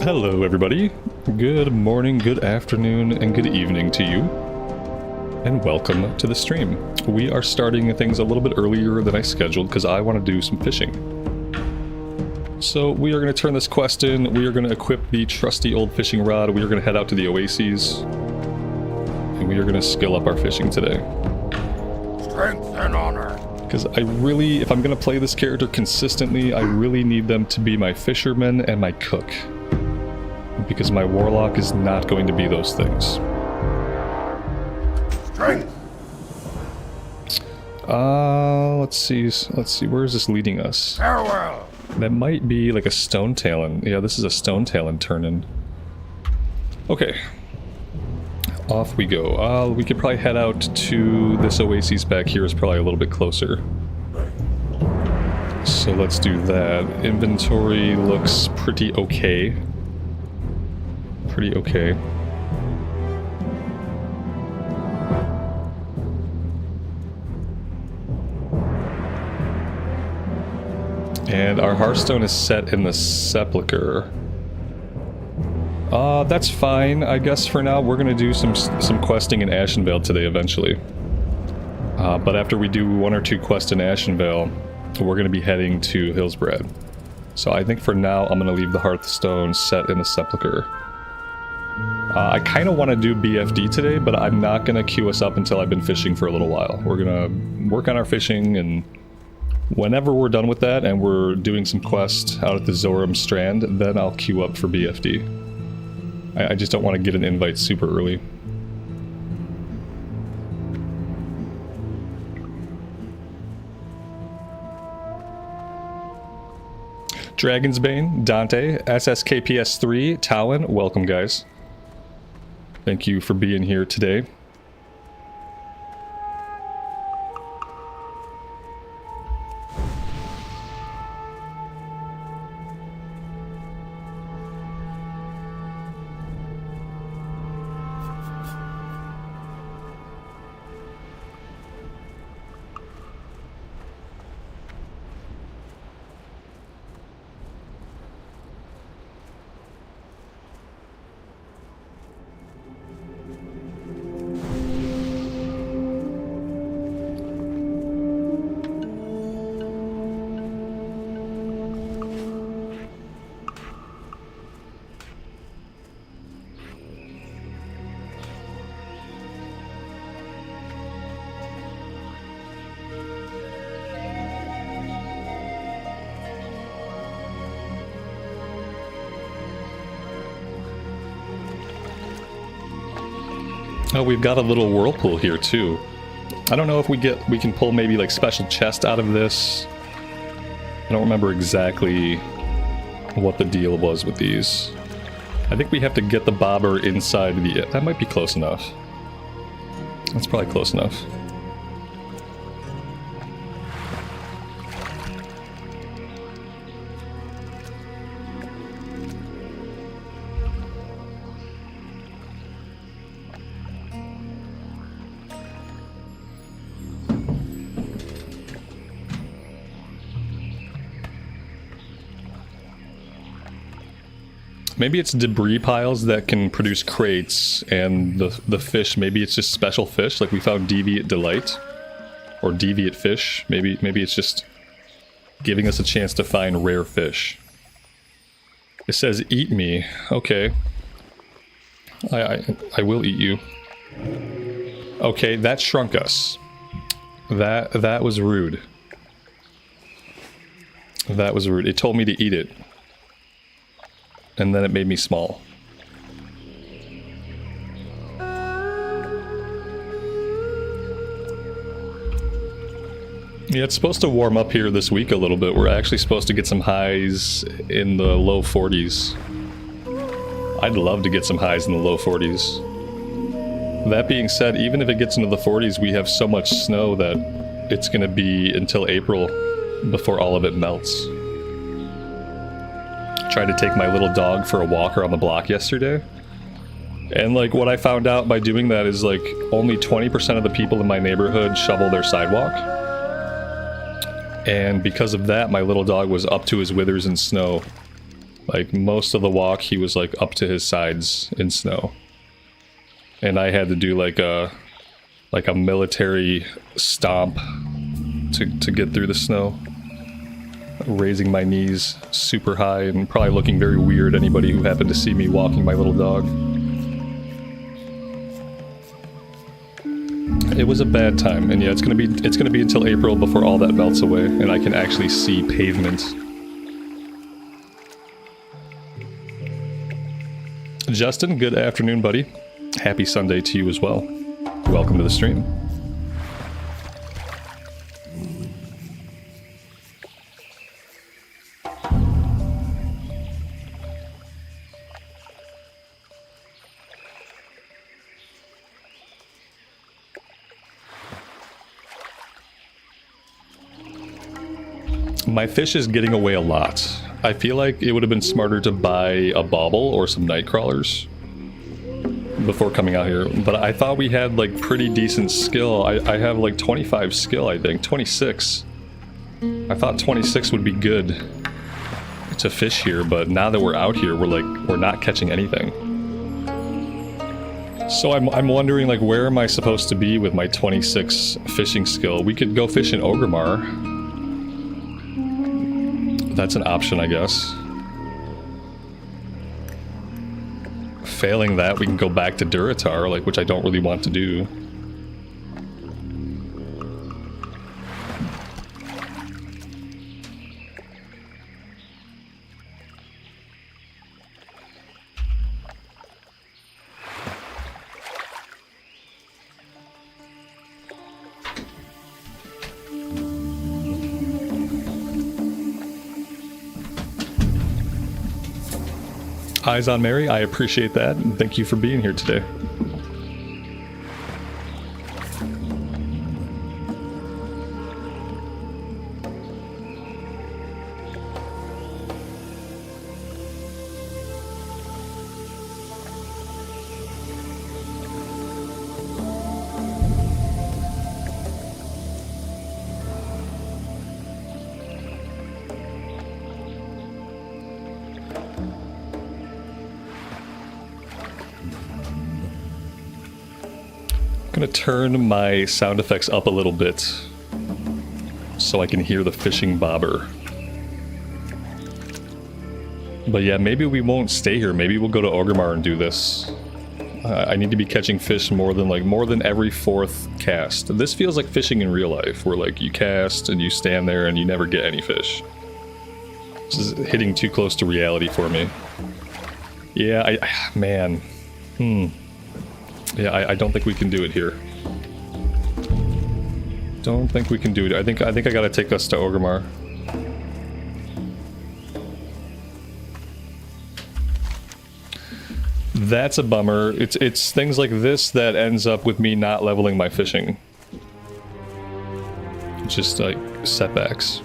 Hello everybody, good morning, good afternoon, and good evening to you, and welcome to the stream. We are starting things a little bit earlier than I scheduled because I want to do some fishing. So we are going to turn this quest in, we are going to equip the trusty old fishing rod, we are going to head out to the oases, and we are going to skill up our fishing today. Strength and honor. Because I really, if I'm going to play this character consistently, I really need them to be my fisherman and my cook. Because my warlock is not going to be those things. Strength. Let's see, where is this leading us? Farewell. That might be like a stone talon. Yeah, this is a stone talon turn-in. Okay. Off we go. We could probably head out to this oasis back here is probably a little bit closer. So let's do that. Inventory looks pretty okay. Pretty okay. And our Hearthstone is set in the Sepulchre. That's fine. I guess for now we're gonna do some questing in Ashenvale today eventually. But after we do one or two quests in Ashenvale, we're gonna be heading to Hillsbrad. So I think for now I'm gonna leave the Hearthstone set in the Sepulchre. I kind of want to do BFD today, but I'm not going to queue us up until I've been fishing for a little while. We're going to work on our fishing, and whenever we're done with that and we're doing some quests out at the Zoram Strand, then I'll queue up for BFD. I just don't want to get an invite super early. Dragon's Bane, Dante, SSKPS3, Talon, welcome guys. Thank you for being here today. Oh, we've got a little whirlpool here too. I don't know if we can pull maybe like special chest out of this. I don't remember exactly what the deal was with these. I think we have to get the bobber inside the... That might be close enough. That's probably close enough. Maybe it's debris piles that can produce crates, and the fish, maybe it's just special fish, like we found Deviate Delight, or Deviate Fish. Maybe it's just giving us a chance to find rare fish. It says, eat me. Okay. I will eat you. Okay, that shrunk us. That was rude. That was rude. It told me to eat it. And then it made me small. Yeah, it's supposed to warm up here this week a little bit. We're actually supposed to get some highs in the low 40s. I'd love to get some highs in the low 40s. That being said, even if it gets into the 40s, we have so much snow that it's going to be until April before all of it melts. Tried to take my little dog for a walk around the block yesterday, and like what I found out by doing that is like only 20% of the people in my neighborhood shovel their sidewalk, and because of that my little dog was up to his withers in snow Like, most of the walk, he was, like, up to his sides in snow. And I had to do, like a military stomp to get through the snow. Raising my knees super high and probably looking very weird, anybody who happened to see me walking my little dog. It was a bad time, and yeah, it's gonna be until April before all that melts away and I can actually see pavement. Justin, good afternoon, buddy. Happy Sunday to you as well. Welcome to the stream. My fish is getting away a lot. I feel like it would have been smarter to buy a bauble or some night crawlers before coming out here, but I thought we had like pretty decent skill. I have like 25 skill, I think, 26. I thought 26 would be good to fish here, but now that we're out here, we're not catching anything. So I'm wondering, like, where am I supposed to be with my 26 fishing skill? We could go fish in Orgrimmar. That's an option, I guess. Failing that, we can go back to Durotar, like, which I don't really want to do. Eyes on Mary, I appreciate that, and thank you for being here today. I'm gonna turn my sound effects up a little bit so I can hear the fishing bobber. But yeah, maybe we won't stay here. Maybe we'll go to Orgrimmar and do this. I need to be catching fish more than every fourth cast. This feels like fishing in real life, where like you cast and you stand there and you never get any fish. This is hitting too close to reality for me. Yeah, man. Yeah, I don't think we can do it here. Don't think we can do it. I think I gotta take us to Orgrimmar. That's a bummer. It's things like this that ends up with me not leveling my fishing. Just like setbacks.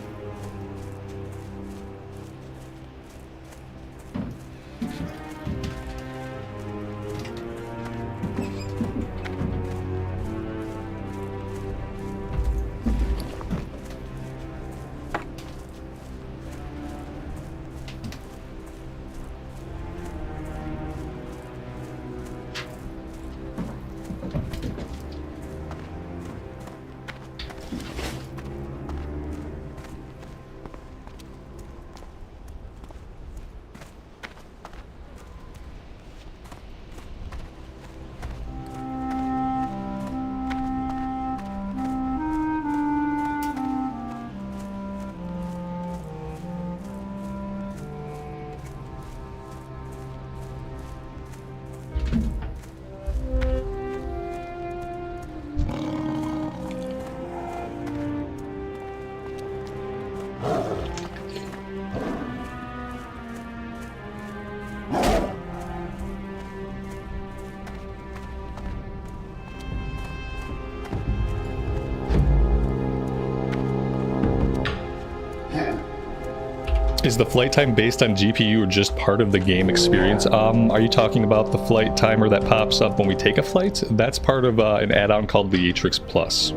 Is the flight time based on GPU or just part of the game experience? Are you talking about the flight timer that pops up when we take a flight? That's part of an add-on called Leatrix Plus.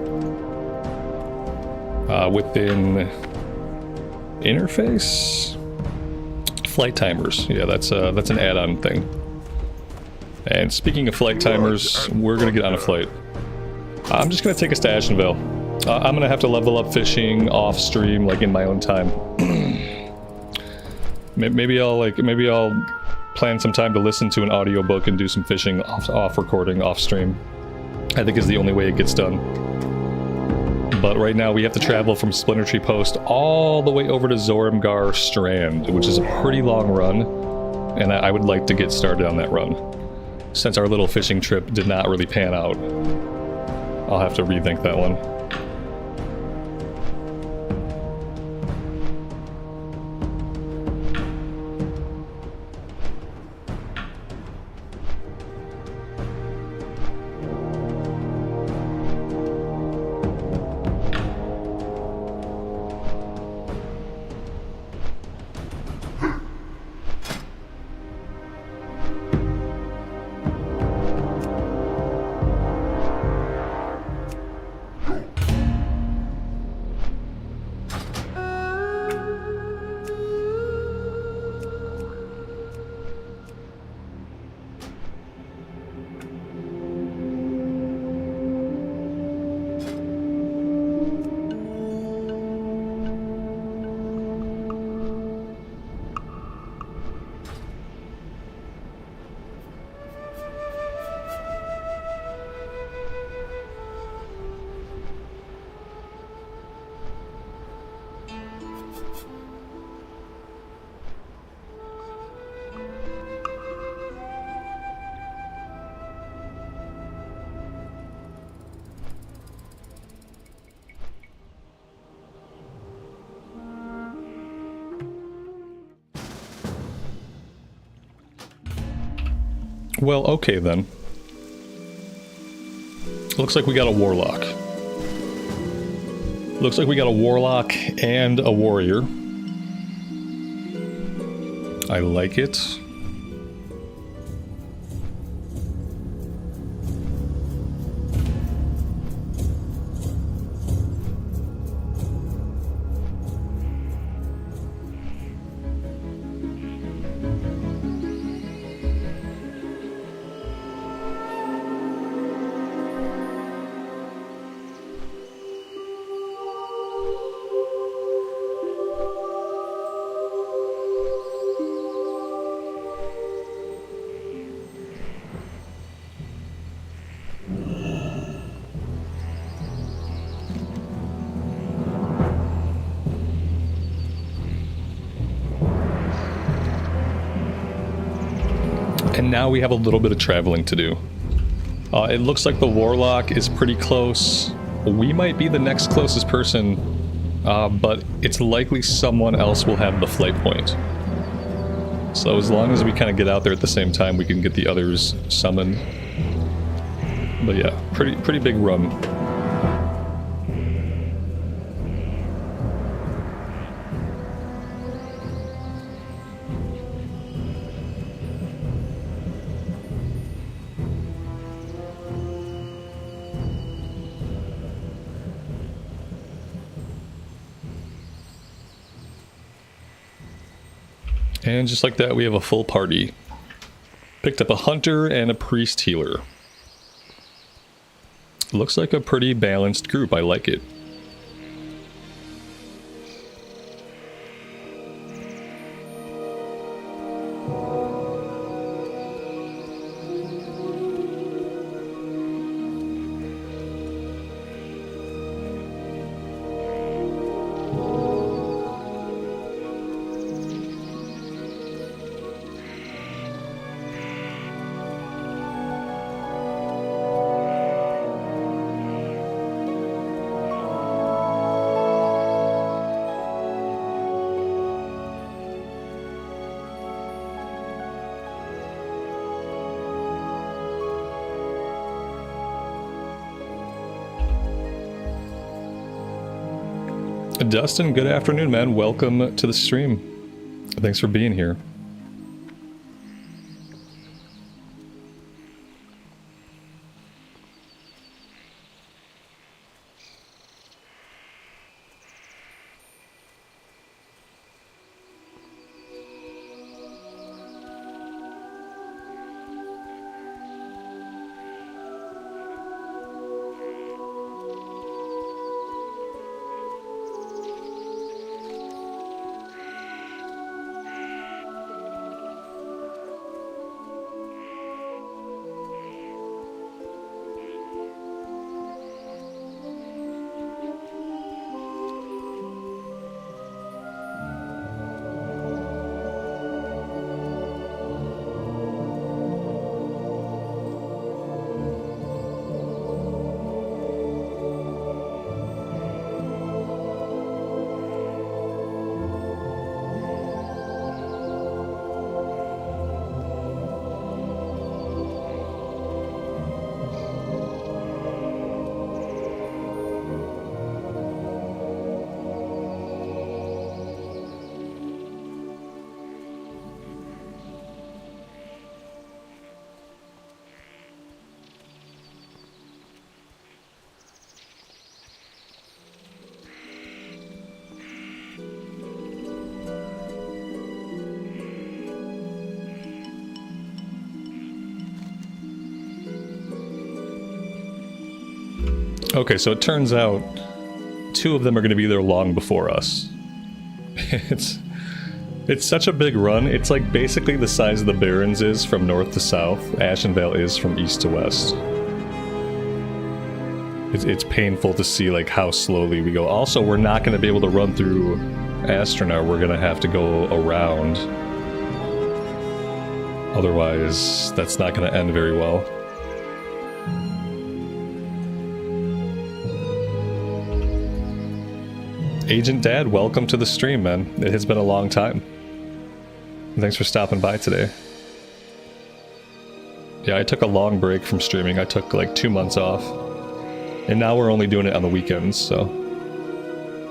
Within interface? Flight timers. Yeah, that's an add-on thing. And speaking of flight timers, we're gonna get on a flight. I'm just gonna take us to Ashenvale. I'm gonna have to level up fishing off stream, like in my own time. maybe I'll plan some time to listen to an audiobook and do some fishing off recording, off stream. I think is the only way it gets done. But right now we have to travel from Splinter Tree Post all the way over to Zoramgar Strand, which is a pretty long run, and I would like to get started on that run. Since our little fishing trip did not really pan out, I'll have to rethink that one. Well, okay then. Looks like we got a warlock. Looks like we got a warlock and a warrior. I like it. And now we have a little bit of traveling to do. It looks like the warlock is pretty close. We might be the next closest person, but it's likely someone else will have the flight point. So as long as we kind of get out there at the same time, we can get the others summoned. But yeah, pretty big run. And just like that, we have a full party. Picked up a hunter and a priest healer. Looks like a pretty balanced group. I like it. Dustin, good afternoon, man. Welcome to the stream. Thanks for being here. Okay, so it turns out 2 of them are going to be there long before us. It's such a big run. It's like basically the size of the Barrens is from north to south. Ashenvale is from east to west. It's painful to see like how slowly we go. Also, we're not going to be able to run through Astronaut. We're going to have to go around. Otherwise, that's not going to end very well. Agent Dad, welcome to the stream, man. It has been a long time. Thanks for stopping by today. Yeah, I took a long break from streaming. I took like 2 months off. And now we're only doing it on the weekends, so...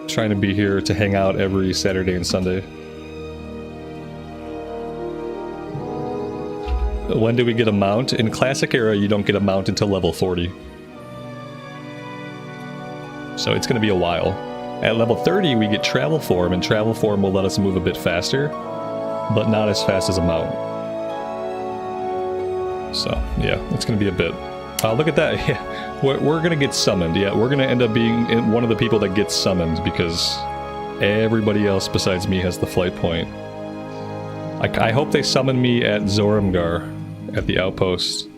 trying to be here to hang out every Saturday and Sunday. When do we get a mount? In Classic Era, you don't get a mount until level 40. So it's going to be a while. At level 30, we get Travel Form, and Travel Form will let us move a bit faster, but not as fast as a mount. So, yeah, it's going to be a bit. Look at that. Yeah, we're going to get summoned. Yeah, we're going to end up being one of the people that gets summoned because everybody else besides me has the flight point. I hope they summon me at Zoramgar, at the outpost.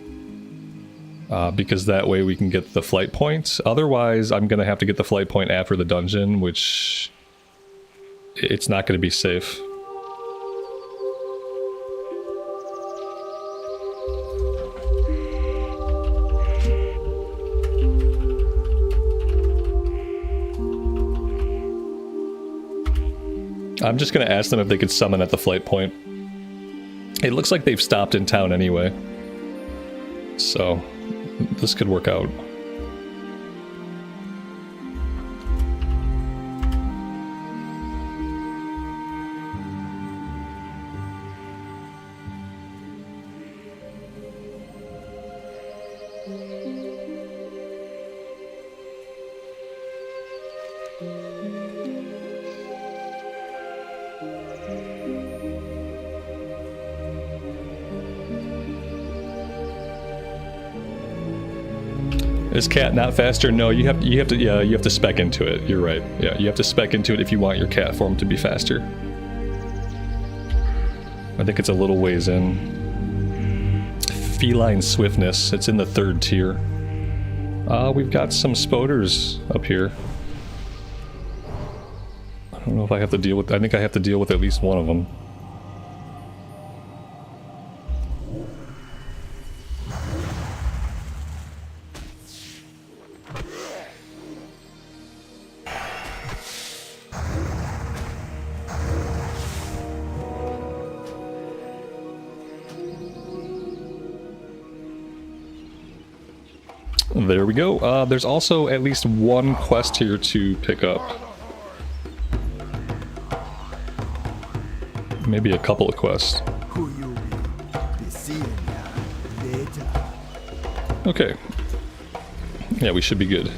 Because that way we can get the flight points. Otherwise, I'm going to have to get the flight point after the dungeon, which... it's not going to be safe. I'm just going to ask them if they could summon at the flight point. It looks like they've stopped in town anyway. So... this could work out. Is cat not faster? No, you have to spec into it. You're right. Yeah, you have to spec into it if you want your cat form to be faster. I think it's a little ways in. Feline swiftness. It's in the 3rd tier. We've got some spoders up here. I don't know if I have to deal with... I think I have to deal with at least one of them. There we go. There's also at least one quest here to pick up. Maybe a couple of quests. Okay. Yeah, we should be good.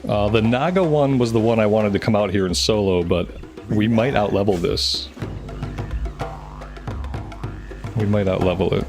The Naga one was the one I wanted to come out here in solo, but we might outlevel this. We might outlevel it.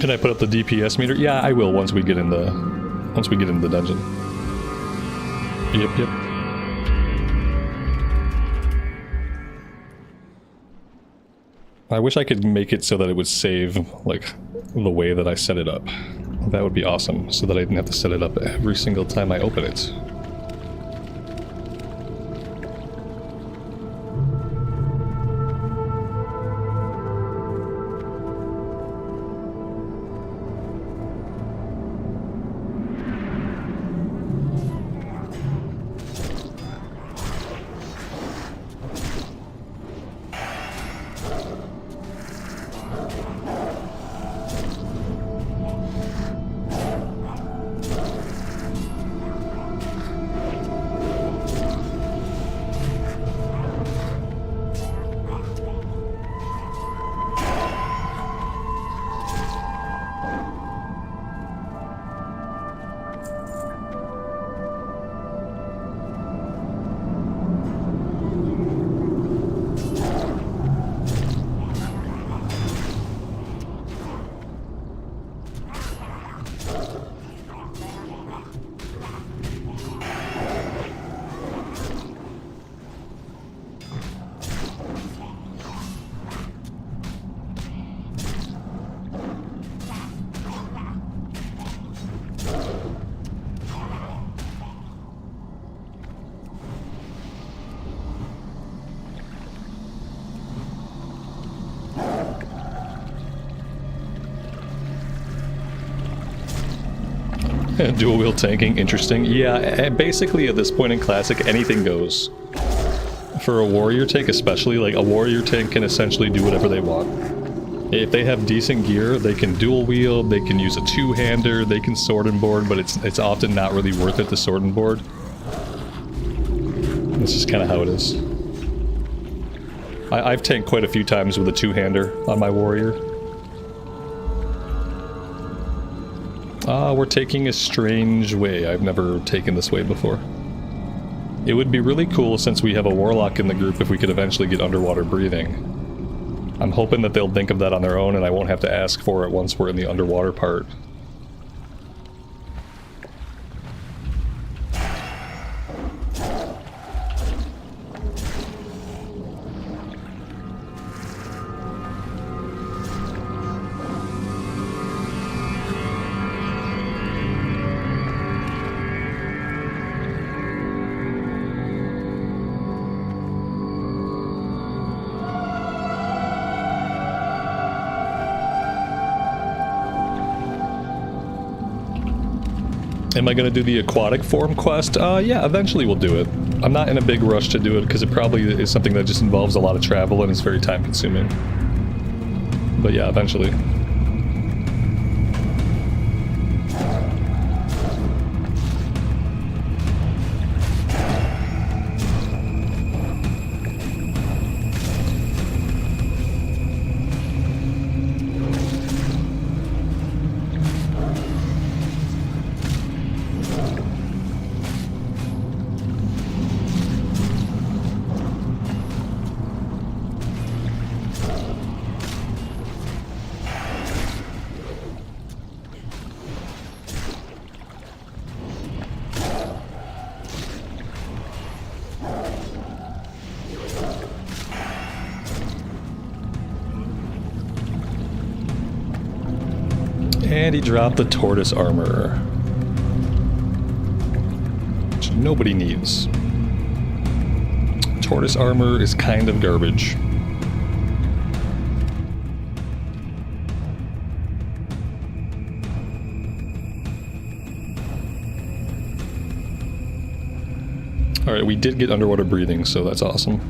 Can I put up the DPS meter? Yeah, I will once we get in the dungeon. Yep. I wish I could make it so that it would save, like, the way that I set it up. That would be awesome, so that I didn't have to set it up every single time I open it. Dual wheel tanking, interesting. Yeah, basically at this point in Classic, anything goes. For a warrior tank especially, like a warrior tank can essentially do whatever they want. If they have decent gear, they can dual wield, they can use a two-hander, they can sword and board, but it's often not really worth it to sword and board. That's just kind of how it is. I've tanked quite a few times with a two-hander on my warrior. We're taking a strange way. I've never taken this way before. It would be really cool, since we have a warlock in the group, if we could eventually get underwater breathing. I'm hoping that they'll think of that on their own and I won't have to ask for it once we're in the underwater part. Am I going to do the aquatic form quest? Yeah, eventually we'll do it. I'm not in a big rush to do it because it probably is something that just involves a lot of travel and is very time consuming. But yeah, eventually. And he dropped the tortoise armor, which nobody needs. Tortoise armor is kind of garbage. Alright, we did get underwater breathing, so that's awesome.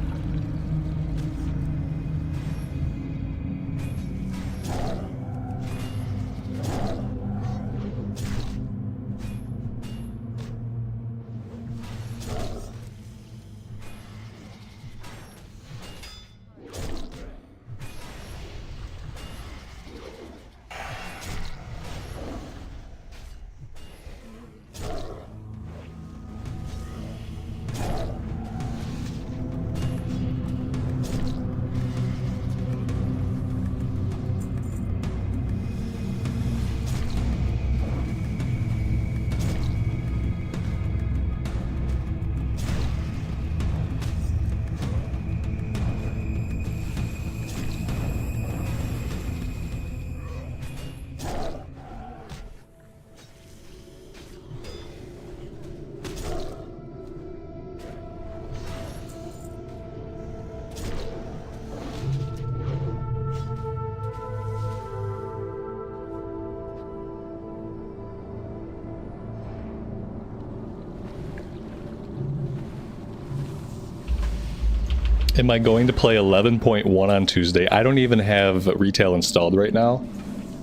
Am I going to play 11.1 on Tuesday? I don't even have retail installed right now,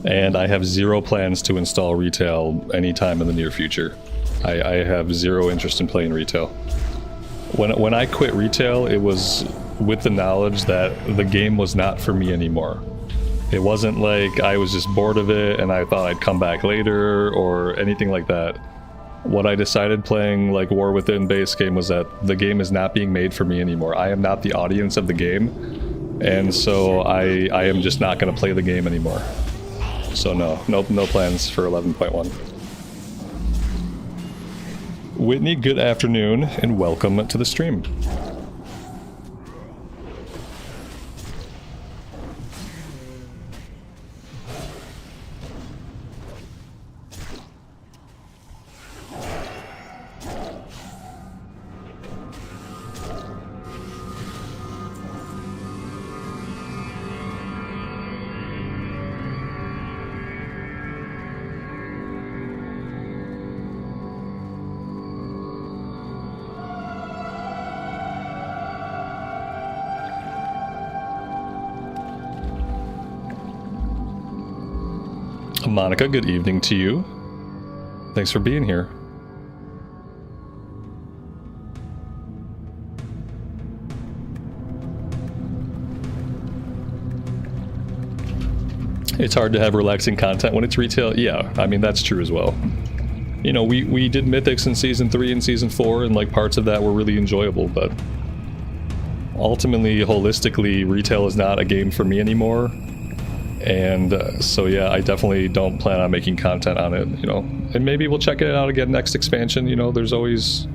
and I have zero plans to install retail anytime in the near future. I have zero interest in playing retail. When I quit retail, it was with the knowledge that the game was not for me anymore. It wasn't like I was just bored of it and I thought I'd come back later or anything like that. What I decided playing like War Within base game was that the game is not being made for me anymore. I am not the audience of the game, and so I am just not going to play the game anymore. So no plans for 11.1. Whitney, good afternoon and welcome to the stream. Monica, good evening to you. Thanks for being here. It's hard to have relaxing content when it's retail. Yeah, I mean, that's true as well. You know, we did Mythics in Season 3 and Season 4, and like parts of that were really enjoyable, but ultimately, holistically, retail is not a game for me anymore. And so yeah, I definitely don't plan on making content on it, you know. And maybe we'll check it out again next expansion, you know, there's always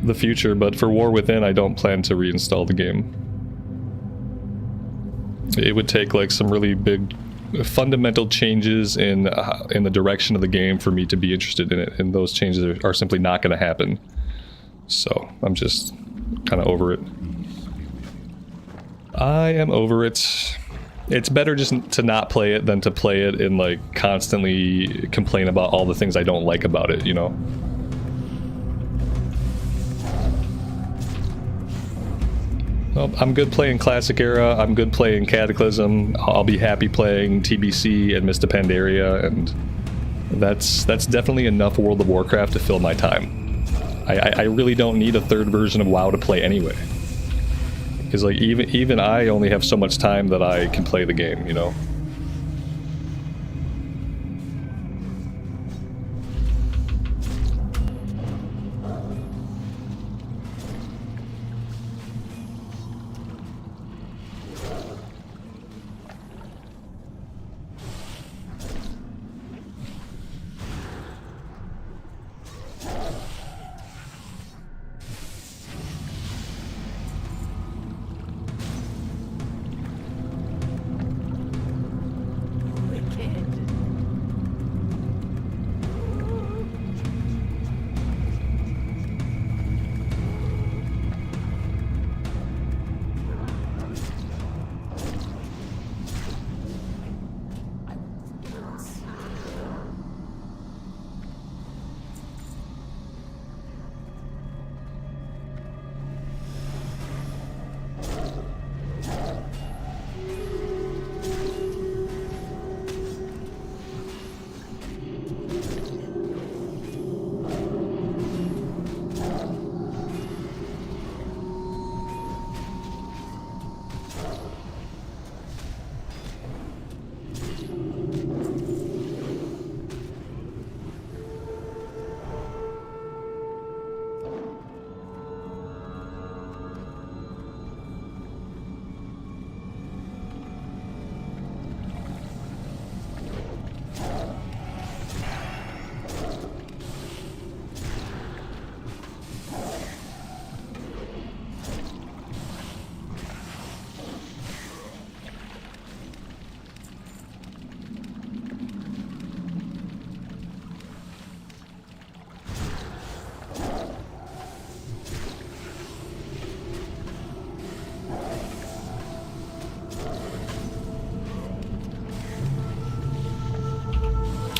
the future, but for War Within, I don't plan to reinstall the game. It would take like some really big fundamental changes in the direction of the game for me to be interested in it, and those changes are simply not going to happen. So I'm just kind of over it. I am over it. It's better just to not play it than to play it and like constantly complain about all the things I don't like about it, you know? Well, I'm good playing Classic Era, I'm good playing Cataclysm, I'll be happy playing TBC and Mist of Pandaria, and that's definitely enough World of Warcraft to fill my time. I really don't need a third version of WoW to play anyway. Because like even I only have so much time that I can play the game, you know?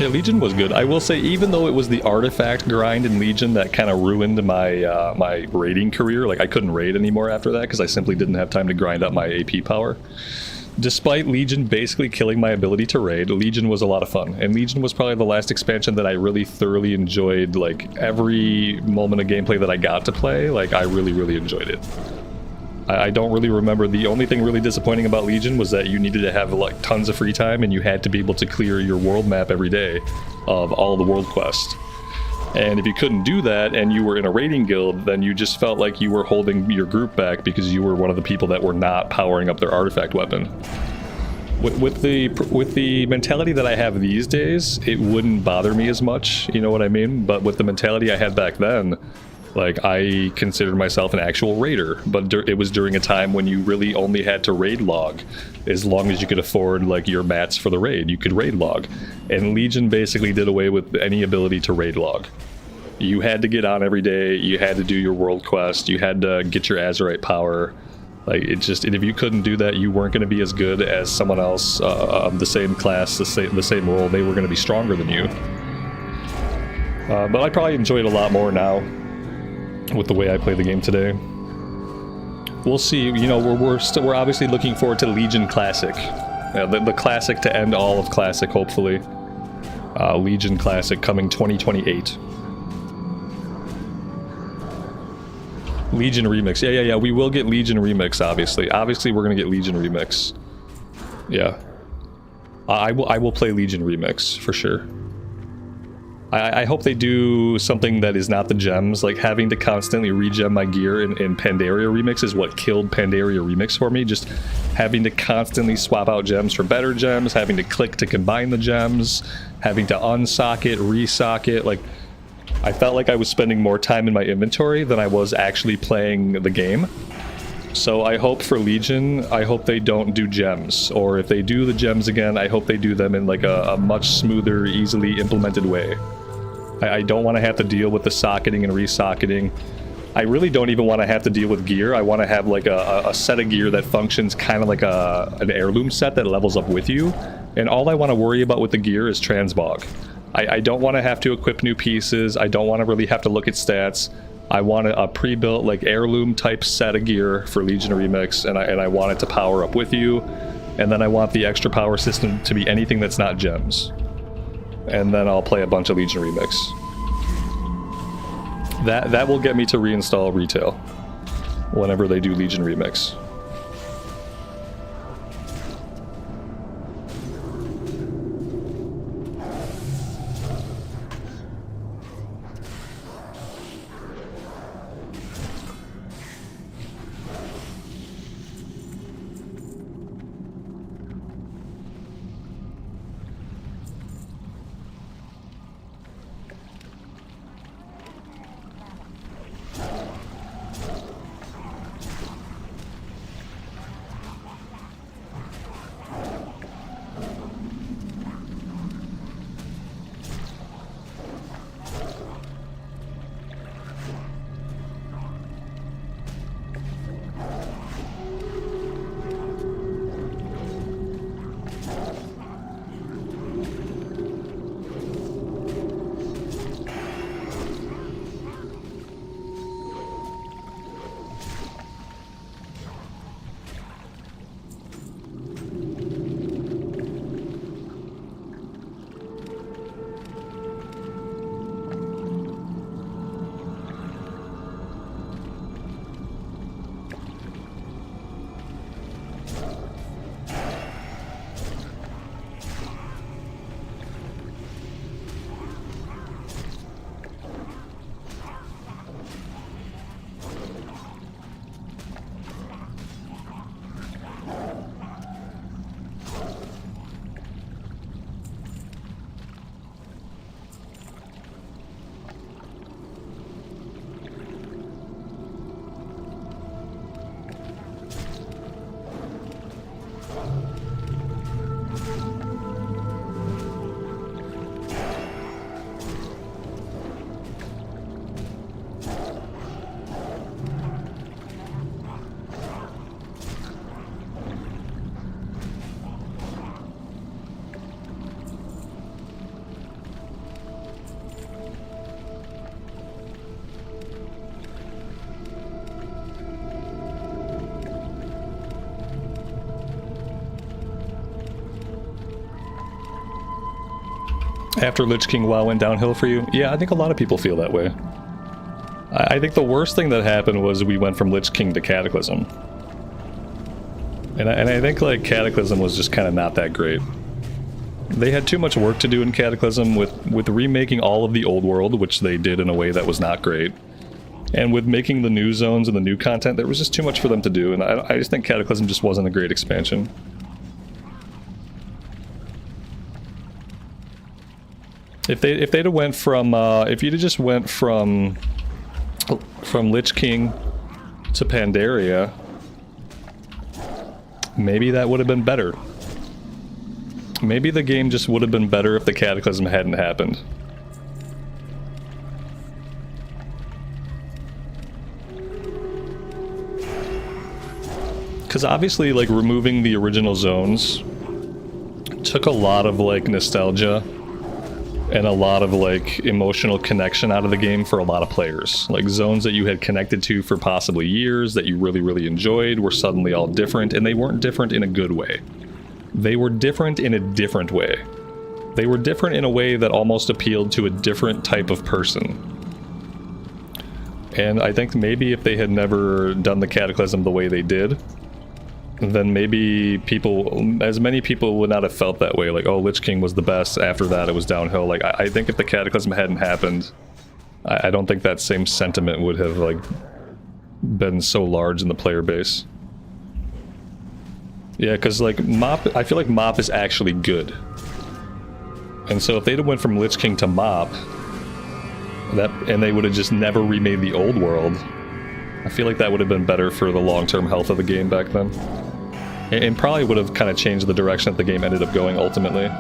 Yeah, Legion was good. I will say, even though it was the artifact grind in Legion that kind of ruined my my raiding career, like I couldn't raid anymore after that because I simply didn't have time to grind up my AP power. Despite Legion basically killing my ability to raid, Legion was a lot of fun. And Legion was probably the last expansion that I really thoroughly enjoyed. Like, every moment of gameplay that I got to play, like, I really, really enjoyed it. I don't really remember. The only thing really disappointing about Legion was that you needed to have, like, tons of free time, and you had to be able to clear your world map every day of all the world quests. And if you couldn't do that and you were in a raiding guild, then you just felt like you were holding your group back because you were one of the people that were not powering up their artifact weapon. With the mentality that I have these days, it wouldn't bother me as much, you know what I mean? But with the mentality I had back then, like, I considered myself an actual raider, but it was during a time when you really only had to raid log. As long as you could afford, like, your mats for the raid, you could raid log. And Legion basically did away with any ability to raid log. You had to get on every day, you had to do your world quest, you had to get your Azerite power. Like, it just, and if you couldn't do that, you weren't going to be as good as someone else of the same class, the same role. They were going to be stronger than you. But I probably enjoy it a lot more now with the way I play the game today. We'll see. You know, we're obviously looking forward to Legion Classic, the Classic to end all of Classic, hopefully. Legion Classic coming 2028. Legion Remix. Yeah. We will get Legion Remix, obviously. Obviously, we're gonna get Legion Remix. Yeah. I will play Legion Remix for sure. I hope they do something that is not the gems. Like, having to constantly regem my gear in Pandaria Remix is what killed Pandaria Remix for me. Just having to constantly swap out gems for better gems, having to click to combine the gems, having to unsocket, resocket. Like, I felt like I was spending more time in my inventory than I was actually playing the game. So I hope for Legion, I hope they don't do gems. Or if they do the gems again, I hope they do them in like a much smoother, easily implemented way. I don't want to have to deal with the socketing and resocketing. I really don't even want to have to deal with gear. I want to have like a set of gear that functions kind of like an heirloom set that levels up with you. And all I want to worry about with the gear is transmog. I don't want to have to equip new pieces. I don't want to really have to look at stats. I want a pre-built like heirloom type set of gear for Legion Remix, and I want it to power up with you. And then I want the extra power system to be anything that's not gems. And then I'll play a bunch of Legion Remix. That will get me to reinstall retail whenever they do Legion Remix. After Lich King WoW went downhill for you? Yeah, I think a lot of people feel that way. I think the worst thing that happened was we went from Lich King to Cataclysm. And I think, like, Cataclysm was just kind of not that great. They had too much work to do in Cataclysm with remaking all of the old world, which they did in a way that was not great. And with making the new zones and the new content, there was just too much for them to do, and I just think Cataclysm just wasn't a great expansion. If they'd have went from if you'd have just went from Lich King to Pandaria, maybe that would have been better. Maybe the game just would have been better if the Cataclysm hadn't happened. Because obviously, like, removing the original zones took a lot of, like, nostalgia and a lot of, like, emotional connection out of the game for a lot of players. Like, zones that you had connected to for possibly years that you really, really enjoyed were suddenly all different, and they weren't different in a good way. They were different in a different way. They were different in a way that almost appealed to a different type of person. And I think maybe if they had never done the Cataclysm the way they did, then maybe as many people would not have felt that way. Like, oh, Lich King was the best, after that it was downhill. Like, I think if the Cataclysm hadn't happened, I don't think that same sentiment would have, like, been so large in the player base. Yeah, because, like, Mop, I feel like Mop is actually good. And so if they'd have went from Lich King to Mop, and they would have just never remade the old world, I feel like that would have been better for the long-term health of the game back then. And probably would have kind of changed the direction that the game ended up going ultimately.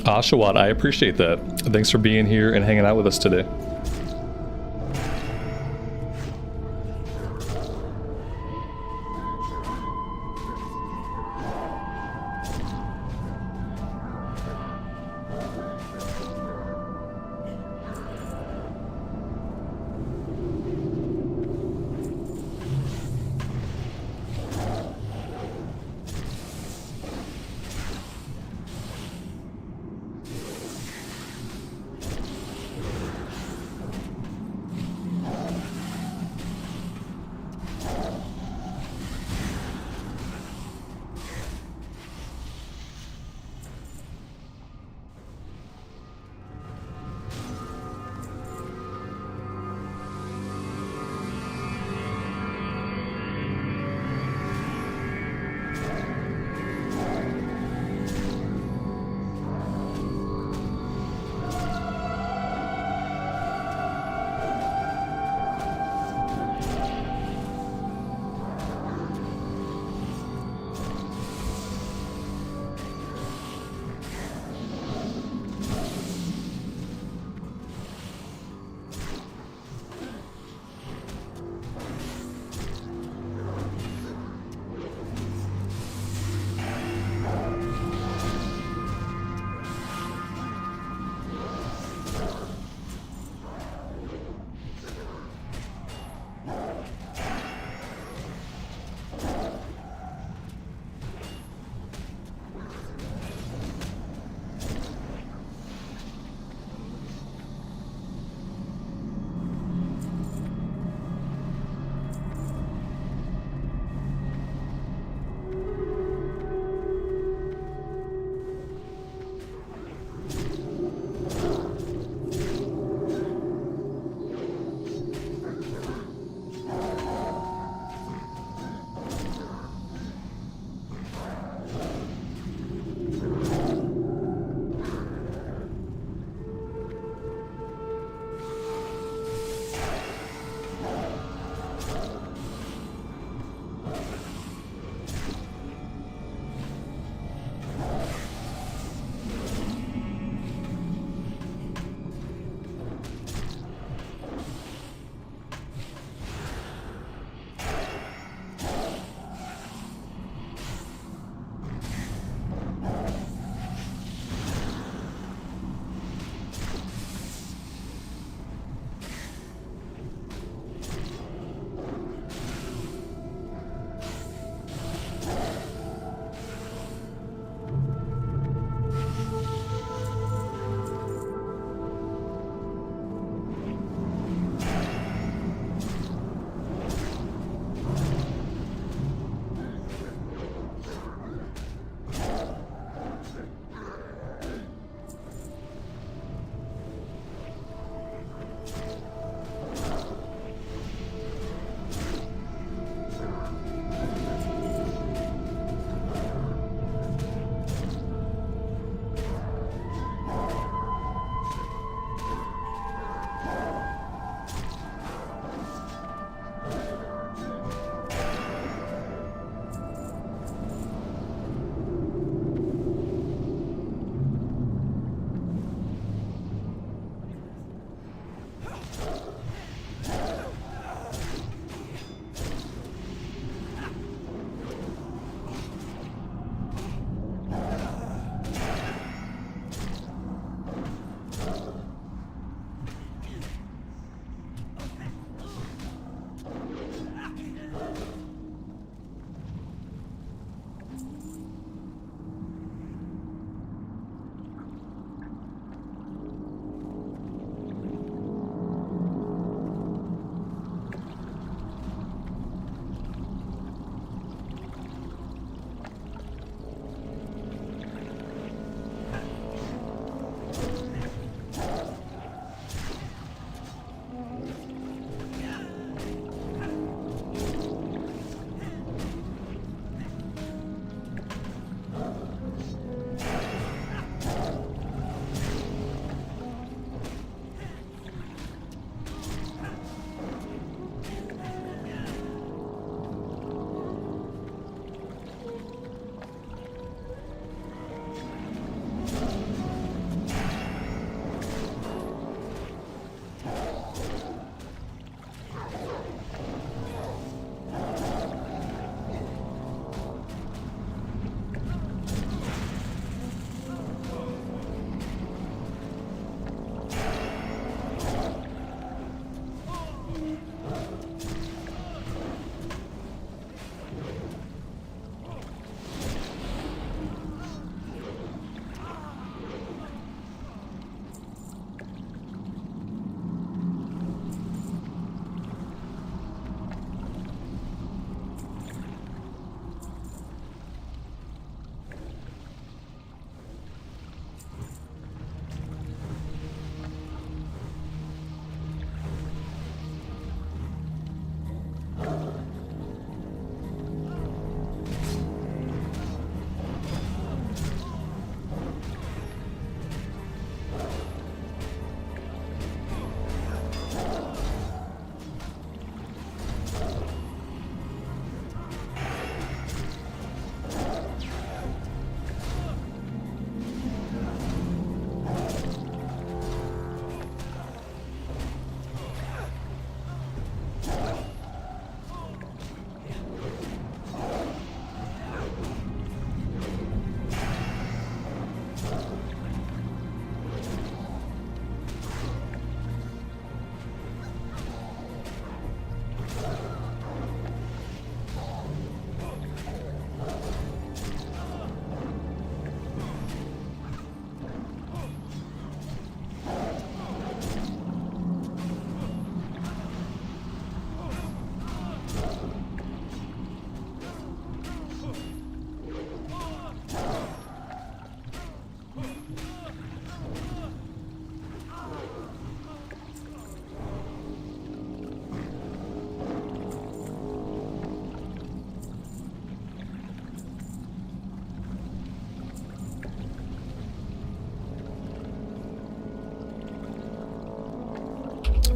Ashawat, I appreciate that. Thanks for being here and hanging out with us today.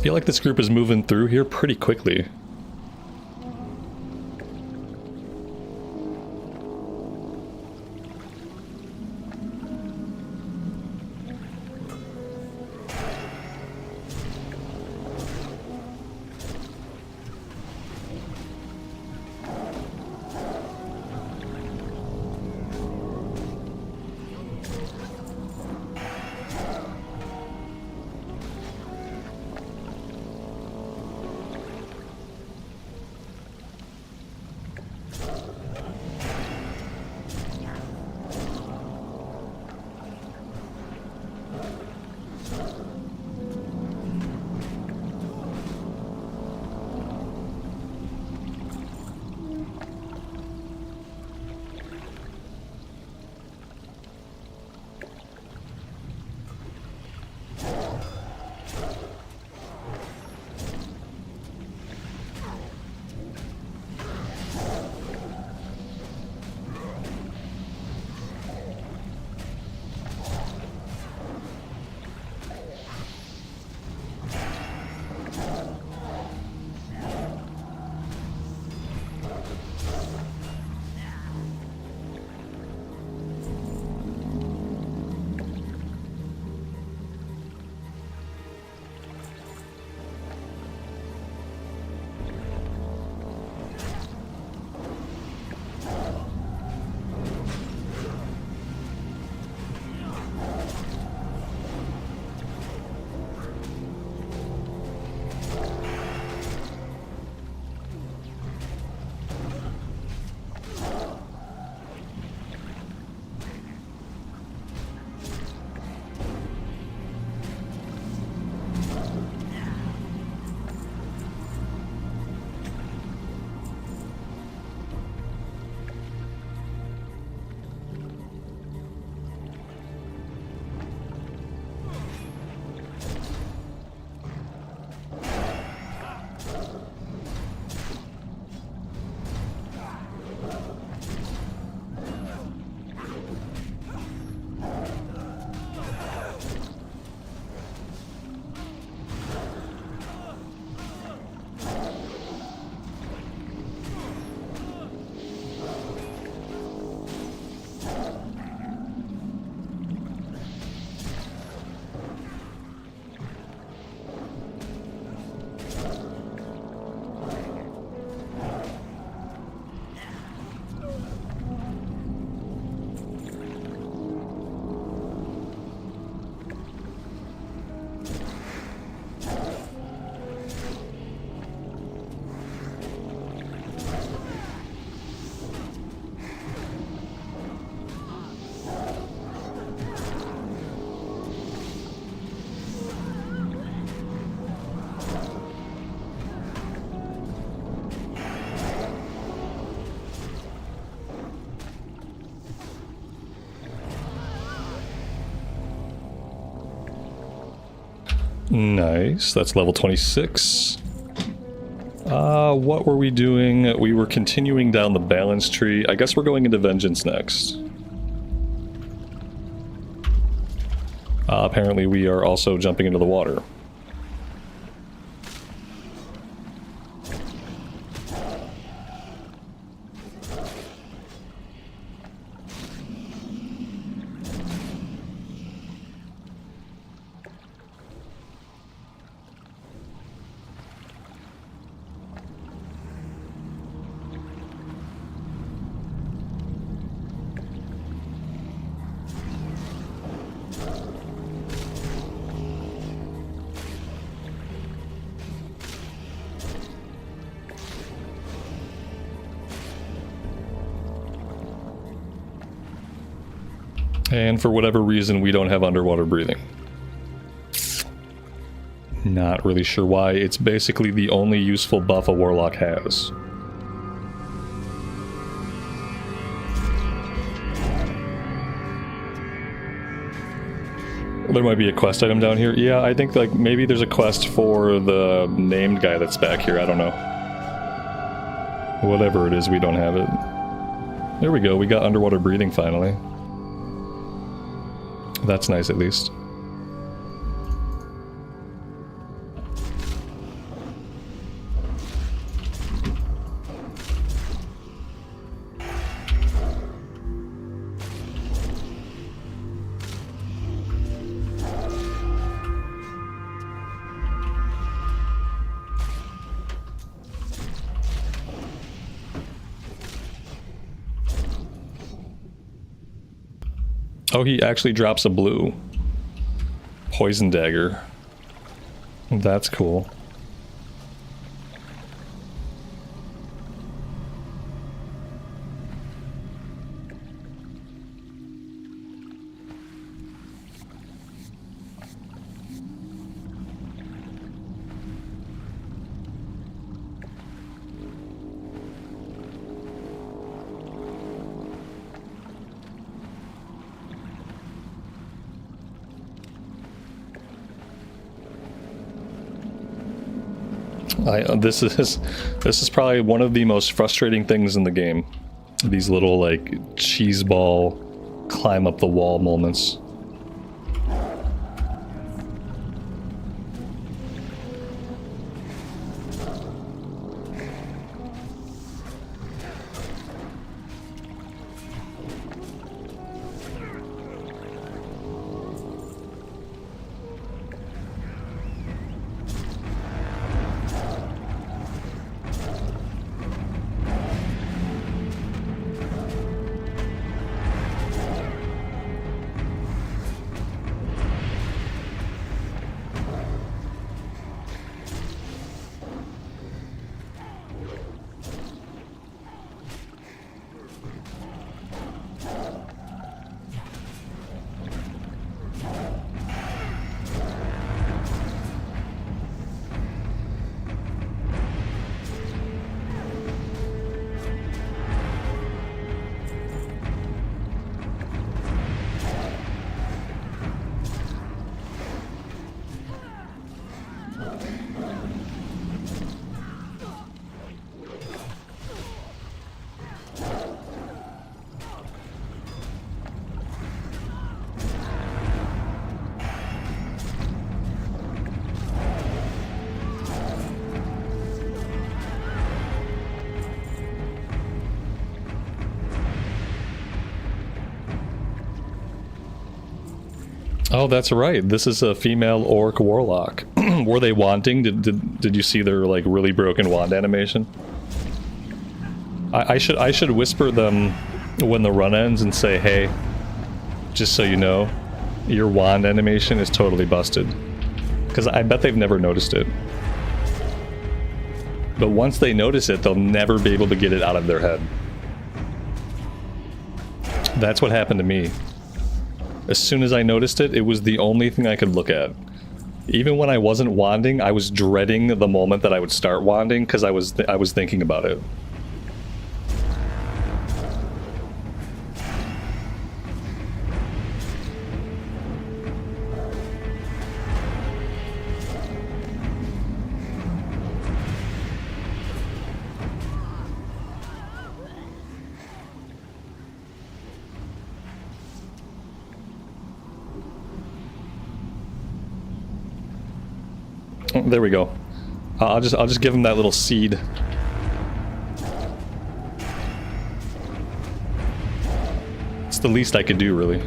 feel like this group is moving through here pretty quickly. Nice, that's level 26. What were we doing? We were continuing down the balance tree. I guess we're going into Vengeance next. Apparently we are also jumping into the water. And for whatever reason, we don't have underwater breathing. Not really sure why. It's basically the only useful buff a warlock has. There might be a quest item down here. Yeah, I think like maybe there's a quest for the named guy that's back here. I don't know. Whatever it is, we don't have it. There we go. We got underwater breathing finally. That's nice, at least. Oh, he actually drops a blue. Poison dagger. That's cool. This is probably one of the most frustrating things in the game. These little like cheese ball climb up the wall moments. Oh, that's right. This is a female orc warlock. Were they wanting? Did you see their like really broken wand animation? I should whisper them when the run ends and say, hey, just so you know, your wand animation is totally busted. Because I bet they've never noticed it. But once they notice it, they'll never be able to get it out of their head. That's what happened to me. As soon as I noticed it, it was the only thing I could look at. Even when I wasn't wanding, I was dreading the moment that I would start wanding because I was thinking about it. There we go. I'll just give him that little seed. It's the least I could do, really.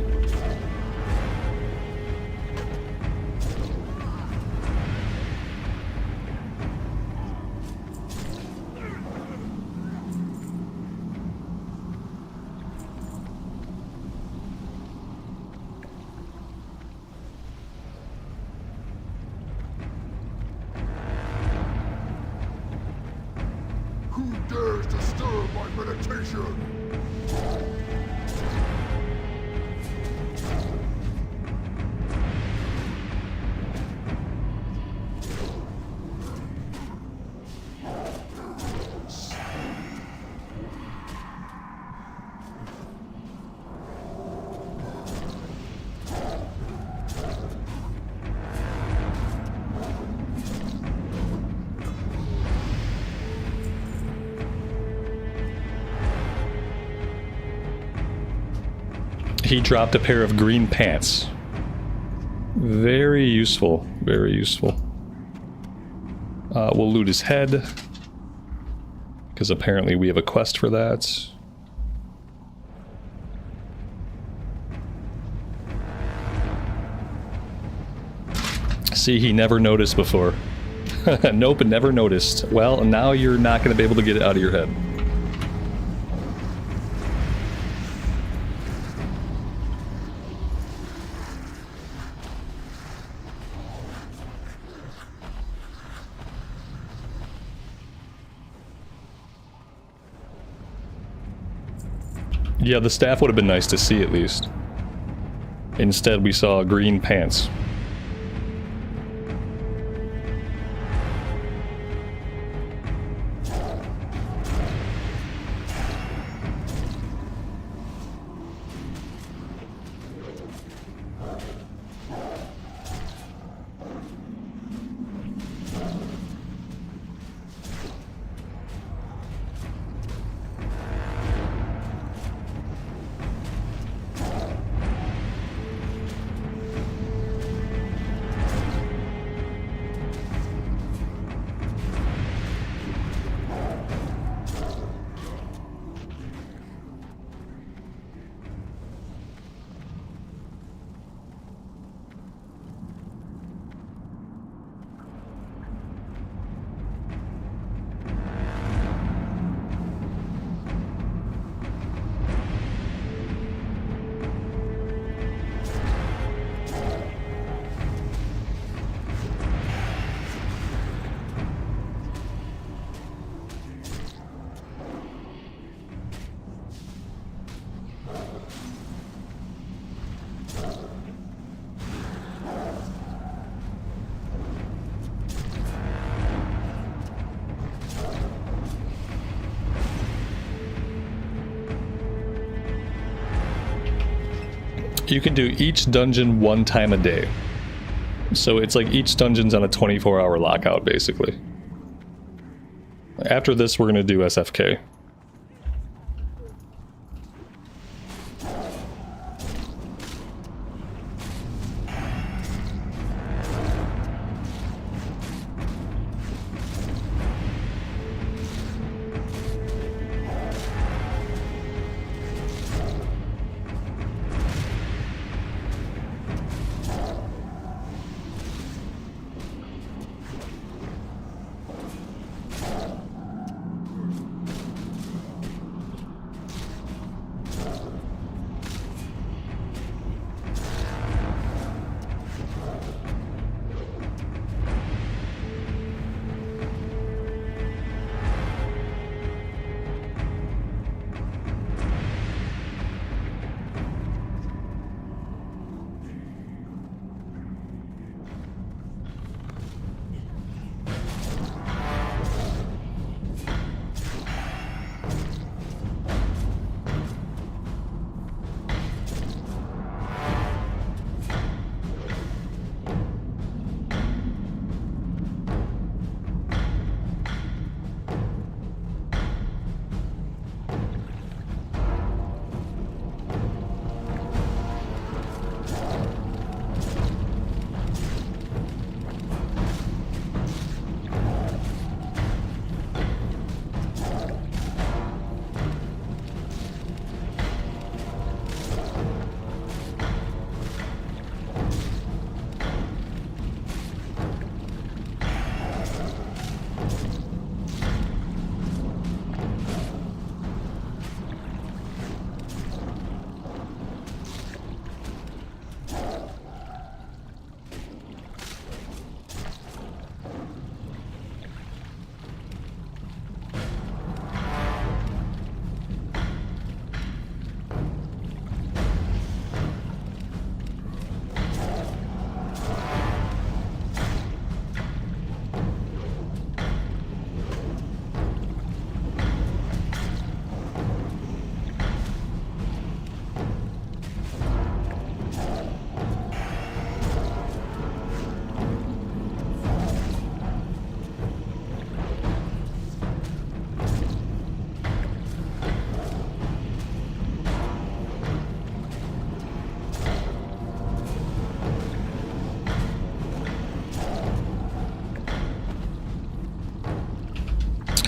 He dropped a pair of green pants. Very useful. Very useful. We'll loot his head. Because apparently we have a quest for that. See, he never noticed before. Nope, never noticed. Well, now you're not going to be able to get it out of your head. Yeah, the staff would have been nice to see at least. Instead, we saw green pants. You can do each dungeon 1 time a day. So it's like each dungeon's on a 24-hour lockout, basically. After this, we're going to do SFK.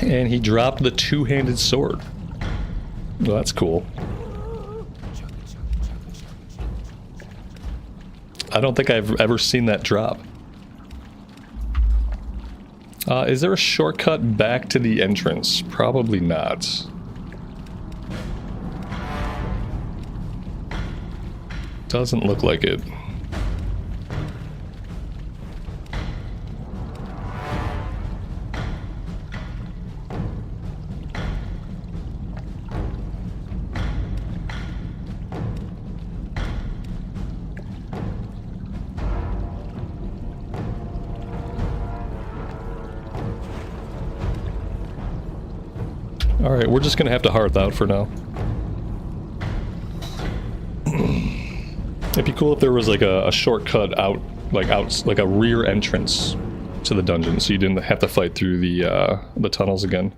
And he dropped the two-handed sword. Well, that's cool. I don't think I've ever seen that drop. Is there a shortcut back to the entrance? Probably not. Doesn't look like it. Alright, we're just gonna have to hearth out for now. It'd be cool if there was like a shortcut out, like a rear entrance to the dungeon, so you didn't have to fight through the tunnels again.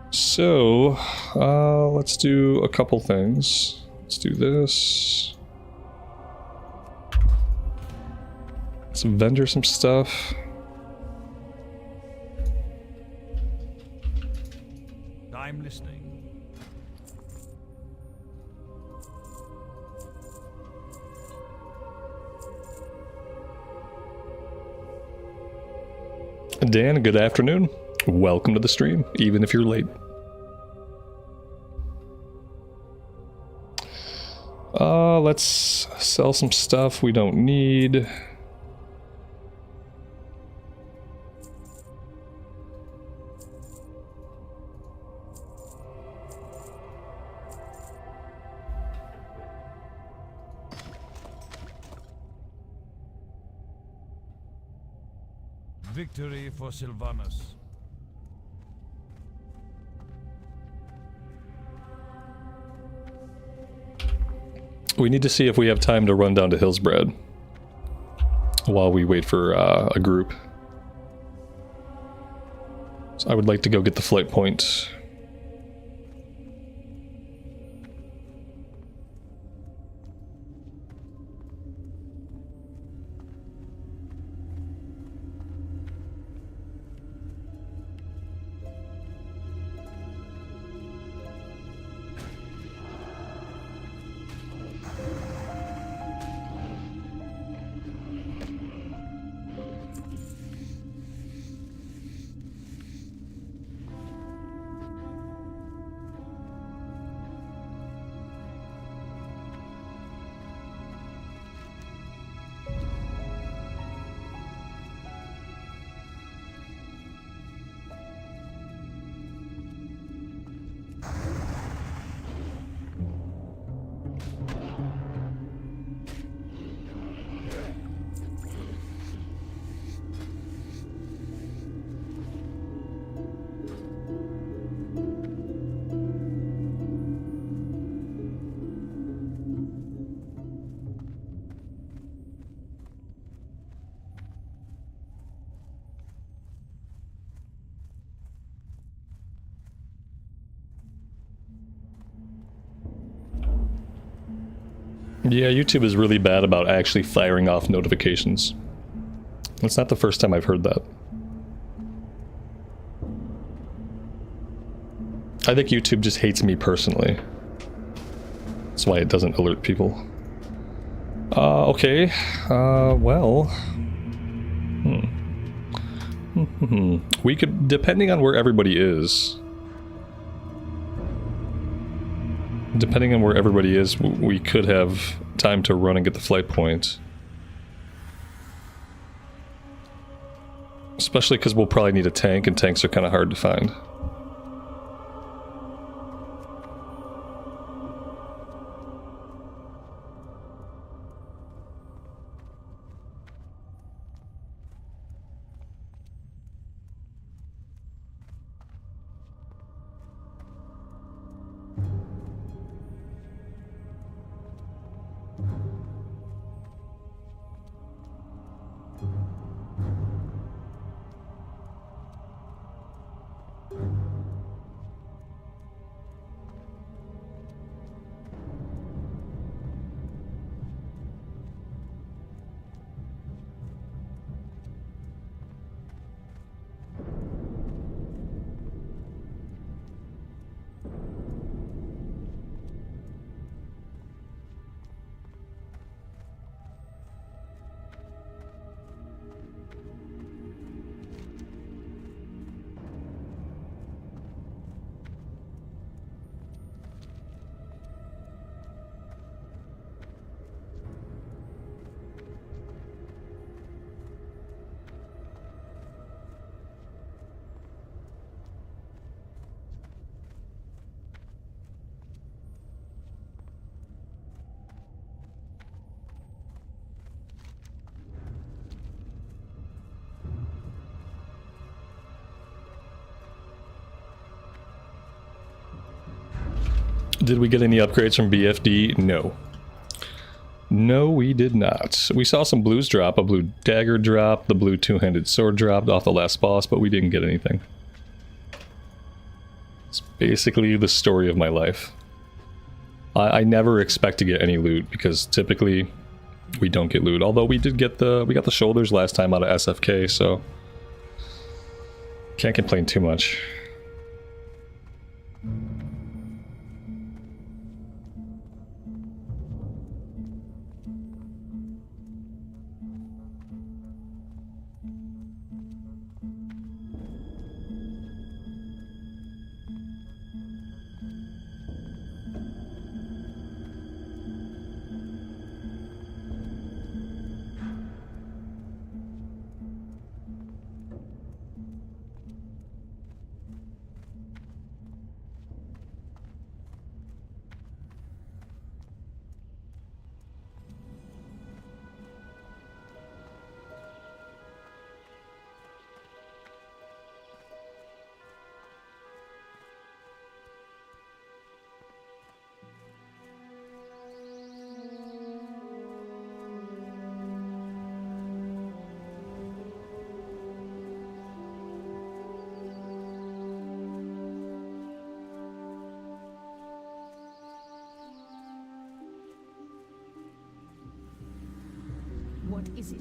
So, let's do a couple things. Let's do this. Let's vendor some stuff. I'm listening. Dan, good afternoon. Welcome to the stream, even if you're late. Let's sell some stuff we don't need. Victory for Sylvanus. We need to see if we have time to run down to Hillsbrad while we wait for a group. So I would like to go get the flight point. Yeah, YouTube is really bad about actually firing off notifications. It's not the first time I've heard that. I think YouTube just hates me personally. That's why it doesn't alert people. Okay. Well... We could, depending on where everybody is... Depending on where everybody is, we could have time to run and get the flight point. Especially because we'll probably need a tank, and tanks are kind of hard to find. Did we get any upgrades from BFD? No. No, we did not. We saw some blues drop. A blue dagger drop, the blue two-handed sword dropped off the last boss, but we didn't get anything. It's basically the story of my life. I never expect to get any loot because typically we don't get loot. Although we got the shoulders last time out of SFK, so can't complain too much. What is it?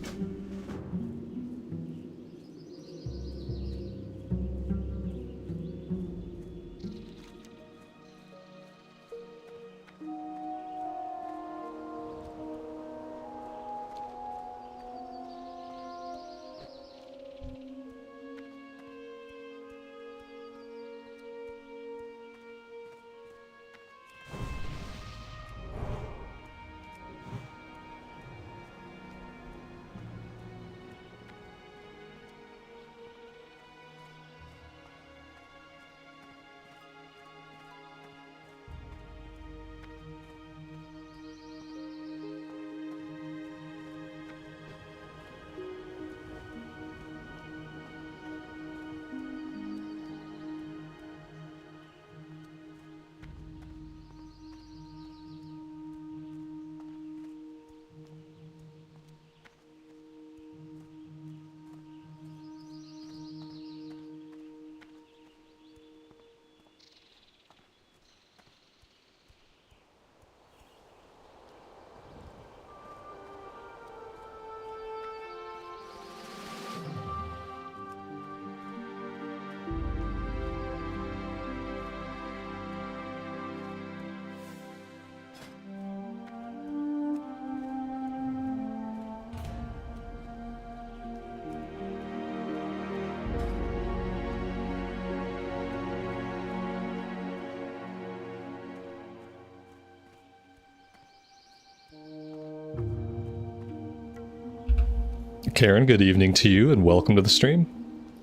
Karen, good evening to you and welcome to the stream.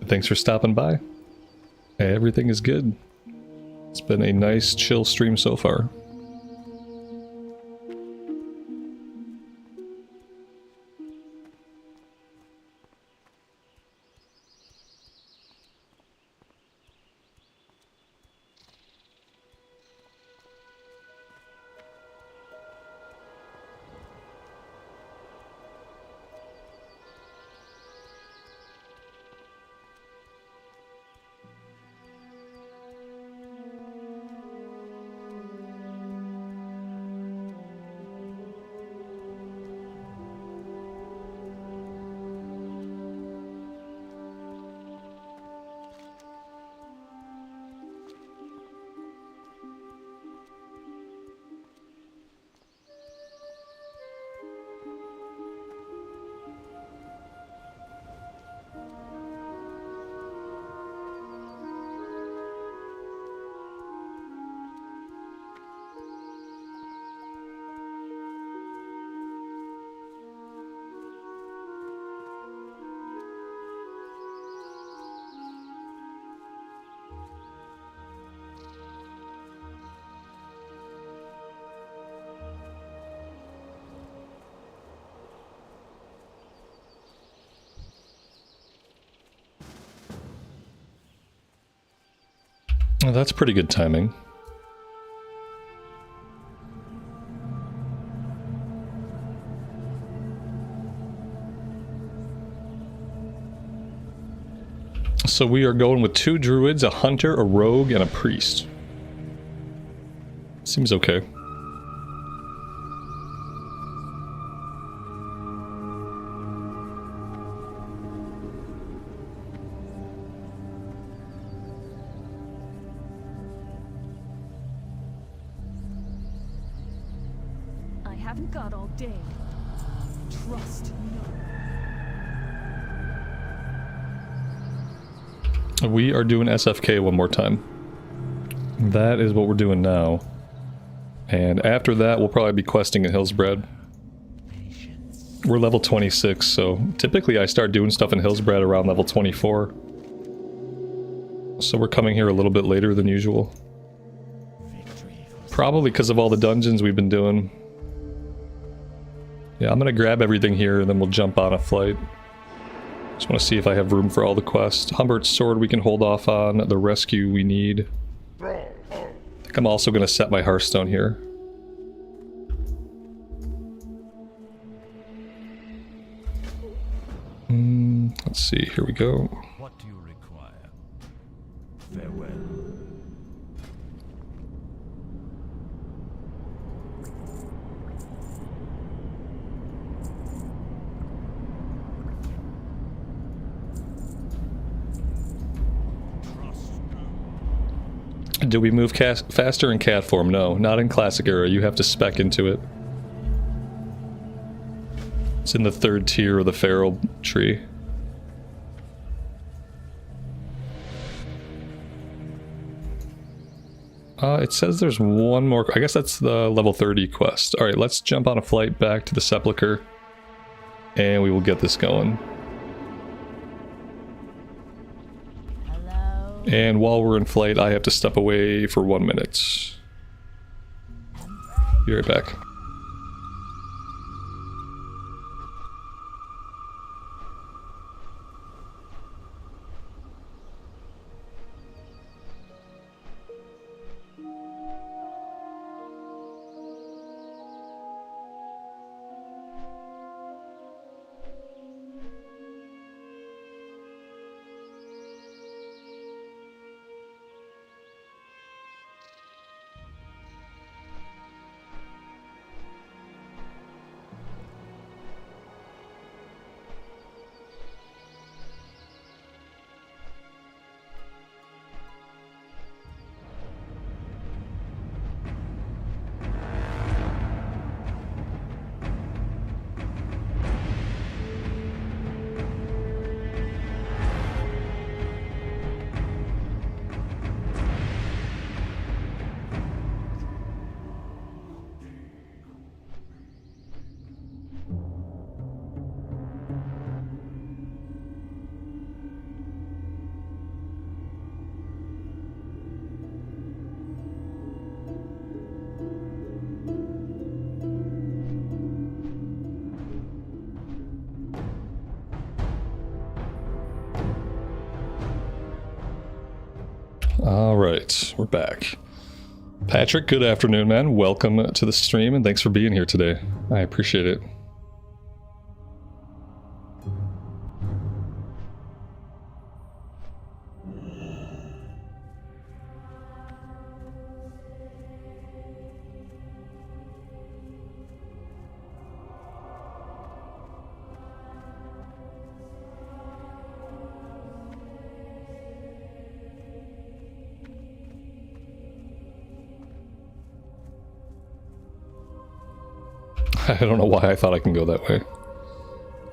Thanks for stopping by. Everything is good. It's been a nice, chill stream so far. Well, that's pretty good timing. So we are going with 2 druids, a hunter, a rogue, and a priest. Seems okay. I haven't got all day. Trust no. We are doing SFK one more time. That is what we're doing now. And after that, we'll probably be questing in Hillsbrad. We're level 26, so typically I start doing stuff in Hillsbrad around level 24. So we're coming here a little bit later than usual. Probably because of all the dungeons we've been doing. Yeah, I'm gonna grab everything here and then we'll jump on a flight. Just want to see if I have room for all the quests. Humbert's sword we can hold off on. The rescue we need. I think I'm also gonna set my Hearthstone here. Let's see, here we go. What do you require? Farewell. Do we move faster in cat form? No, not in classic era. You have to spec into it. It's in the 3rd tier of the feral tree. It says there's one more. I guess that's the level 30 quest. Alright, let's jump on a flight back to the Sepulchre. And we will get this going. Hello. And while we're in flight, I have to step away for 1 minute. Be right back. Alright, we're back. Patrick, good afternoon, man. Welcome to the stream, and thanks for being here today. I appreciate it. I don't know why I thought I can go that way.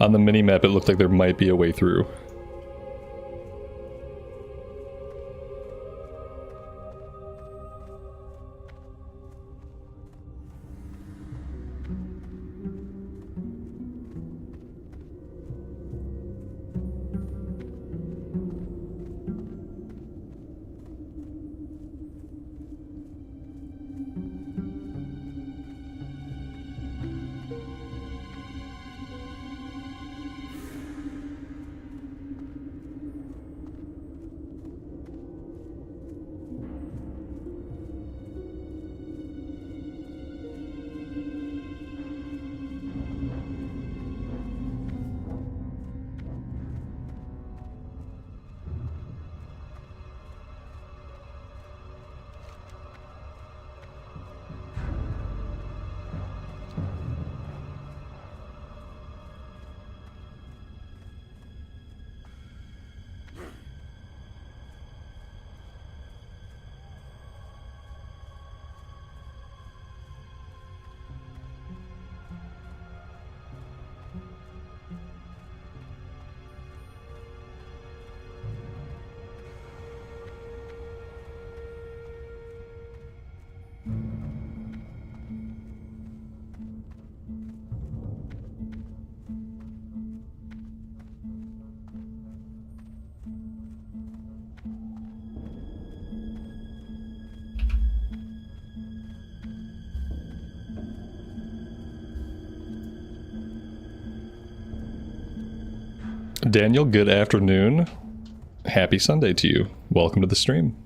On the mini-map, it looked like there might be a way through. Daniel, good afternoon. Happy Sunday to you. Welcome to the stream.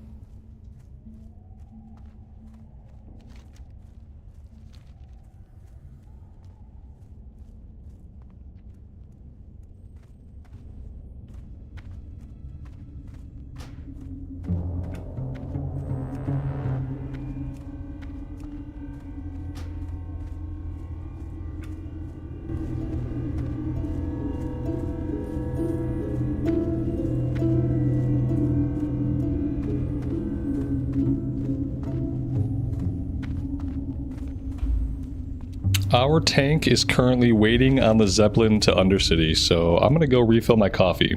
Our tank is currently waiting on the Zeppelin to Undercity, so I'm gonna go refill my coffee.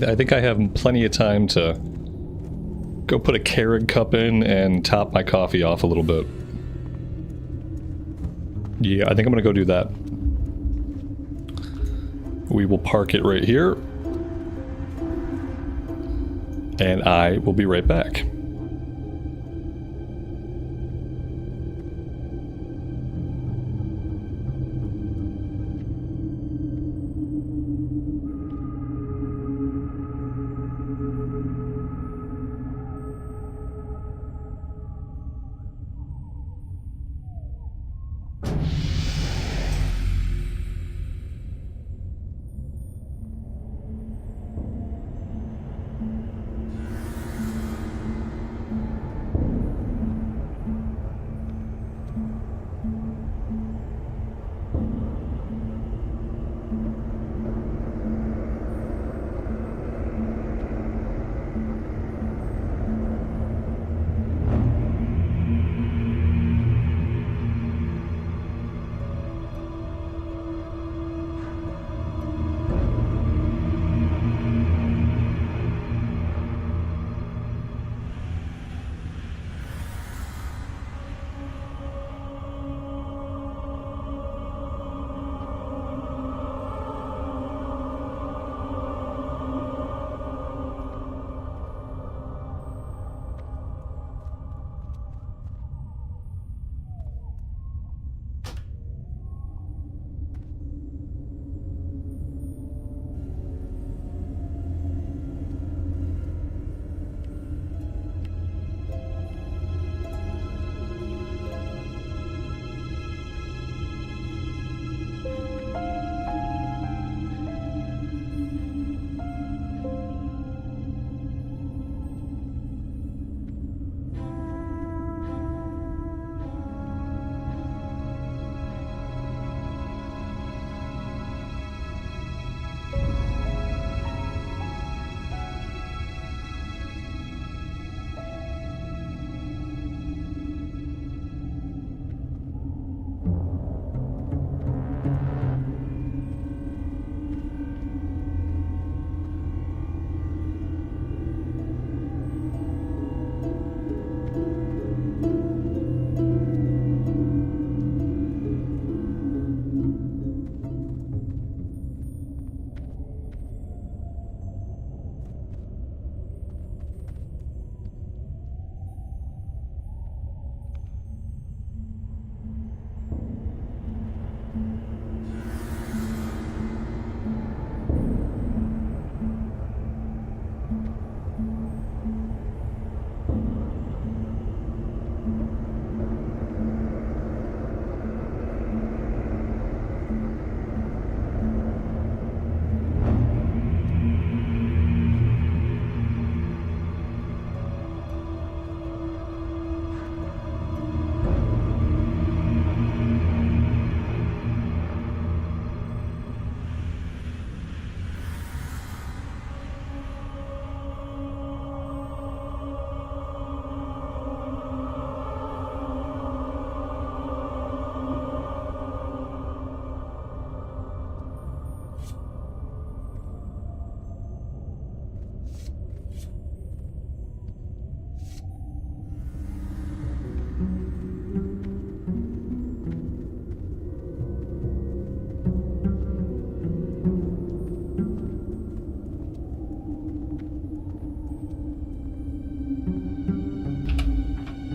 I think I have plenty of time to go put a Keurig cup in and top my coffee off a little bit. Yeah, I think I'm gonna go do that. We will park it right here. And I will be right back.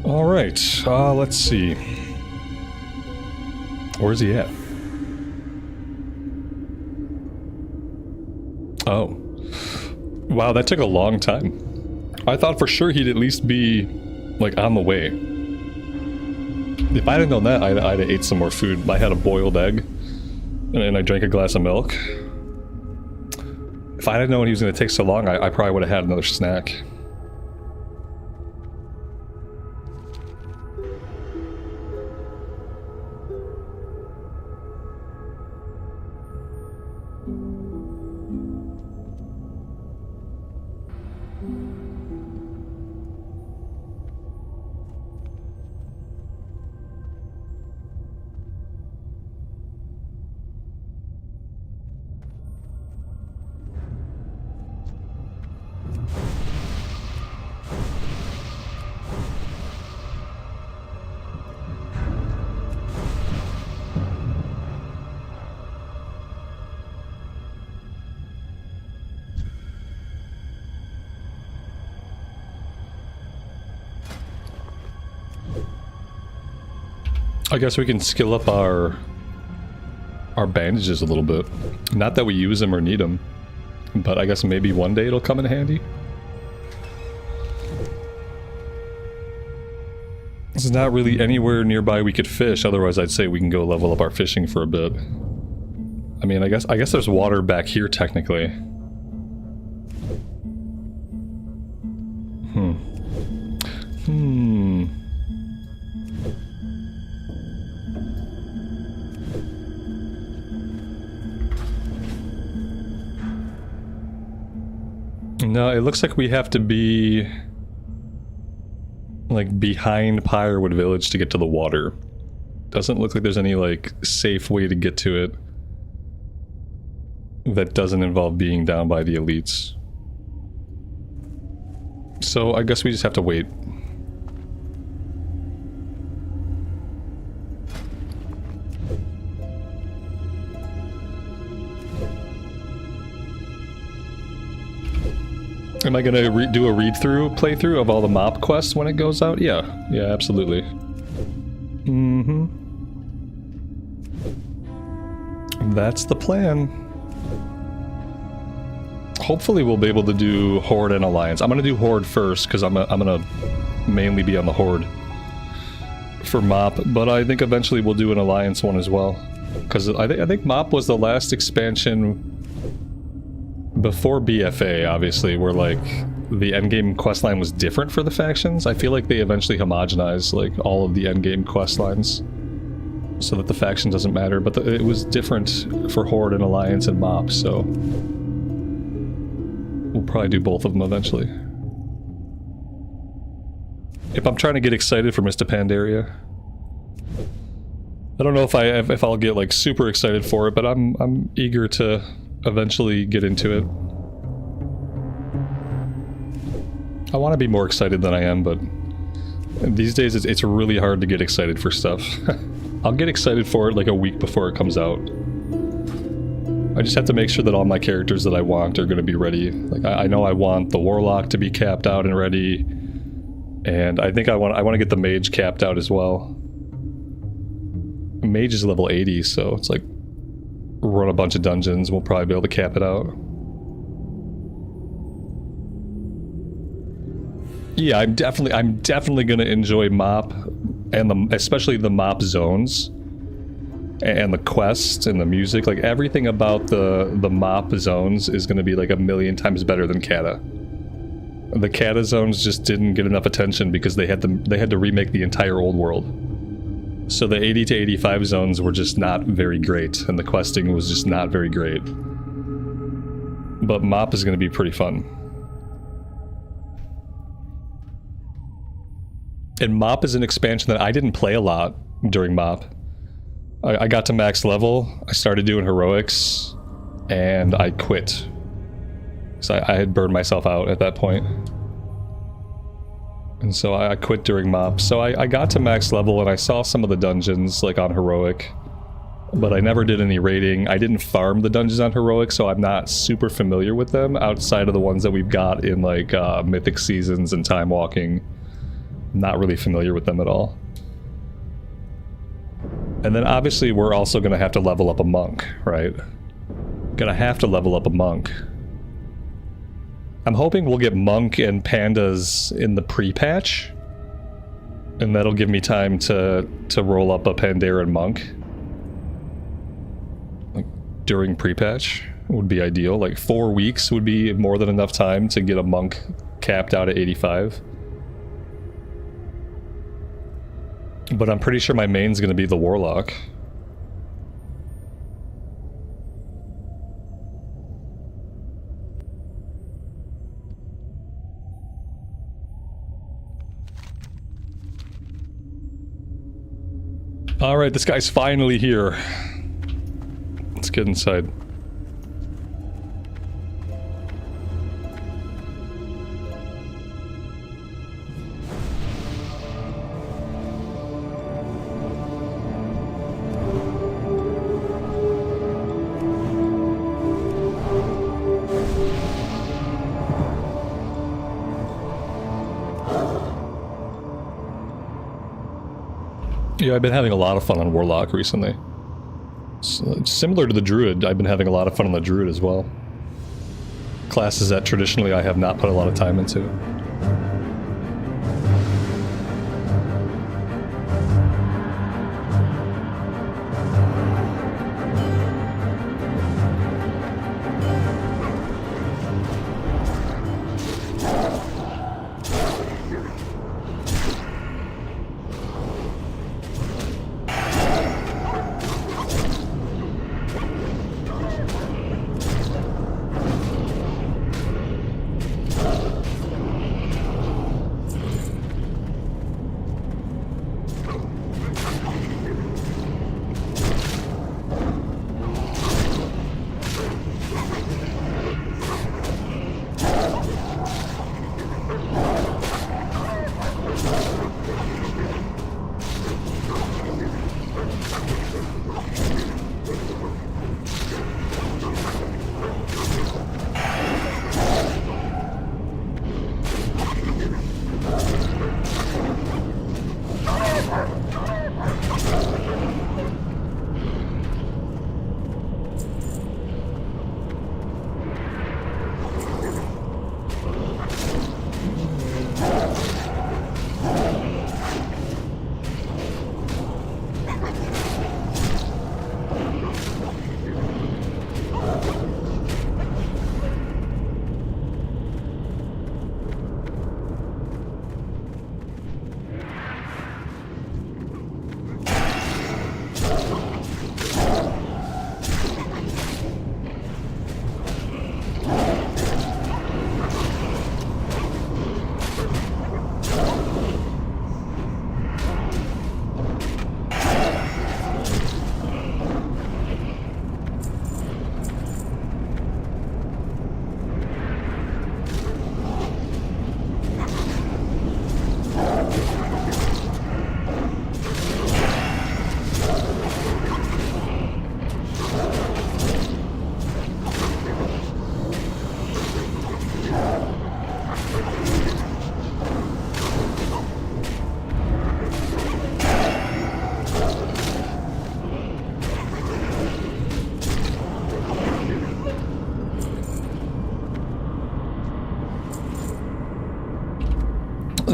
Alright, let's see. Where's he at? Oh. Wow, that took a long time. I thought for sure he'd at least be, like, on the way. If I hadn't known that, I'd have ate some more food. I had a boiled egg, and I drank a glass of milk. If I hadn't known he was going to take so long, I probably would have had another snack. I guess we can skill up our bandages a little bit. Not that we use them or need them, but I guess maybe one day it'll come in handy. There's not really anywhere nearby we could fish, otherwise I'd say we can go level up our fishing for a bit. I mean, I guess there's water back here technically. No, it looks like we have to be like behind Pyrewood Village to get to the water. Doesn't look like there's any like safe way to get to it that doesn't involve being down by the elites. So I guess we just have to wait. Am I gonna do a read-through playthrough of all the mop quests when it goes out? Yeah, absolutely. That's the plan. Hopefully we'll be able to do Horde and Alliance. I'm gonna do Horde first, because I'm gonna mainly be on the Horde for mop, but I think eventually we'll do an Alliance one as well. Because I think mop was the last expansion before BFA, obviously, where like the endgame questline was different for the factions. I feel like they eventually homogenized like all of the endgame questlines so that the faction doesn't matter, but it was different for Horde and Alliance and mop, so we'll probably do both of them eventually. If I'm trying to get excited for Mr. Pandaria. I don't know if I'll get like super excited for it, but I'm eager to eventually get into it. I want to be more excited than I am, but these days it's really hard to get excited for stuff. I'll get excited for it like a week before it comes out. I just have to make sure that all my characters that I want are going to be ready. Like I know I want the Warlock to be capped out and ready, and I think I want to get the Mage capped out as well. Mage is level 80, so it's like run a bunch of dungeons, we'll probably be able to cap it out. Yeah, I'm definitely gonna enjoy mop, and especially the mop zones, and the quests and the music. Like everything about the mop zones is gonna be like a million times better than Kata. The Kata zones just didn't get enough attention because they had to remake the entire old world. So the 80 to 85 zones were just not very great, and the questing was just not very great. But mop is going to be pretty fun. And mop is an expansion that I didn't play a lot during mop. I got to max level, I started doing heroics, and I quit. So I had burned myself out at that point. And so I quit during mop. So I got to max level and I saw some of the dungeons like on heroic, but I never did any raiding. I didn't farm the dungeons on heroic, so I'm not super familiar with them outside of the ones that we've got in like mythic seasons and time walking. Not really familiar with them at all. And then obviously we're also gonna have to level up a monk, right? Gonna have to level up a monk. I'm hoping we'll get Monk and Pandas in the pre-patch. And that'll give me time to roll up a Pandaren Monk. Like, during pre-patch would be ideal. Like, 4 weeks would be more than enough time to get a Monk capped out at 85. But I'm pretty sure my main's gonna be the Warlock. Alright, this guy's finally here. Let's get inside. Yeah, I've been having a lot of fun on Warlock recently. Similar to the Druid, I've been having a lot of fun on the Druid as well. Classes that traditionally I have not put a lot of time into.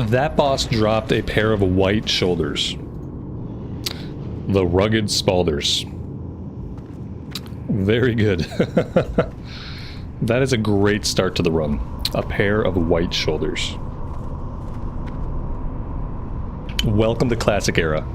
That boss dropped a pair of white shoulders. The Rugged Spalders. Very good. That is a great start to the run. A pair of white shoulders. Welcome to Classic Era.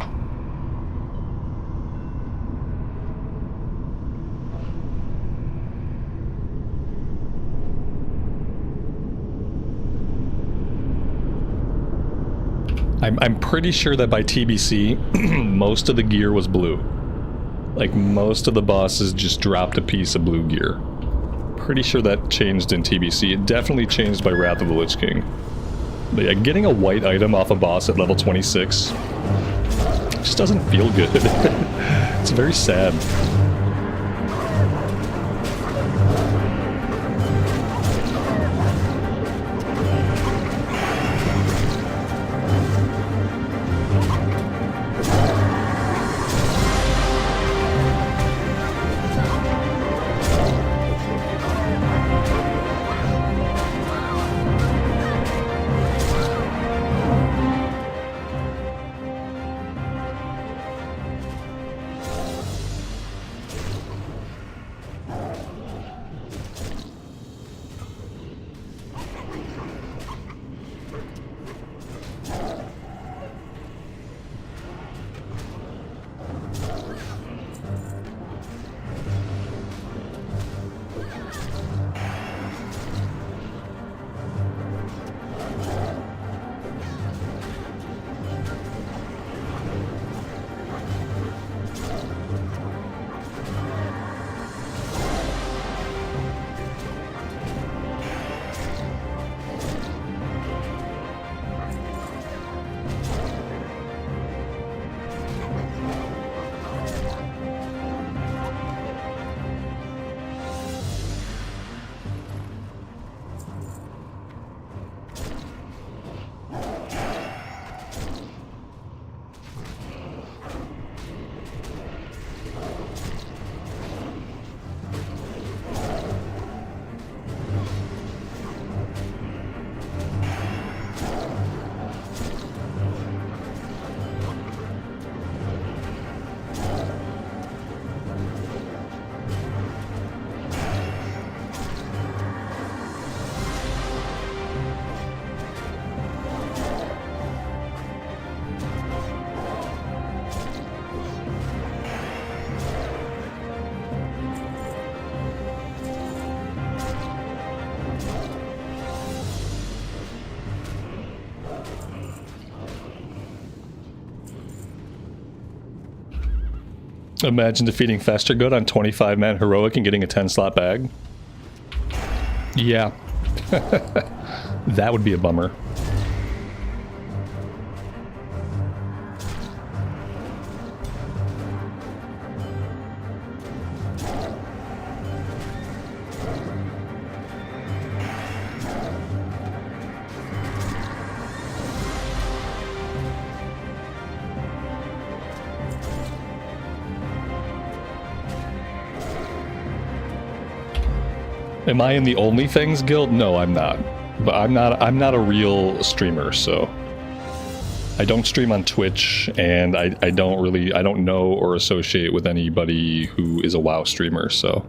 I'm pretty sure that by TBC, most of the gear was blue. Like, most of the bosses just dropped a piece of blue gear. Pretty sure that changed in TBC. It definitely changed by Wrath of the Lich King. But yeah, getting a white item off a boss at level 26 just doesn't feel good. It's very sad. Imagine defeating Festergood on 25-man heroic and getting a 10-slot bag. Yeah. That would be a bummer. Am I in the OnlyThings guild? No, I'm not. But I'm not a real streamer, so I don't stream on Twitch, and I don't know or associate with anybody who is a WoW streamer, so.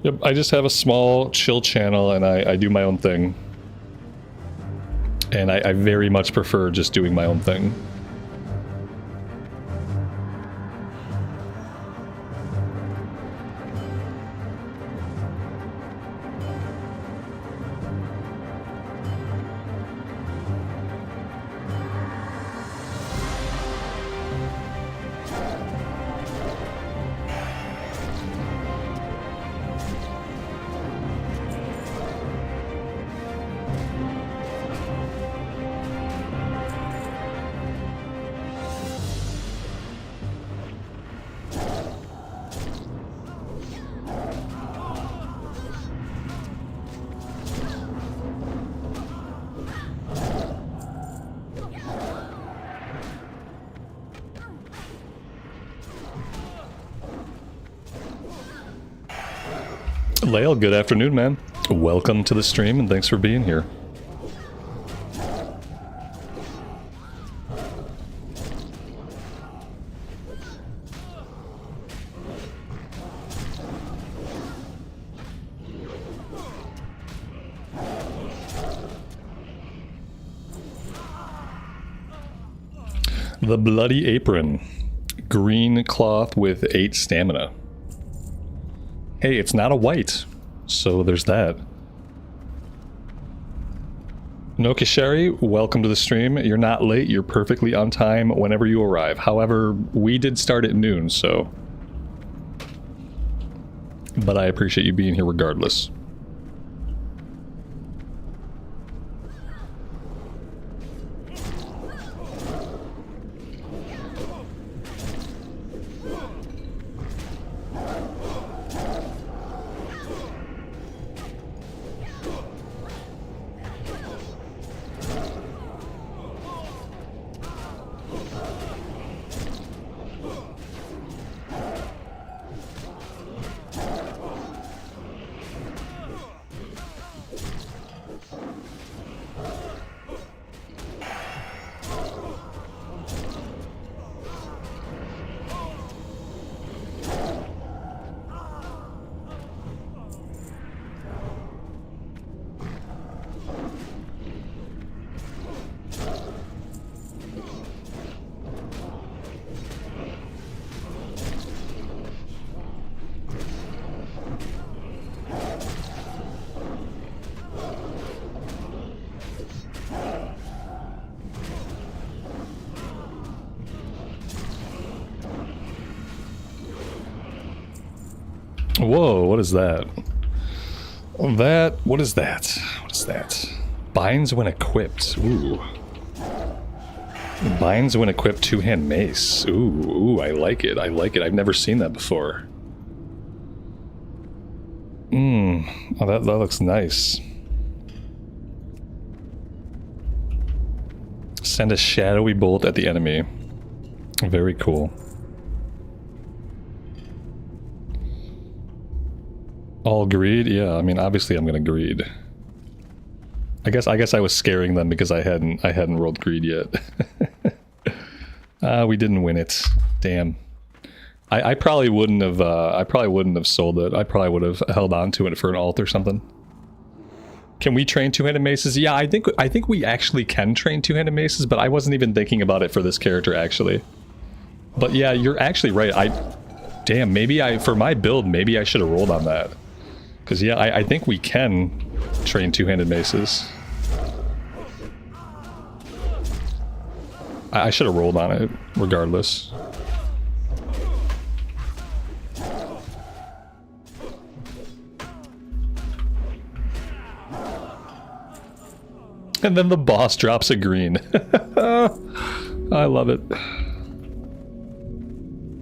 Yep, I just have a small chill channel and I do my own thing. And I very much prefer just doing my own thing. Lael, good afternoon, man. Welcome to the stream and thanks for being here. The Bloody Apron. Green cloth with 8 stamina. Hey, it's not a white, so there's that. Nokisheri, welcome to the stream. You're not late, you're perfectly on time whenever you arrive. However, we did start at noon, so... But I appreciate you being here regardless. Whoa, what is that? What is that? What is that? Binds when equipped. Ooh. Binds when equipped two-hand mace. Ooh, I like it. I like it. I've never seen that before. Oh, that looks nice. Send a shadowy bolt at the enemy. Very cool. All greed? Yeah, I mean, obviously I'm gonna greed. I guess I was scaring them because I hadn't rolled greed yet. We didn't win it. Damn. I probably wouldn't have sold it. I probably would have held on to it for an alt or something. Can we train two-handed maces? Yeah, I think we actually can train two-handed maces, but I wasn't even thinking about it for this character actually. But yeah, you're actually right. Damn, maybe for my build, maybe I should have rolled on that. Because yeah, I think we can train two-handed maces. I should have rolled on it, regardless. And then the boss drops a green. I love it.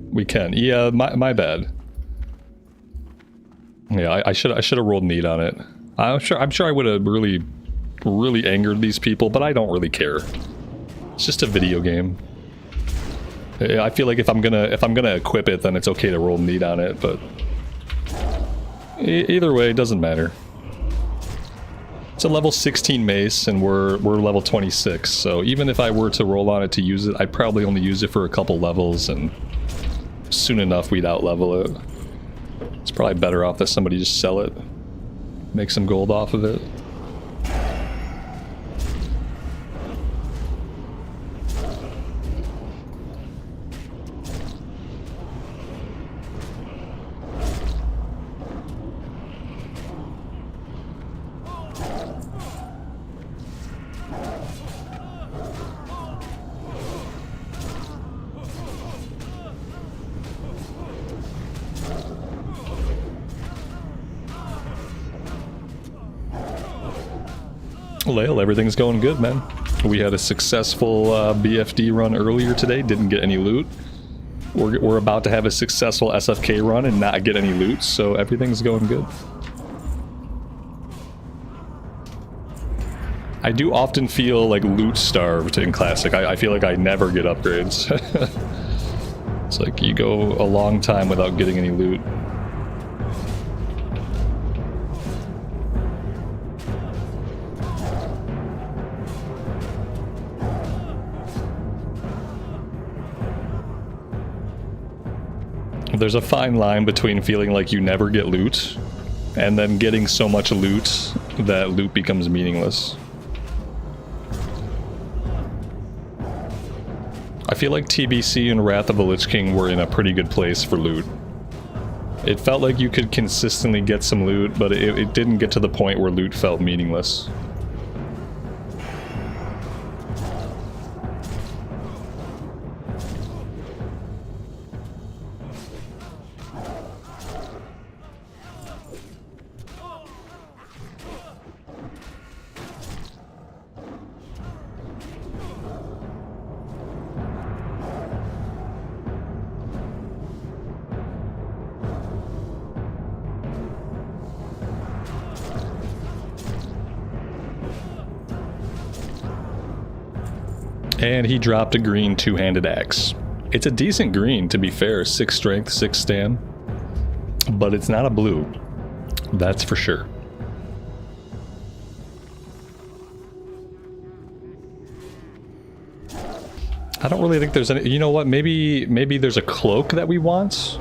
We can. Yeah, my bad. Yeah, I should have rolled neat on it. I'm sure I would have really angered these people, but I don't really care. It's just a video game. I feel like if I'm gonna equip it, then it's okay to roll neat on it, but either way, it doesn't matter. It's a level 16 mace, and we're level 26, so even if I were to roll on it to use it, I'd probably only use it for a couple levels, and soon enough we'd out-level it. It's probably better off that somebody just sell it, make some gold off of it. Well, everything's going good, man. We had a successful BFD run earlier today, didn't get any loot. We're about to have a successful SFK run and not get any loot, so everything's going good. I do often feel like loot starved in Classic. I feel like I never get upgrades. It's like you go a long time without getting any loot. There's a fine line between feeling like you never get loot and then getting so much loot that loot becomes meaningless. I feel like TBC and Wrath of the Lich King were in a pretty good place for loot. It felt like you could consistently get some loot, but it didn't get to the point where loot felt meaningless. And he dropped a green two-handed axe. It's a decent green, to be fair. 6 strength, 6 stam. But it's not a blue. That's for sure. I don't really think there's any... You know what? Maybe there's a cloak that we want?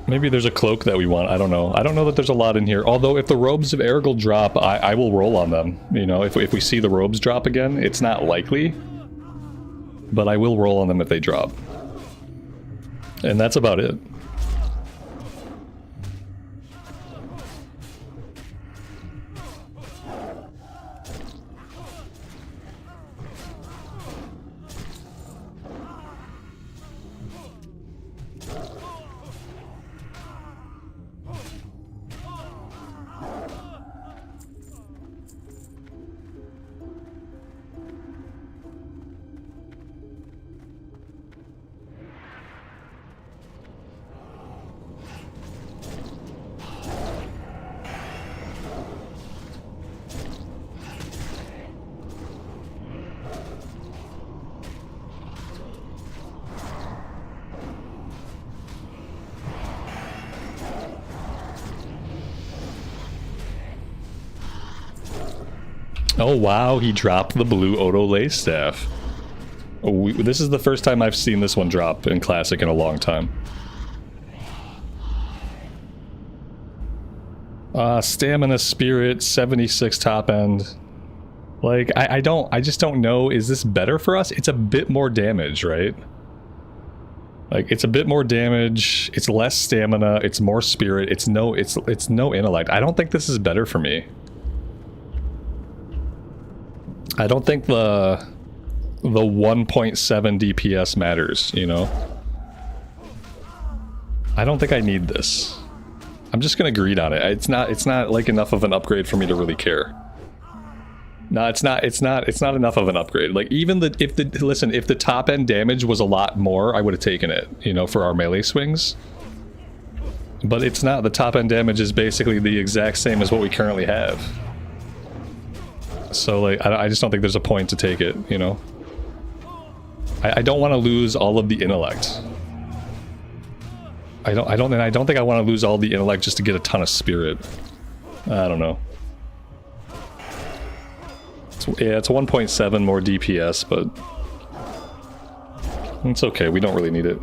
Maybe there's a cloak that we want. I don't know. I don't know that there's a lot in here. Although if the robes of Ergel drop, I will roll on them. You know, if we see the robes drop again, it's not likely. But I will roll on them if they drop. And that's about it. Oh wow, he dropped the blue Odo Lay Staff. This is the first time I've seen this one drop in Classic in a long time. Stamina Spirit, 76 top end. Like, I just don't know, is this better for us? It's a bit more damage, right? Like, it's a bit more damage, it's less stamina, it's more spirit, it's no intellect. I don't think this is better for me. I don't think the 1.7 DPS matters, you know? I don't think I need this. I'm just gonna greed on it. It's not like enough of an upgrade for me to really care. No, it's not enough of an upgrade. Like even if the top end damage was a lot more, I would have taken it, you know, for our melee swings. But it's not. The top end damage is basically the exact same as what we currently have. So like I just don't think there's a point to take it, you know. I don't want to lose all of the intellect. I don't think I want to lose all the intellect just to get a ton of spirit. I don't know. It's 1.7 more DPS, but it's okay. We don't really need it.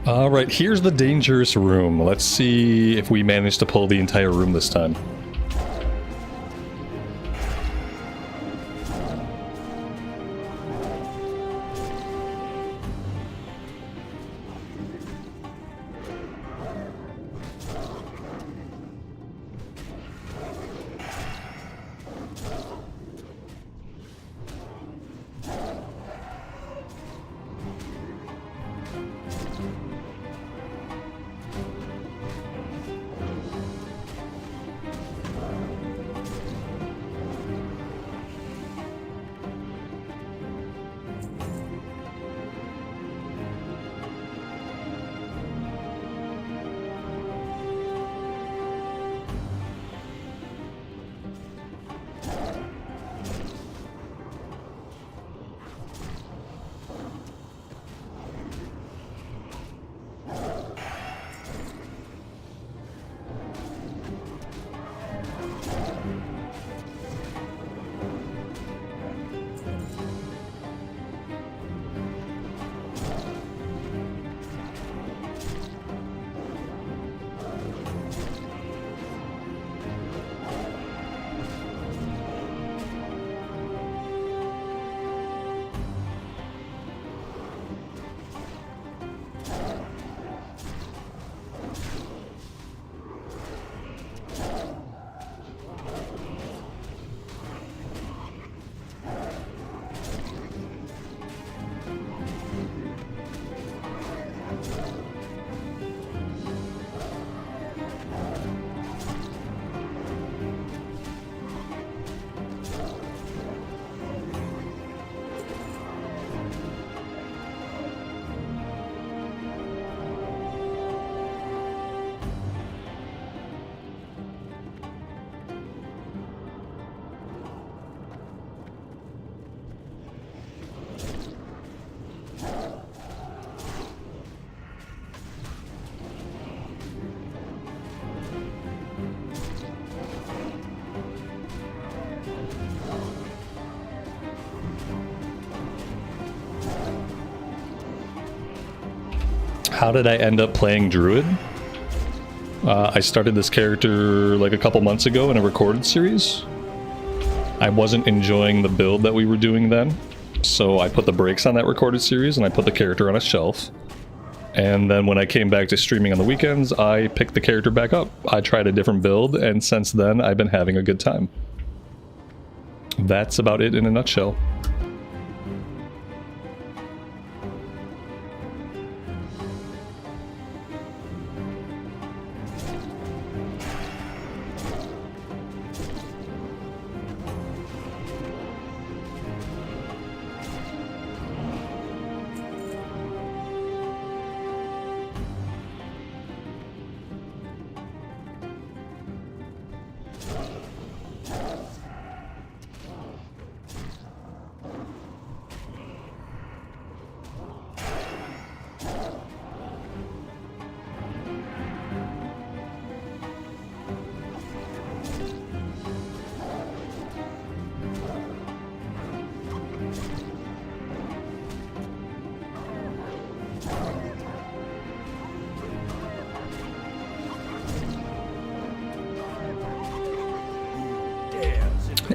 Alright, here's the dangerous room. Let's see if we manage to pull the entire room this time. How did I end up playing Druid? I started this character like a couple months ago in a recorded series. I wasn't enjoying the build that we were doing then, so I put the brakes on that recorded series and I put the character on a shelf. And then when I came back to streaming on the weekends, I picked the character back up. I tried a different build, and since then I've been having a good time. That's about it in a nutshell.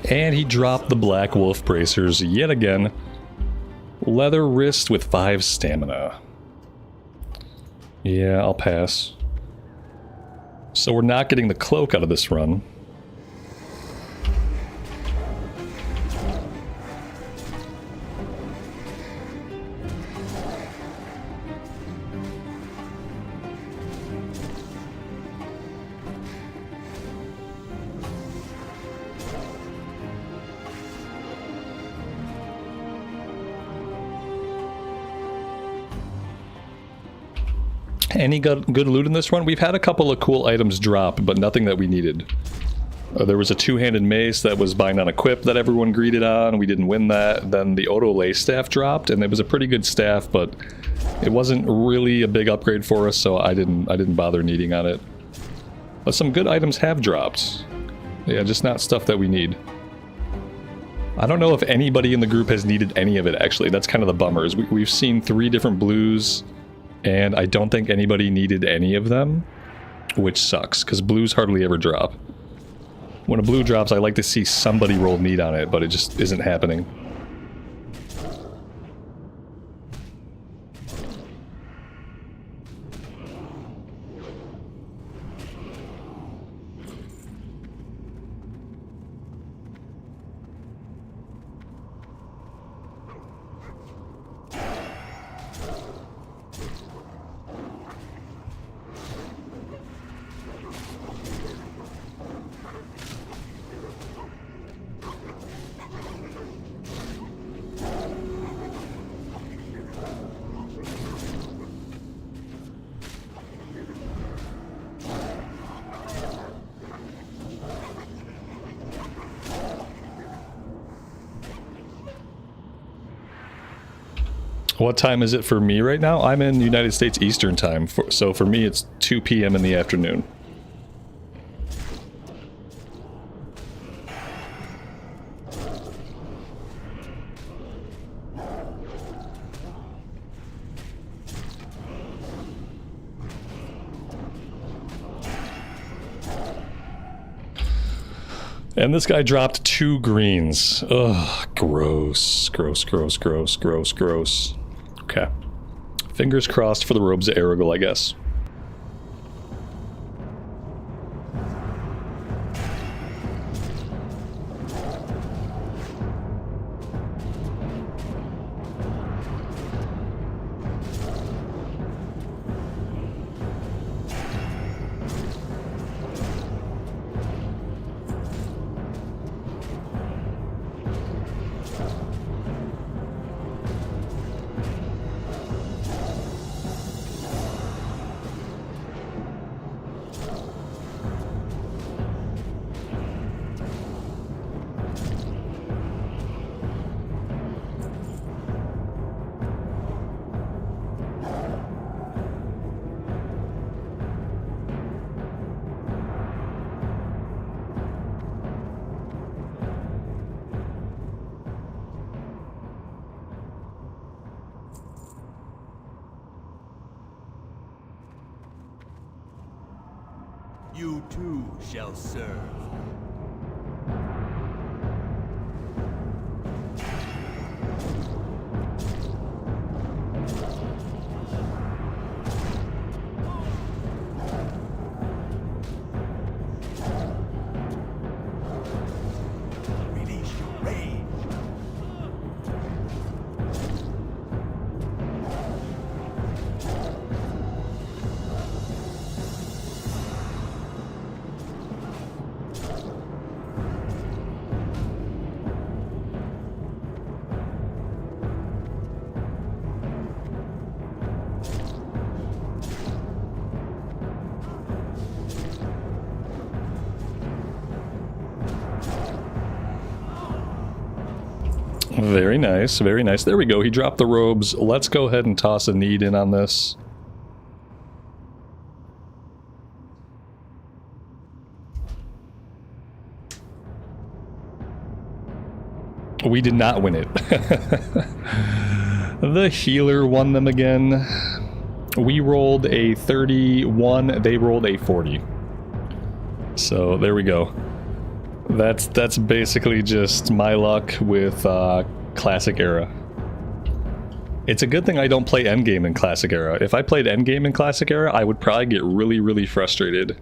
And he dropped the Black Wolf bracers yet again. Leather wrist with 5 stamina. Yeah, I'll pass. So we're not getting the cloak out of this run. Any good loot in this run? We've had a couple of cool items drop, but nothing that we needed. There was a 2-handed mace that was bind on equip that everyone greeted on. We didn't win that. Then the Odo Lay staff dropped, and it was a pretty good staff, but it wasn't really a big upgrade for us, so I didn't bother needing on it. But some good items have dropped. Yeah, just not stuff that we need. I don't know if anybody in the group has needed any of it, actually. That's kind of the bummer. We've seen 3 different blues, and I don't think anybody needed any of them, which sucks, because blues hardly ever drop. When a blue drops, I like to see somebody roll need on it, but it just isn't happening. What time is it for me right now? I'm in United States Eastern Time, so for me it's 2 p.m. in the afternoon. And this guy dropped 2 greens. Ugh, gross. Gross, gross, gross, gross, gross. Okay. Fingers crossed for the robes of Aragorn, I guess. You too shall serve. Release your rage. Very nice, very nice. There we go, he dropped the robes. Let's go ahead and toss a need in on this. We did not win it. The healer won them again. We rolled a 31, they rolled a 40. So there we go. That's basically just my luck with Classic Era. It's a good thing I don't play Endgame in Classic Era. If I played Endgame in Classic Era, I would probably get really, really frustrated.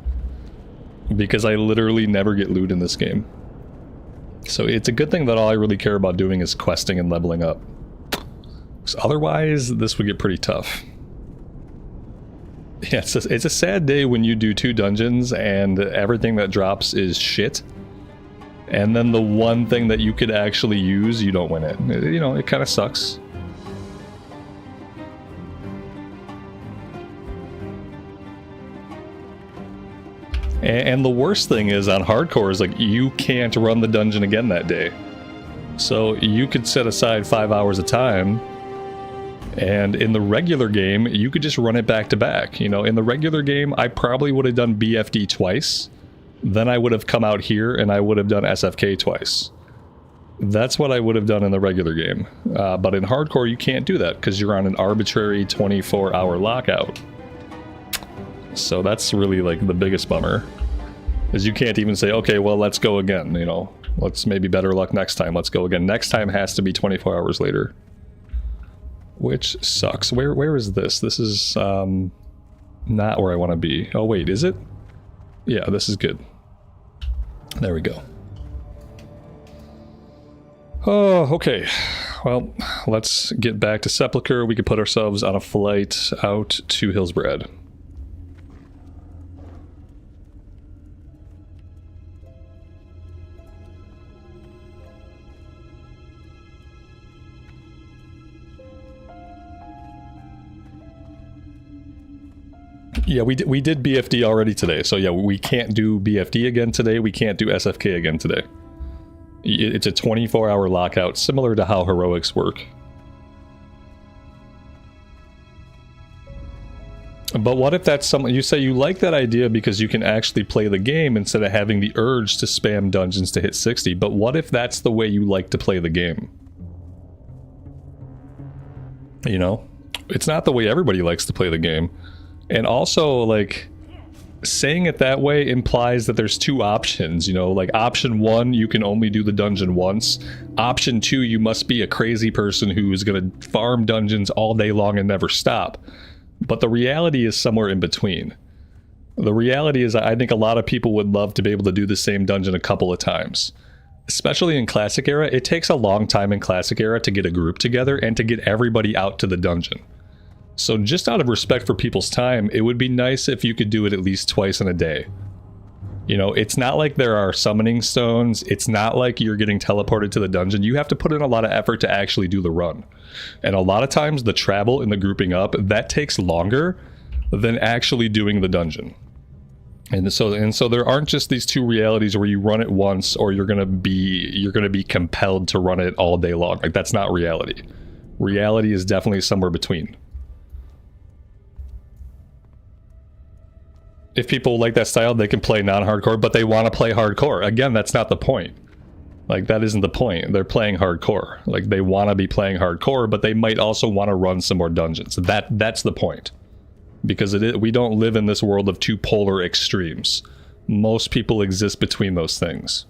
Because I literally never get loot in this game. So it's a good thing that all I really care about doing is questing and leveling up. So otherwise, this would get pretty tough. Yeah, it's a sad day when you do 2 dungeons and everything that drops is shit. And then the one thing that you could actually use, you don't win it. You know, it kind of sucks. And the worst thing is on hardcore is like you can't run the dungeon again that day. So you could set aside 5 hours of time, and in the regular game you could just run it back to back. You know, in the regular game I probably would have done BFD twice, then I would have come out here and I would have done SFK twice. That's what I would have done in the regular game. But in hardcore you can't do that because you're on an arbitrary 24-hour lockout. So that's really like the biggest bummer, is you can't even say, okay, well, let's go again, you know, let's maybe better luck next time, let's go again. Next time has to be 24 hours later, which sucks. Where is this? This is not where I want to be. Oh wait, is it? Yeah, this is good. There we go. Oh, okay. Well, let's get back to Sepulchre. We could put ourselves on a flight out to Hillsbrad. Yeah, we did BFD already today, so yeah, we can't do BFD again today, we can't do SFK again today. It's a 24-hour lockout, similar to how heroics work. But what if that's something, you say you like that idea because you can actually play the game instead of having the urge to spam dungeons to hit 60, but what if that's the way you like to play the game? You know? It's not the way everybody likes to play the game. And also, like, saying it that way implies that there's 2 options, you know, like option 1, you can only do the dungeon once. Option 2, you must be a crazy person who is going to farm dungeons all day long and never stop. But the reality is somewhere in between. The reality is I think a lot of people would love to be able to do the same dungeon a couple of times. Especially in Classic Era, it takes a long time in Classic Era to get a group together and to get everybody out to the dungeon. So just out of respect for people's time, it would be nice if you could do it at least twice in a day. You know, it's not like there are summoning stones. It's not like you're getting teleported to the dungeon. You have to put in a lot of effort to actually do the run. And a lot of times the travel and the grouping up, that takes longer than actually doing the dungeon. And so there aren't just these 2 realities where you run it once or you're gonna be compelled to run it all day long. Like, that's not reality. Reality is definitely somewhere between. If people like that style, they can play non-hardcore, but they want to play hardcore. Again, that's not the point. Like, that isn't the point. They're playing hardcore. Like, they want to be playing hardcore, but they might also want to run some more dungeons. That's the point. Because we don't live in this world of 2 polar extremes. Most people exist between those things.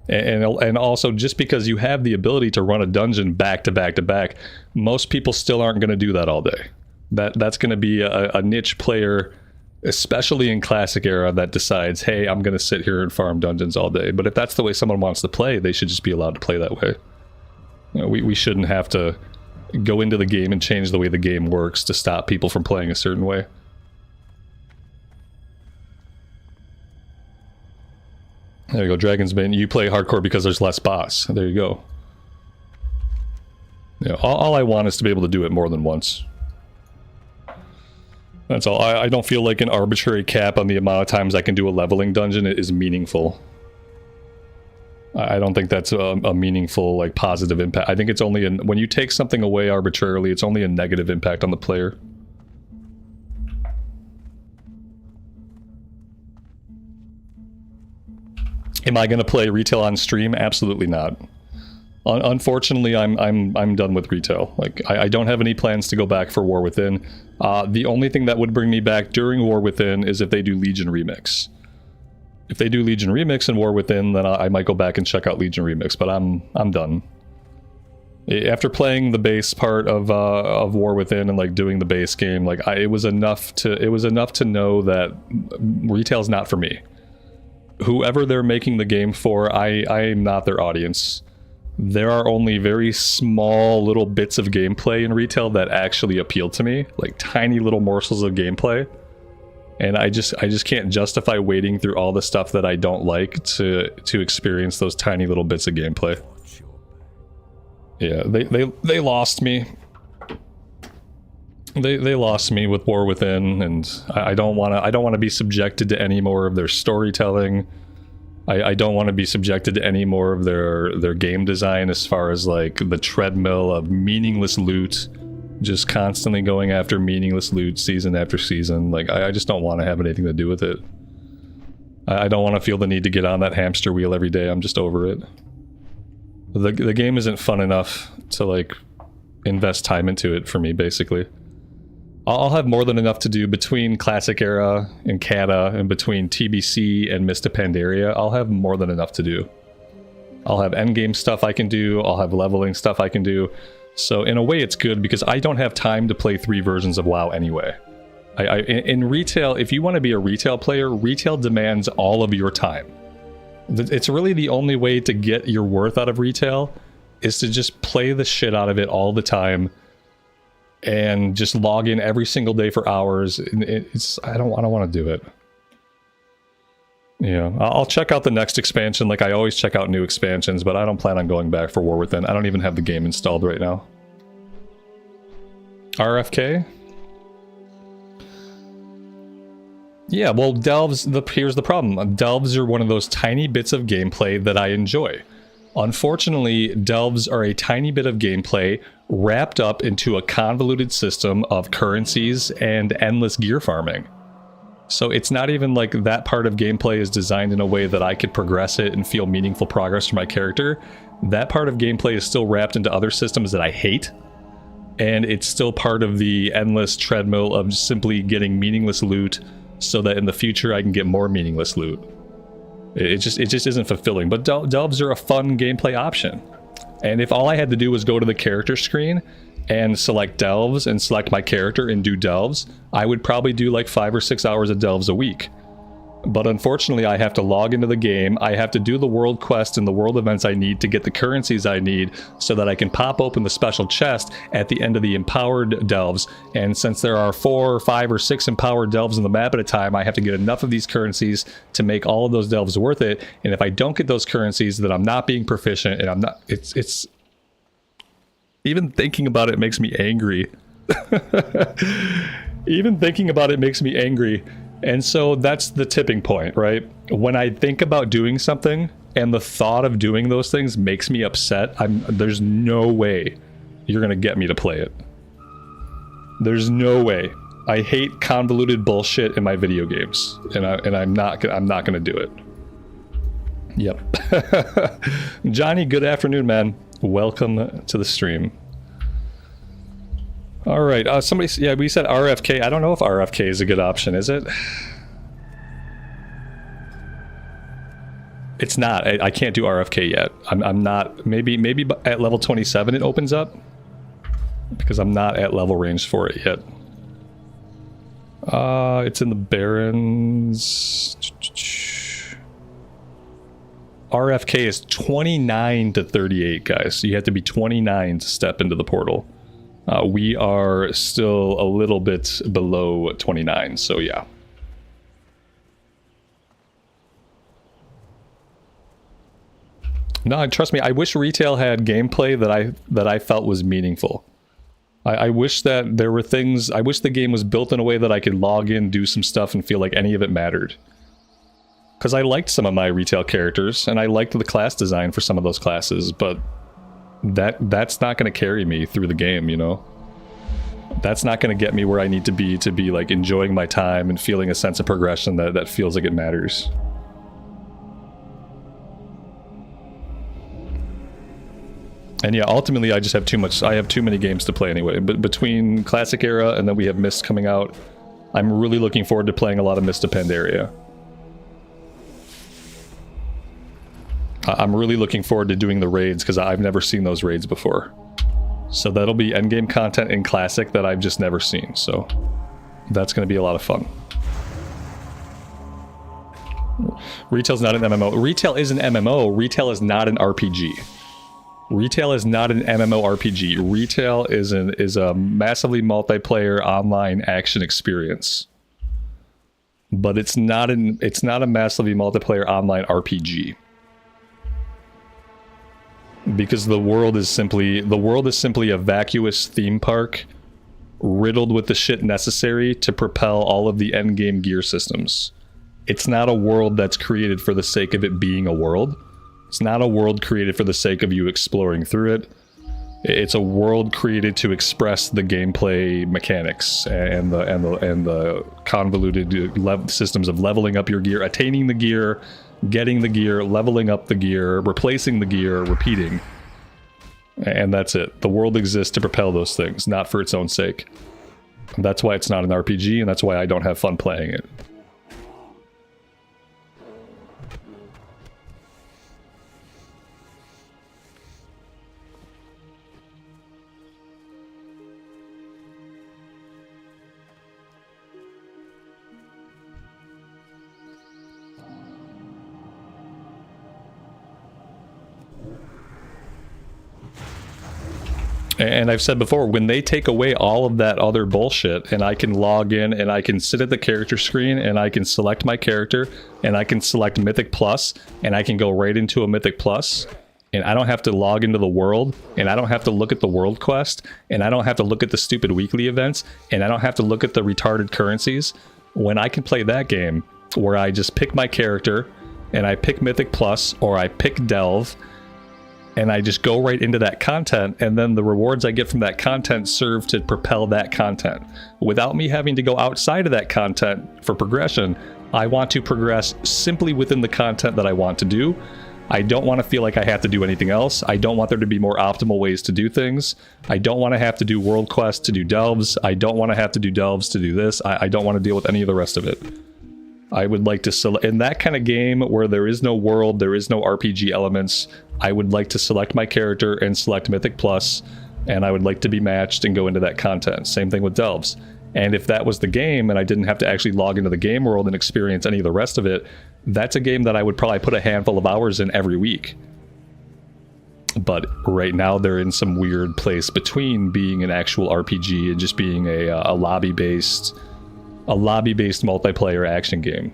And also, just because you have the ability to run a dungeon back to back to back, most people still aren't going to do that all day. That's going to be a niche player, especially in Classic Era, that decides, hey, I'm going to sit here and farm dungeons all day. But if that's the way someone wants to play, they should just be allowed to play that way. You know, we shouldn't have to go into the game and change the way the game works to stop people from playing a certain way. There you go, Dragon's Bane. You play hardcore because there's less boss. There you go. You know, all I want is to be able to do it more than once. That's all. I don't feel like an arbitrary cap on the amount of times I can do a leveling dungeon is meaningful. I don't think that's a meaningful, like, positive impact. I think it's only when you take something away arbitrarily, it's only a negative impact on the player. Am I going to play retail on stream? Absolutely not. Unfortunately, I'm done with retail. Like, I don't have any plans to go back for War Within. The only thing that would bring me back during War Within is if they do Legion Remix. If they do Legion Remix and War Within, then I might go back and check out Legion Remix, but I'm done. After playing the base part of War Within and like doing the base game, like it was enough to know that retail's not for me. Whoever they're making the game for, I am not their audience. There are only very small little bits of gameplay in retail that actually appeal to me, like tiny little morsels of gameplay. And I just can't justify waiting through all the stuff that I don't like to experience those tiny little bits of gameplay. Yeah, they lost me. They lost me with War Within, and I don't want to be subjected to any more of their storytelling. I don't want to be subjected to any more of their game design as far as like the treadmill of meaningless loot, just constantly going after meaningless loot season after season. Like I just don't want to have anything to do with it. I don't want to feel the need to get on that hamster wheel every day. I'm just over it. The game isn't fun enough to like invest time into it for me, basically. I'll have more than enough to do between Classic Era and Kata and between TBC and Mists of Pandaria. I'll have more than enough to do. I'll have endgame stuff I can do. I'll have leveling stuff I can do. So in a way it's good because I don't have time to play 3 versions of WoW anyway. In retail, if you want to be a retail player, retail demands all of your time. It's really the only way to get your worth out of retail is to just play the shit out of it all the time and just log in every single day for hours. I don't want to do it. Yeah, I'll check out the next expansion like I always check out new expansions, but I don't plan on going back for War Within. I don't even have the game installed right now. RFK? Yeah, well, delves, here's the problem. Delves are one of those tiny bits of gameplay that I enjoy. Unfortunately, delves are a tiny bit of gameplay wrapped up into a convoluted system of currencies and endless gear farming. So it's not even like that part of gameplay is designed in a way that I could progress it and feel meaningful progress for my character. That part of gameplay is still wrapped into other systems that I hate. And it's still part of the endless treadmill of simply getting meaningless loot so that in the future I can get more meaningless loot. It just isn't fulfilling. But delves are a fun gameplay option. And if all I had to do was go to the character screen and select delves and select my character and do delves, I would probably do like 5 or 6 hours of delves a week. But unfortunately, I have to log into the game, I have to do the world quest and the world events I need to get the currencies I need so that I can pop open the special chest at the end of the empowered delves. And since there are 4 or 5 or 6 empowered delves in the map at a time, I have to get enough of these currencies to make all of those delves worth it. And if I don't get those currencies, then I'm not being proficient, and I'm not... It's even thinking about it makes me angry. Even thinking about it makes me angry. And so that's the tipping point, right? When I think about doing something and the thought of doing those things makes me upset, there's no way you're gonna get me to play it. There's no way. I hate convoluted bullshit in my video games, and I'm not gonna do it. Yep. Johnny, good afternoon, man. Welcome to the stream. All right, yeah, we said RFK. I don't know if RFK is a good option, is it? It's not. I can't do RFK yet. I'm not. Maybe at level 27 it opens up, because I'm not at level range for it yet. It's in the Barrens. RFK is 29 to 38, guys. So you have to be 29 to step into the portal. We are still a little bit below 29, so yeah. No, trust me, I wish retail had gameplay that I felt was meaningful. I wish that there were things... I wish the game was built in a way that I could log in, do some stuff, and feel like any of it mattered. Because I liked some of my retail characters, and I liked the class design for some of those classes, but... That's not going to carry me through the game, you know? That's not going to get me where I need to be like enjoying my time and feeling a sense of progression that feels like it matters. And yeah, ultimately I just have I have too many games to play anyway. But between Classic Era and then we have Mist coming out, I'm really looking forward to playing a lot of Mists of Pandaria. I'm really looking forward to doing the raids because I've never seen those raids before. So that'll be endgame content in Classic that I've just never seen. So that's going to be a lot of fun. Retail's not an MMO. Retail is an MMO. Retail is not an RPG. Retail is not an MMORPG. Retail is a massively multiplayer online action experience. But it's not a massively multiplayer online RPG. Because the world is simply a vacuous theme park riddled with the shit necessary to propel all of the endgame gear systems. It's not a world that's created for the sake of it being a world. It's not a world created for the sake of you exploring through it. It's a world created to express the gameplay mechanics and the convoluted systems of leveling up your gear, attaining the gear, getting the gear, leveling up the gear, replacing the gear, repeating. And that's it. The world exists to propel those things, not for its own sake. And that's why it's not an RPG, and that's why I don't have fun playing it. And I've said before, when they take away all of that other bullshit and I can log in and I can sit at the character screen and I can select my character and I can select Mythic Plus and I can go right into a Mythic Plus and I don't have to log into the world and I don't have to look at the world quest and I don't have to look at the stupid weekly events and I don't have to look at the retarded currencies. When I can play that game where I just pick my character and I pick Mythic Plus or I pick Delve and I just go right into that content, and then the rewards I get from that content serve to propel that content. Without me having to go outside of that content for progression, I want to progress simply within the content that I want to do. I don't want to feel like I have to do anything else. I don't want there to be more optimal ways to do things. I don't want to have to do world quests to do delves. I don't want to have to do delves to do this. I don't want to deal with any of the rest of it. I would like to select, in that kind of game where there is no world, there is no RPG elements, I would like to select my character and select Mythic Plus, and I would like to be matched and go into that content. Same thing with delves. And if that was the game and I didn't have to actually log into the game world and experience any of the rest of it, that's a game that I would probably put a handful of hours in every week. But right now they're in some weird place between being an actual RPG and just being a lobby-based multiplayer action game.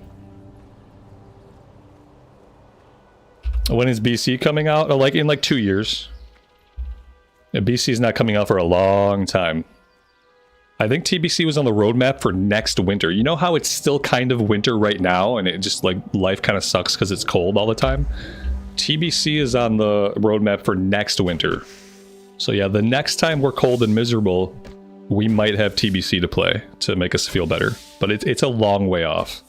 When is BC coming out? Like in 2 years. Yeah, BC is not coming out for a long time. I think TBC was on the roadmap for next winter. You know how it's still kind of winter right now and it just life kind of sucks because it's cold all the time? TBC is on the roadmap for next winter. So yeah, the next time we're cold and miserable, we might have TBC to play to make us feel better. But it's a long way off.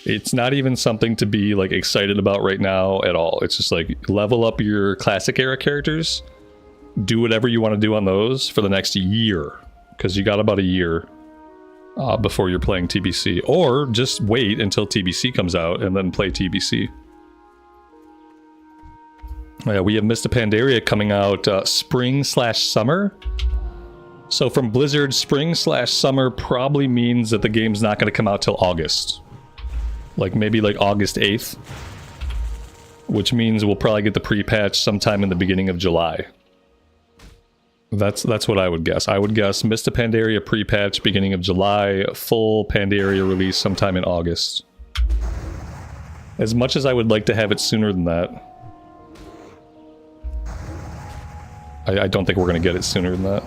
It's not even something to be excited about right now at all. It's just level up your classic era characters, do whatever you want to do on those for the next year, because you got about a year before you're playing TBC, or just wait until TBC comes out and then play TBC. Yeah, we have Mist of Pandaria coming out spring/summer. So from Blizzard, spring/summer probably means that the game's not going to come out till August. Maybe August 8th. Which means we'll probably get the pre-patch sometime in the beginning of July. That's what I would guess. I would guess Mist of Pandaria pre-patch beginning of July, full Pandaria release sometime in August. As much as I would like to have it sooner than that, I don't think we're going to get it sooner than that.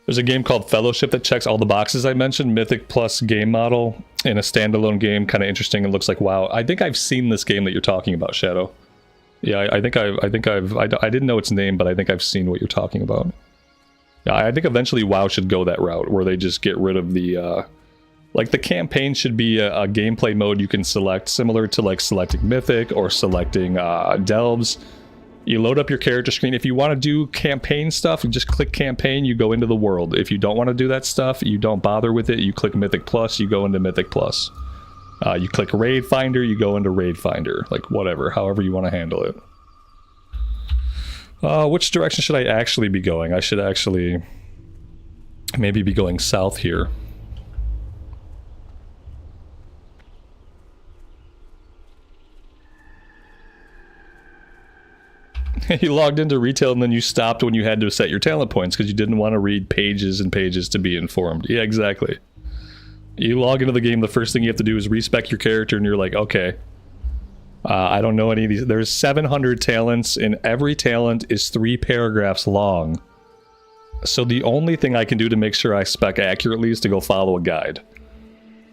There's a game called Fellowship that checks all the boxes I mentioned. Mythic Plus game model in a standalone game, kind of interesting and looks like WoW. I think I've seen this game that you're talking about, Shadow. Yeah, I didn't know its name, but I think I've seen what you're talking about. Yeah, I think eventually WoW should go that route where they just get rid of the the campaign should be a gameplay mode you can select, similar to selecting Mythic or selecting Delves. You load up your character screen. If you want to do campaign stuff, you just click campaign, you go into the world. If you don't want to do that stuff, you don't bother with it, you click Mythic Plus, you go into Mythic Plus. You click Raid Finder, you go into Raid Finder. Like, whatever, however you want to handle it. Which direction should I actually be going? I should actually maybe be going south here. You logged into retail and then you stopped when you had to set your talent points because you didn't want to read pages and pages to be informed. Yeah, exactly. You log into the game, the first thing you have to do is respec your character, and you're like, okay, I don't know any of these. There's 700 talents, and every talent is 3 paragraphs long. So the only thing I can do to make sure I spec accurately is to go follow a guide.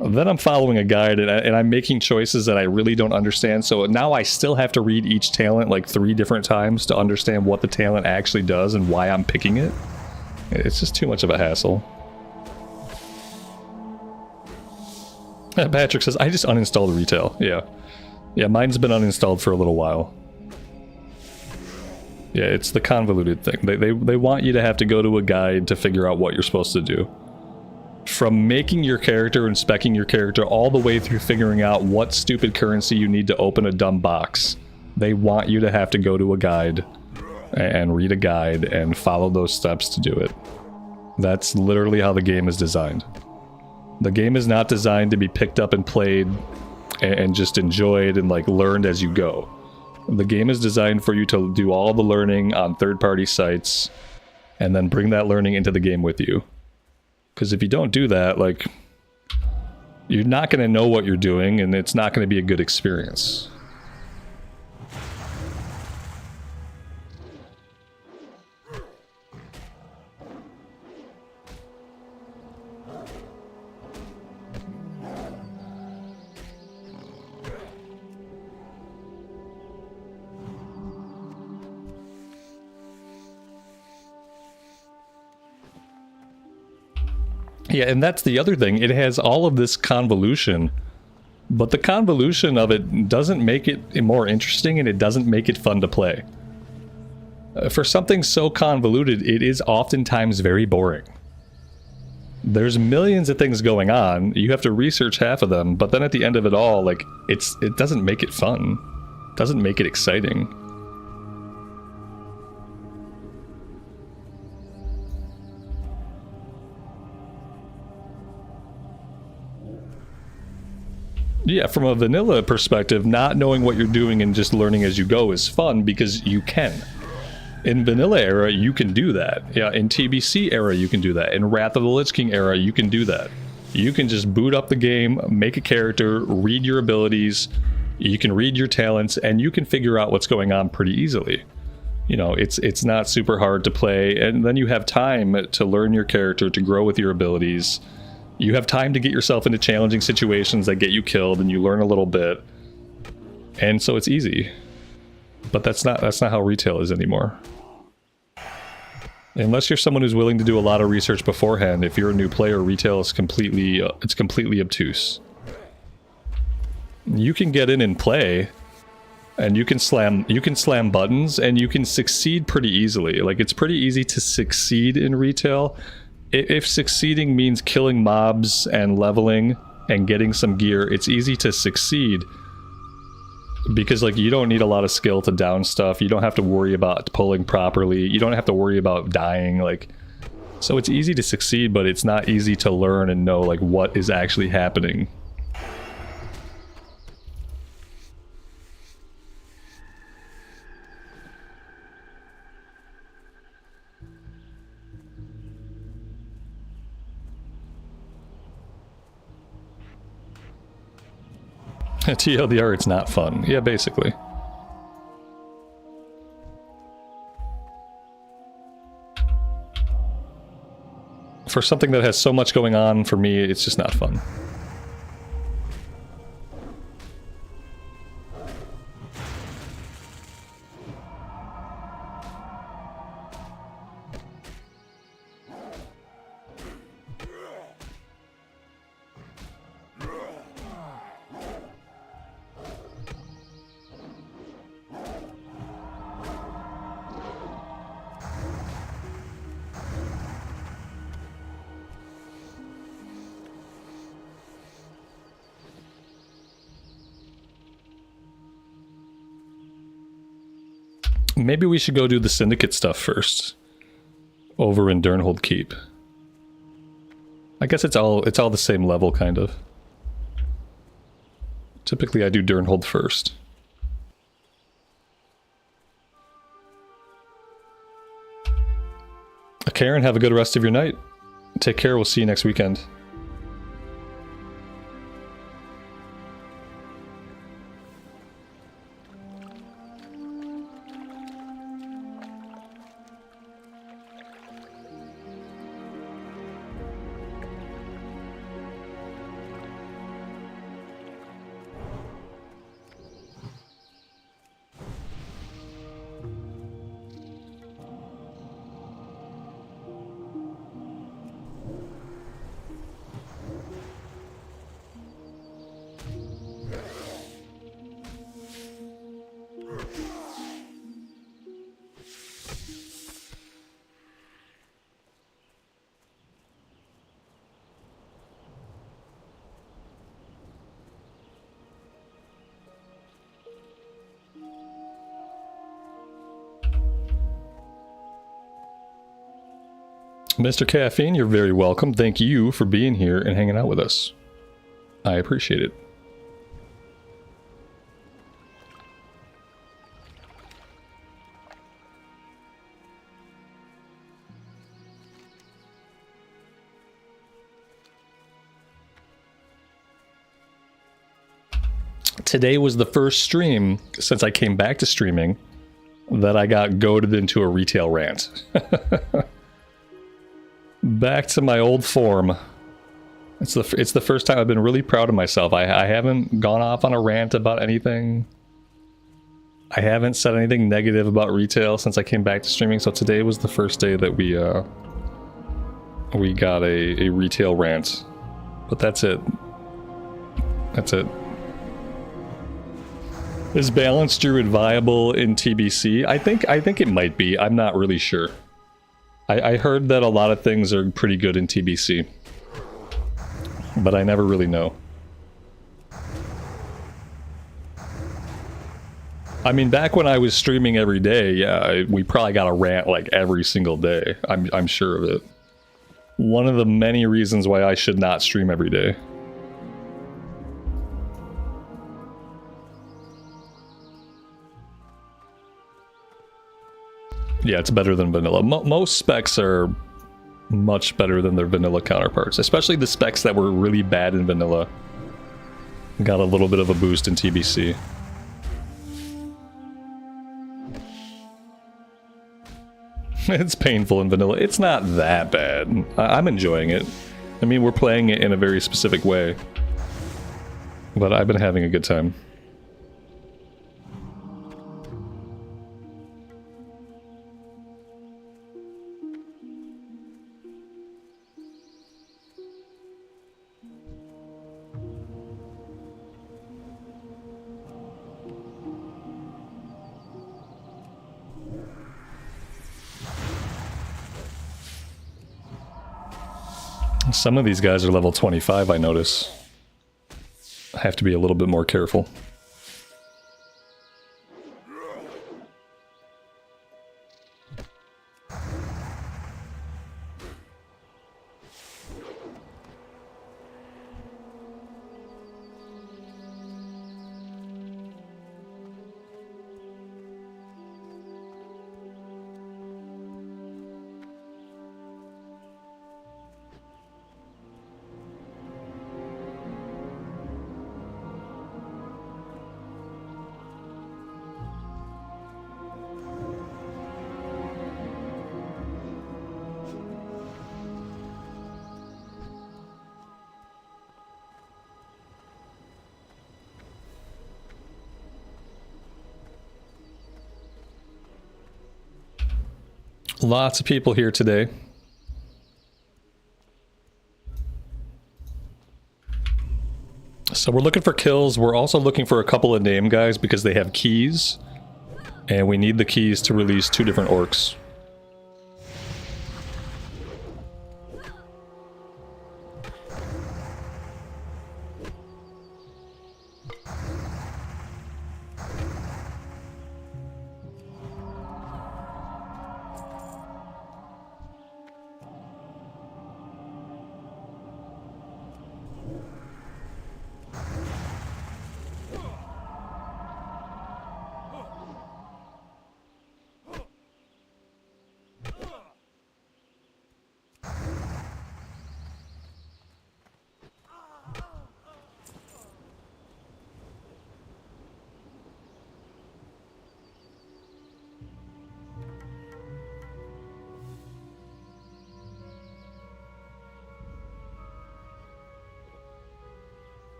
Then I'm following a guide, and I'm making choices that I really don't understand, so now I still have to read each talent like 3 different times to understand what the talent actually does and why I'm picking it. It's just too much of a hassle. Patrick says, I just uninstalled retail. Yeah. Yeah, mine's been uninstalled for a little while. Yeah, it's the convoluted thing. They want you to have to go to a guide to figure out what you're supposed to do. From making your character and speccing your character all the way through figuring out what stupid currency you need to open a dumb box. They want you to have to go to a guide and read a guide and follow those steps to do it. That's literally how the game is designed. The game is not designed to be picked up and played and just enjoyed and like learned as you go. The game is designed for you to do all the learning on third-party sites and then bring that learning into the game with you. Because if you don't do that, like, you're not going to know what you're doing, and it's not going to be a good experience. Yeah, and that's the other thing. It has all of this convolution, but the convolution of it doesn't make it more interesting, and it doesn't make it fun to play. For something so convoluted, it is oftentimes very boring. There's millions of things going on. You have to research half of them, but then at the end of it all, like, it doesn't make it fun. It doesn't make it exciting. Yeah, from a vanilla perspective, not knowing what you're doing and just learning as you go is fun because you can. In vanilla era, you can do that. Yeah, in TBC era, you can do that. In Wrath of the Lich King era, you can do that. You can just boot up the game, make a character, read your abilities, you can read your talents, and you can figure out what's going on pretty easily. You know, it's not super hard to play, and then you have time to learn your character, to grow with your abilities. You have time to get yourself into challenging situations that get you killed, and you learn a little bit. And so it's easy. But that's not how retail is anymore. Unless you're someone who's willing to do a lot of research beforehand, if you're a new player, retail is completely obtuse. You can get in and play, and you can slam buttons, and you can succeed pretty easily. Like, it's pretty easy to succeed in retail. If succeeding means killing mobs and leveling and getting some gear, it's easy to succeed. Because, like, you don't need a lot of skill to down stuff. You don't have to worry about pulling properly. You don't have to worry about dying, like... So it's easy to succeed, but it's not easy to learn and know, like, what is actually happening. TLDR, it's not fun. Yeah, basically. For something that has so much going on, for me, it's just not fun. Maybe we should go do the Syndicate stuff first. Over in Durnhold Keep. I guess it's all the same level, kind of. Typically I do Durnhold first. Karen, have a good rest of your night. Take care, we'll see you next weekend. Mr. Caffeine, you're very welcome. Thank you for being here and hanging out with us. I appreciate it. Today was the first stream since I came back to streaming that I got goaded into a retail rant. Back to my old form. It's the first time I've been really proud of myself. I haven't gone off on a rant about anything. I haven't said anything negative about retail since I came back to streaming, so today was the first day that we got a retail rant. But that's it. That's it. Is Balanced Druid viable in TBC? I think it might be. I'm not really sure. I heard that a lot of things are pretty good in TBC, but I never really know. I mean, back when I was streaming every day, yeah, we probably got a rant like every single day. I'm sure of it. One of the many reasons why I should not stream every day. Yeah, it's better than vanilla. Most specs are much better than their vanilla counterparts, especially the specs that were really bad in vanilla. Got a little bit of a boost in TBC. It's painful in vanilla. It's not that bad. I'm enjoying it. I mean, we're playing it in a very specific way, but I've been having a good time. Some of these guys are level 25, I notice. I have to be a little bit more careful. Lots of people here today. So we're looking for kills. We're also looking for a couple of name guys because they have keys. And we need the keys to release 2 different orcs.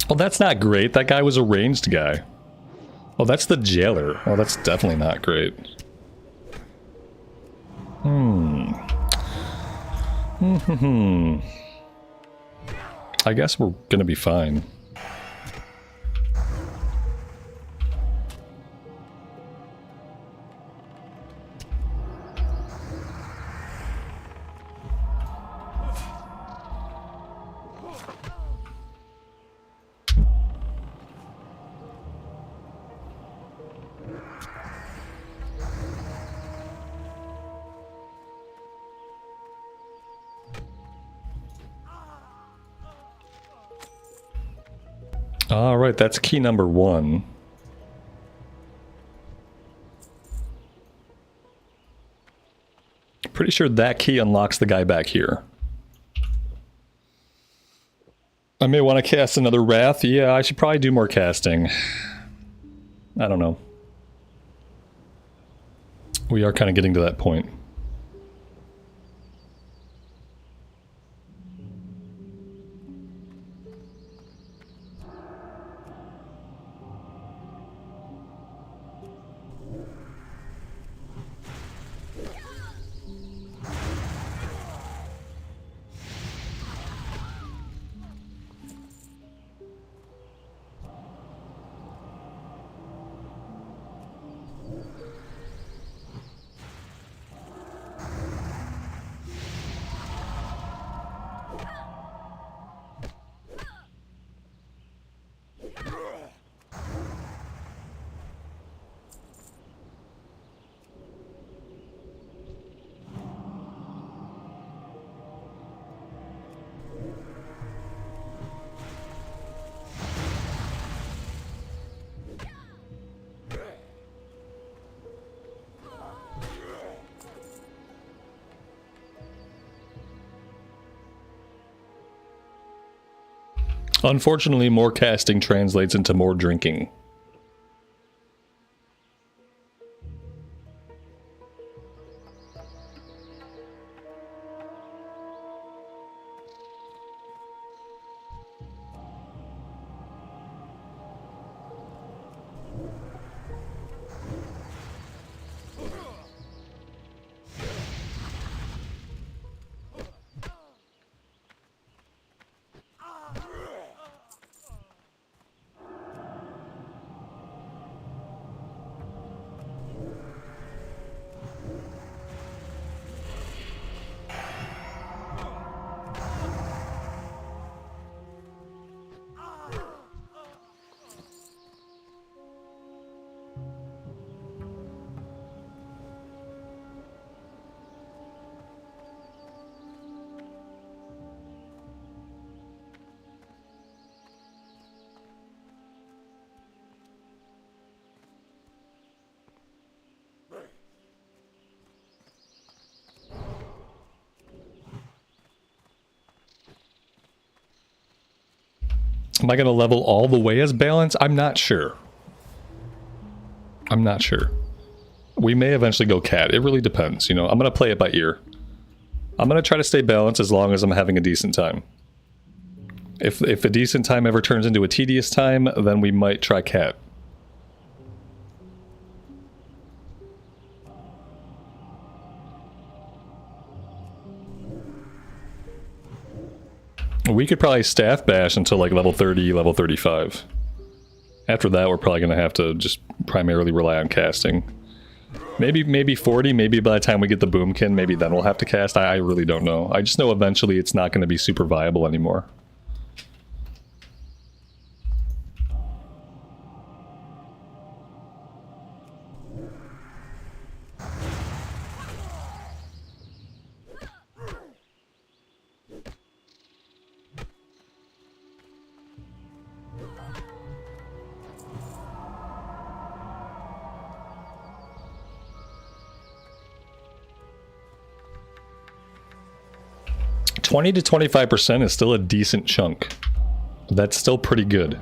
Well, that's not great. That guy was a ranged guy. Oh, that's the jailer. Oh, that's definitely not great. I guess we're gonna be fine. Alright, that's key number 1. Pretty sure that key unlocks the guy back here. I may want to cast another Wrath. Yeah, I should probably do more casting. I don't know. We are kind of getting to that point. Unfortunately, more casting translates into more drinking. Am I going to level all the way as balance? I'm not sure. I'm not sure. We may eventually go cat. It really depends, you know. I'm going to play it by ear. I'm going to try to stay balanced as long as I'm having a decent time. If a decent time ever turns into a tedious time, then we might try cat. We could probably staff bash until like level 30, level 35. After that, we're probably going to have to just primarily rely on casting. Maybe 40, maybe by the time we get the boomkin, maybe then we'll have to cast. I really don't know. I just know eventually it's not going to be super viable anymore. $20 to 25% is still a decent chunk. That's still pretty good.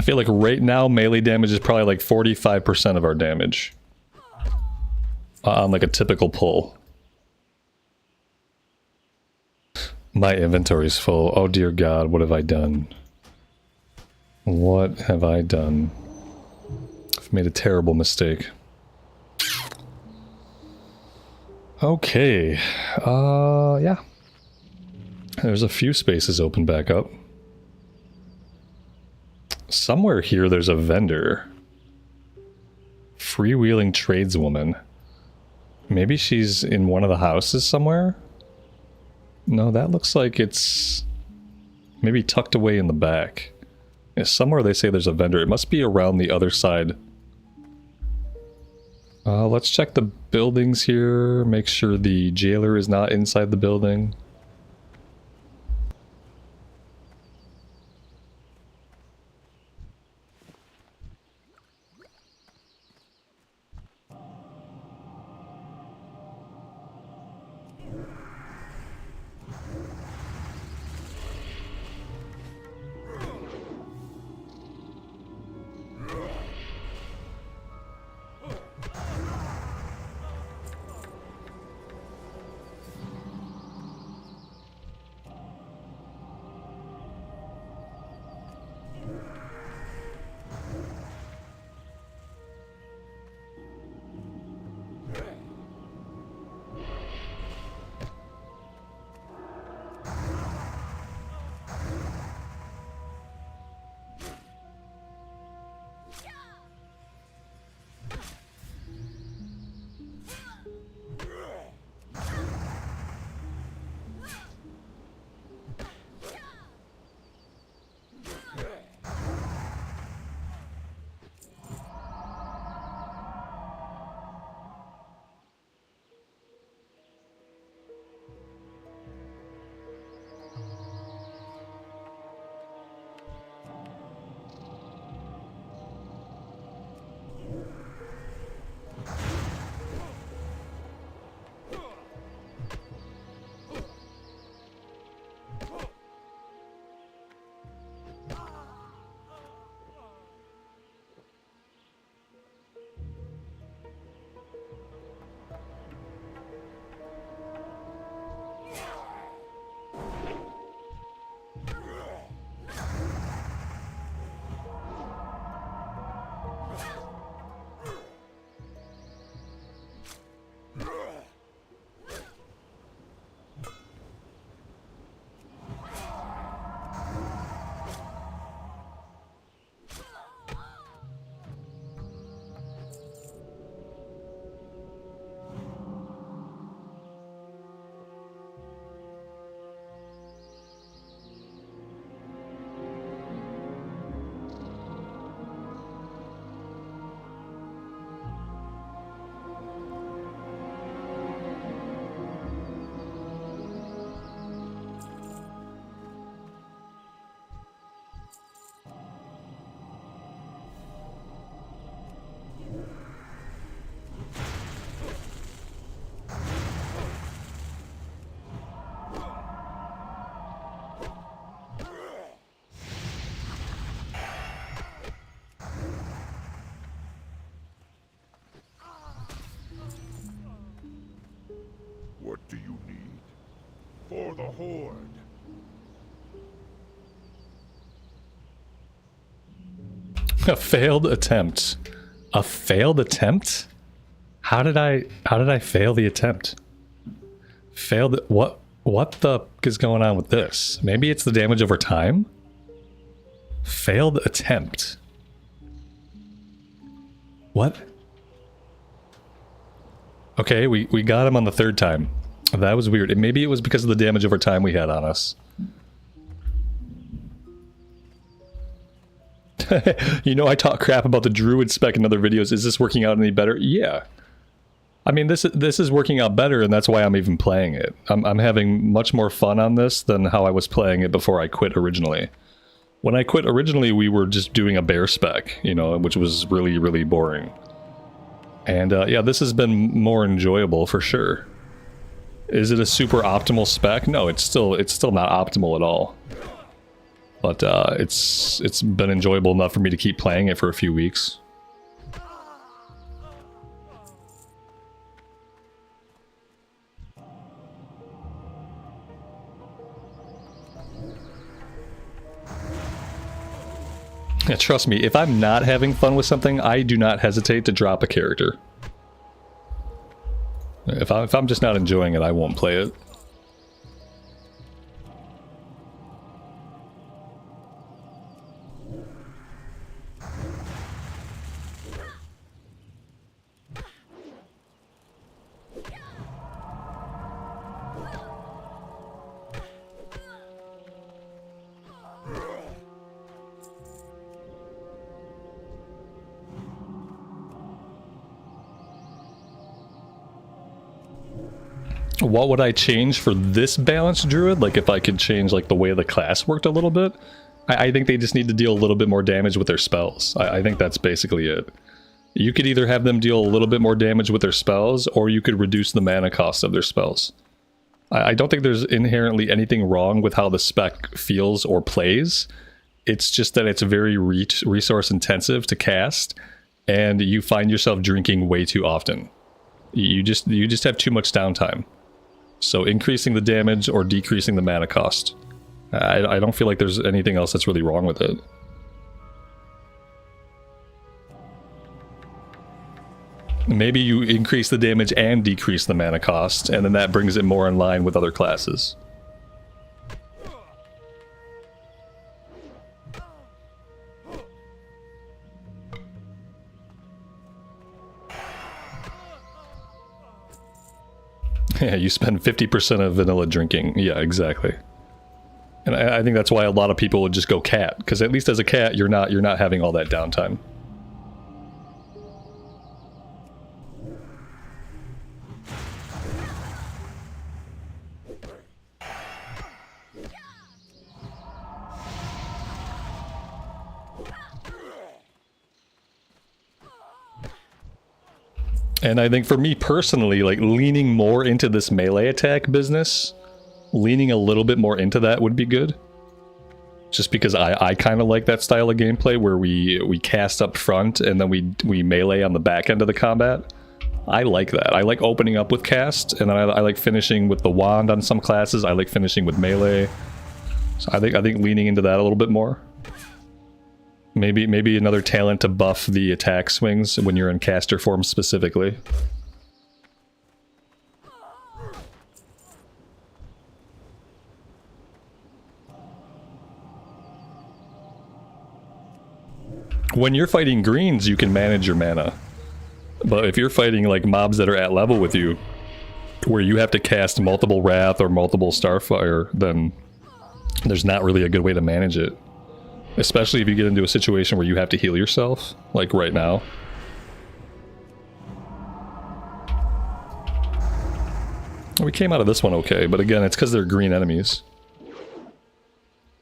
feel like right now melee damage is probably like 45% of our damage. On like a typical pull. My inventory's full. Oh dear God, what have I done? What have I done? I've made a terrible mistake. Okay. Yeah. There's a few spaces open back up. Somewhere here there's a vendor. Freewheeling tradeswoman. Maybe she's in one of the houses somewhere? No, that looks like it's maybe tucked away in the back. Yeah, somewhere they say there's a vendor. It must be around the other side. Let's check the buildings here. Make sure the jailer is not inside the building. What do you need? For the Horde. A failed attempt. A failed attempt? How did I fail the attempt? Failed what the f is going on with this? Maybe it's the damage over time? Failed attempt. What? Okay, we got him on the third time. That was weird. Maybe it was because of the damage over time we had on us. You know, I talk crap about the Druid spec in other videos. Is this working out any better? Yeah. I mean, this is working out better, and that's why I'm even playing it. I'm having much more fun on this than how I was playing it before I quit originally. When I quit originally, we were just doing a bear spec, you know, which was really, really boring. And yeah, this has been more enjoyable for sure. Is it a super optimal spec? No, it's still not optimal at all. But it's been enjoyable enough for me to keep playing it for a few weeks. Yeah, trust me, if I'm not having fun with something, I do not hesitate to drop a character. If I'm just not enjoying it, I won't play it. What would I change for this balanced druid? Like if I could change like the way the class worked a little bit? I think they just need to deal a little bit more damage with their spells. I think that's basically it. You could either have them deal a little bit more damage with their spells, or you could reduce the mana cost of their spells. I don't think there's inherently anything wrong with how the spec feels or plays. It's just that it's very resource intensive to cast, and you find yourself drinking way too often. You just have too much downtime. So increasing the damage or decreasing the mana cost. I don't feel like there's anything else that's really wrong with it. Maybe you increase the damage and decrease the mana cost, and then that brings it more in line with other classes. Yeah, you spend 50% of vanilla drinking. Yeah, exactly. And I think that's why a lot of people would just go cat, because at least as a cat, you're not having all that downtime. And I think for me personally, like leaning more into this melee attack business, leaning a little bit more into that would be good. Just because I kind of like that style of gameplay where we cast up front and then we melee on the back end of the combat. I like that. I like opening up with cast, and then I like finishing with the wand on some classes. I like finishing with melee. So I think leaning into that a little bit more. Maybe another talent to buff the attack swings when you're in caster form specifically. When you're fighting greens, you can manage your mana. But if you're fighting like mobs that are at level with you, where you have to cast multiple Wrath or multiple Starfire, then there's not really a good way to manage it. Especially if you get into a situation where you have to heal yourself, like right now. We came out of this one okay, but again, it's because they're green enemies.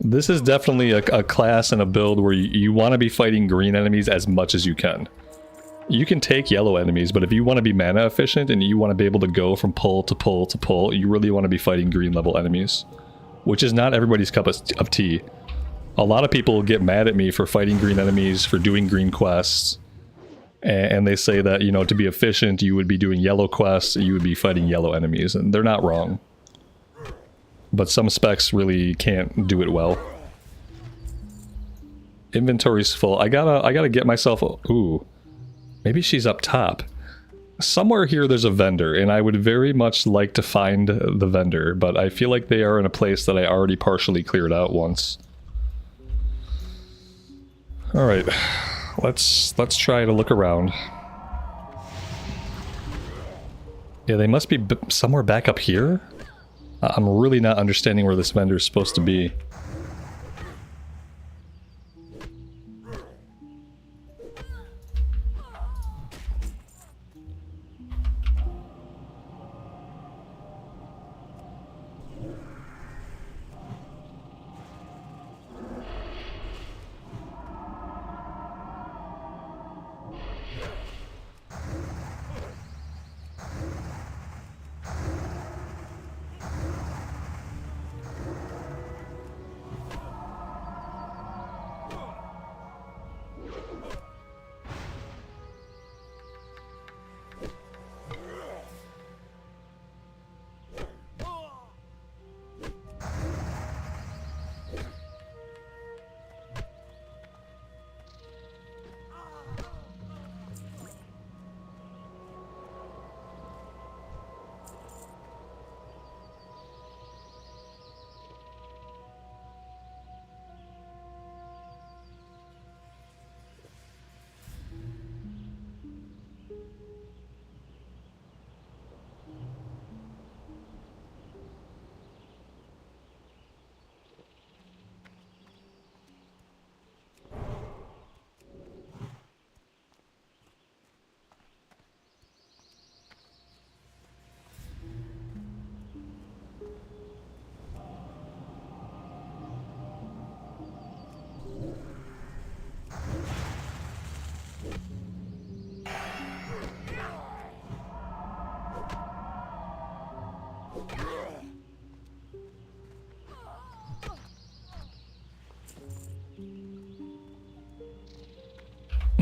This is definitely a class and a build where you want to be fighting green enemies as much as you can. You can take yellow enemies, but if you want to be mana efficient and you want to be able to go from pull to pull to pull, you really want to be fighting green level enemies. Which is not everybody's cup of tea. A lot of people get mad at me for fighting green enemies, for doing green quests, and they say that, you know, to be efficient, you would be doing yellow quests, you would be fighting yellow enemies, and they're not wrong. But some specs really can't do it well. Inventory's full. I gotta get myself... Ooh. Maybe she's up top. Somewhere here there's a vendor, and I would very much like to find the vendor, but I feel like they are in a place that I already partially cleared out once. Alright, let's try to look around. Yeah, they must be somewhere back up here? I'm really not understanding where this vendor is supposed to be.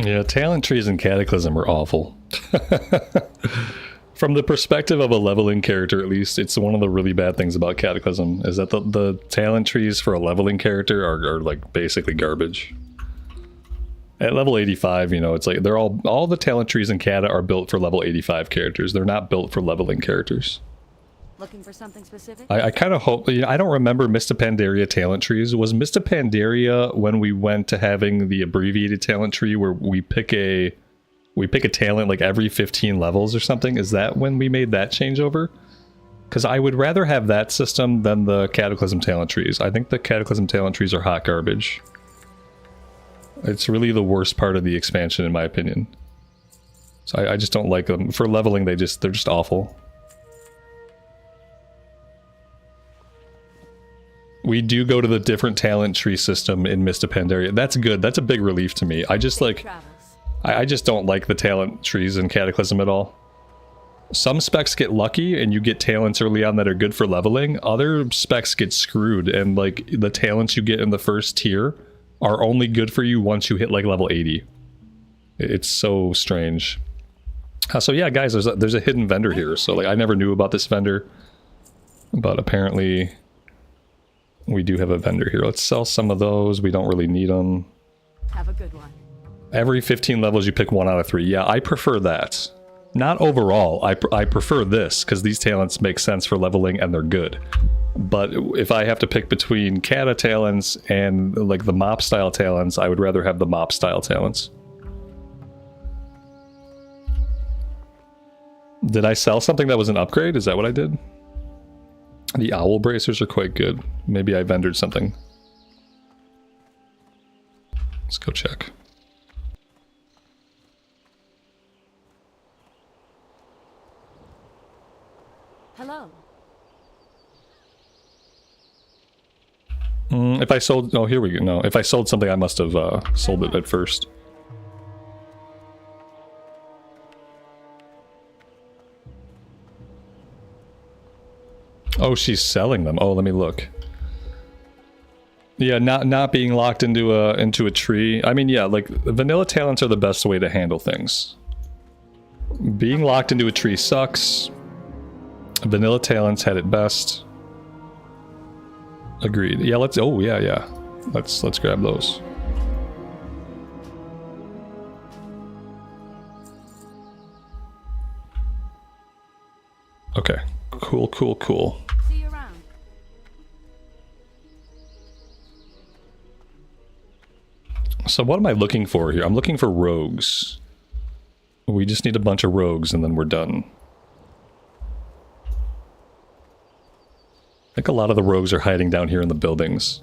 Yeah, talent trees and Cataclysm are awful. From the perspective of a leveling character, at least, it's one of the really bad things about Cataclysm, is that the talent trees for a leveling character are like basically garbage. At level 85, you know, it's like they're all the talent trees in Cata are built for level 85 characters. They're not built for leveling characters. Looking for something specific? I kind of hope, you know, I don't remember Mista Pandaria talent trees. Was Mista Pandaria when we went to having the abbreviated talent tree where we pick a talent like every 15 levels or something? Is that when we made that changeover? Because I would rather have that system than the Cataclysm talent trees. I think the Cataclysm talent trees are hot garbage. It's really the worst part of the expansion, in my opinion. So I just don't like them. For leveling, they're just awful. We do go to the different talent tree system in Mista Pandaria. That's good. That's a big relief to me. I just like... I just don't like the talent trees in Cataclysm at all. Some specs get lucky and you get talents early on that are good for leveling. Other specs get screwed, and like the talents you get in the first tier are only good for you once you hit like level 80. It's so strange. So yeah, guys, there's a hidden vendor here. So like I never knew about this vendor, but apparently we do have a vendor here. Let's sell some of those. We don't really need them. Have a good one. Every 15 levels you pick 1 out of 3. Yeah, I prefer that. Not overall. I prefer this because these talents make sense for leveling and they're good. But if I have to pick between Cata talents and like the mop style talents, I would rather have the mop style talents. Did I sell something that was an upgrade? Is that what I did? The owl bracers are quite good. Maybe I vendored something. Let's go check. Hello. If I sold... Oh, here we go. No, if I sold something, I must have sold it at first. Oh, she's selling them. Oh, let me look. Yeah, not being locked into a tree. I mean, yeah, like vanilla talents are the best way to handle things. Being locked into a tree sucks. Vanilla talents had it best. Agreed. Yeah, let's... Oh, yeah. Let's grab those. Okay. Cool. See you around. So what am I looking for here? I'm looking for rogues. We just need a bunch of rogues and then we're done. I think a lot of the rogues are hiding down here in the buildings.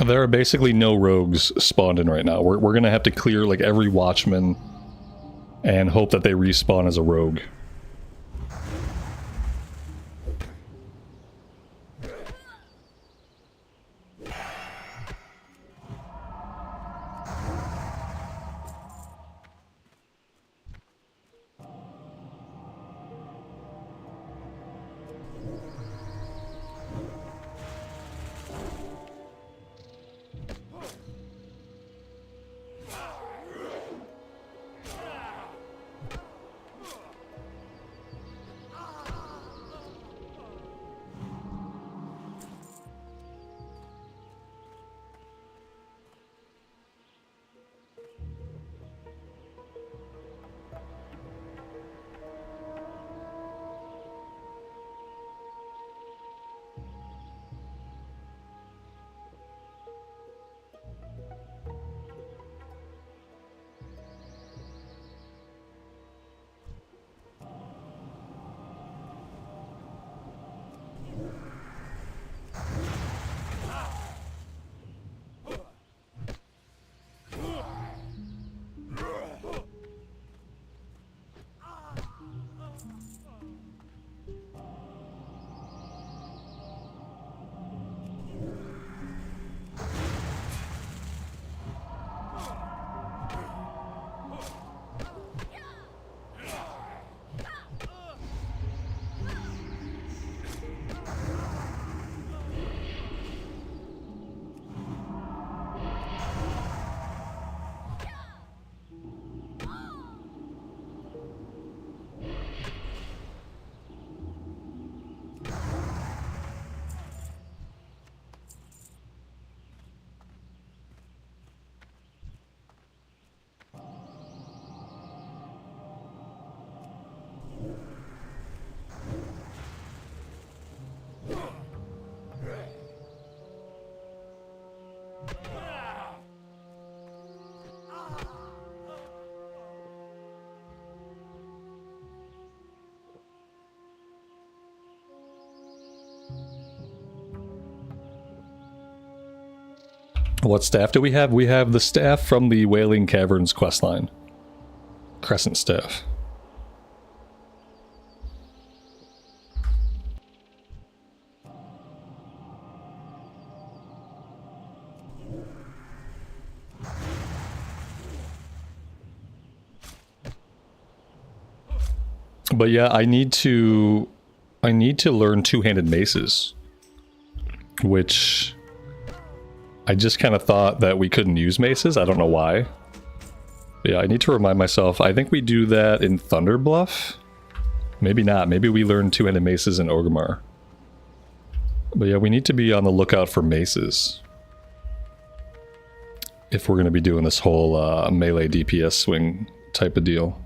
There are basically no rogues spawned in right now. We're gonna have to clear like every watchman and hope that they respawn as a rogue. What staff do we have? We have the staff from the Wailing Caverns questline. Crescent staff. But yeah, I need to learn two-handed maces, which I just kind of thought that we couldn't use maces. I don't know why. But yeah, I need to remind myself. I think we do that in Thunderbluff. Maybe not. Maybe we learn two-handed maces in Orgrimmar. But yeah, we need to be on the lookout for maces if we're going to be doing this whole melee DPS swing type of deal.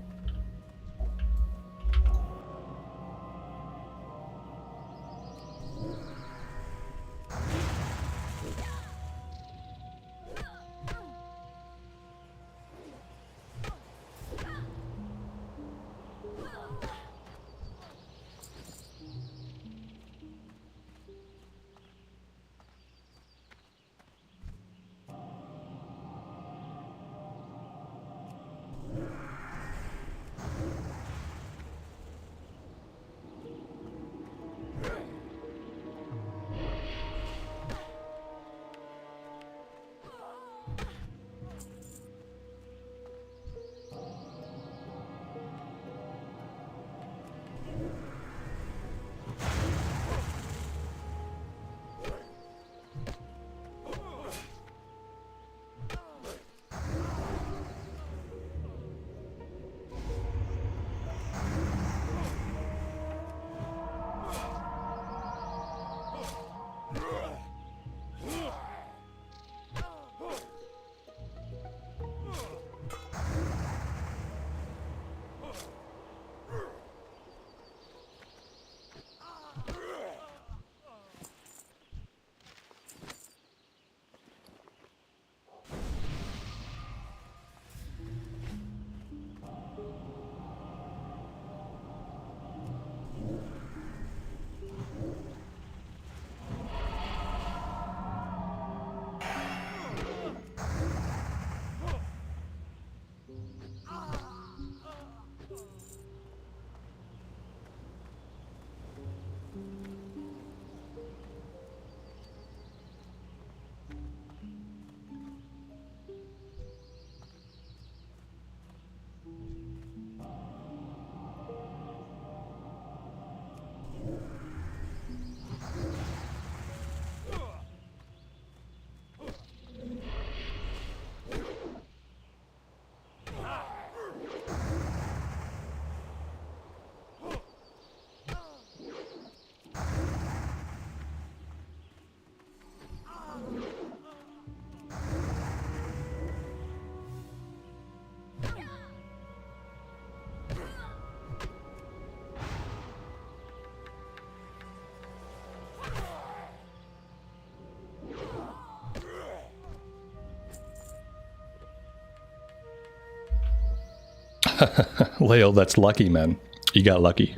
Leo, that's lucky, man. You got lucky.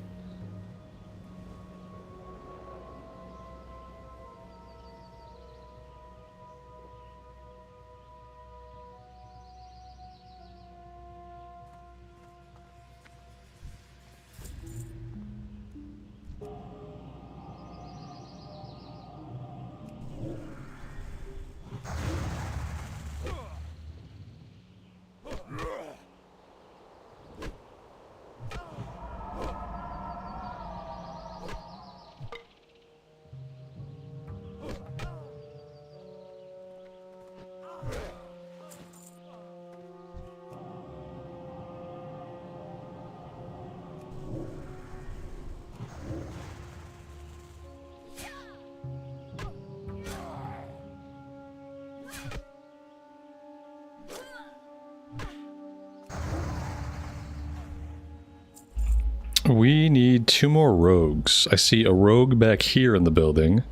We need 2 more rogues. I see a rogue back here in the building.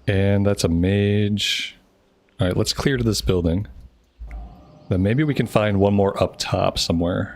And that's a mage. Alright, let's clear to this building. Then maybe we can find 1 more up top somewhere.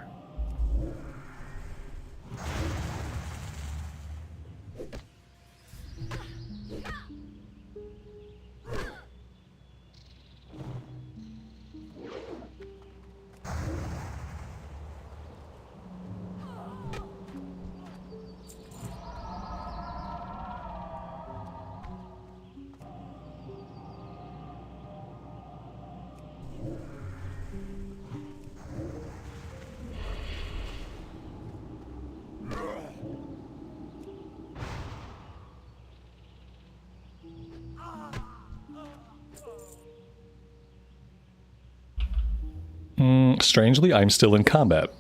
Strangely, I'm still in combat.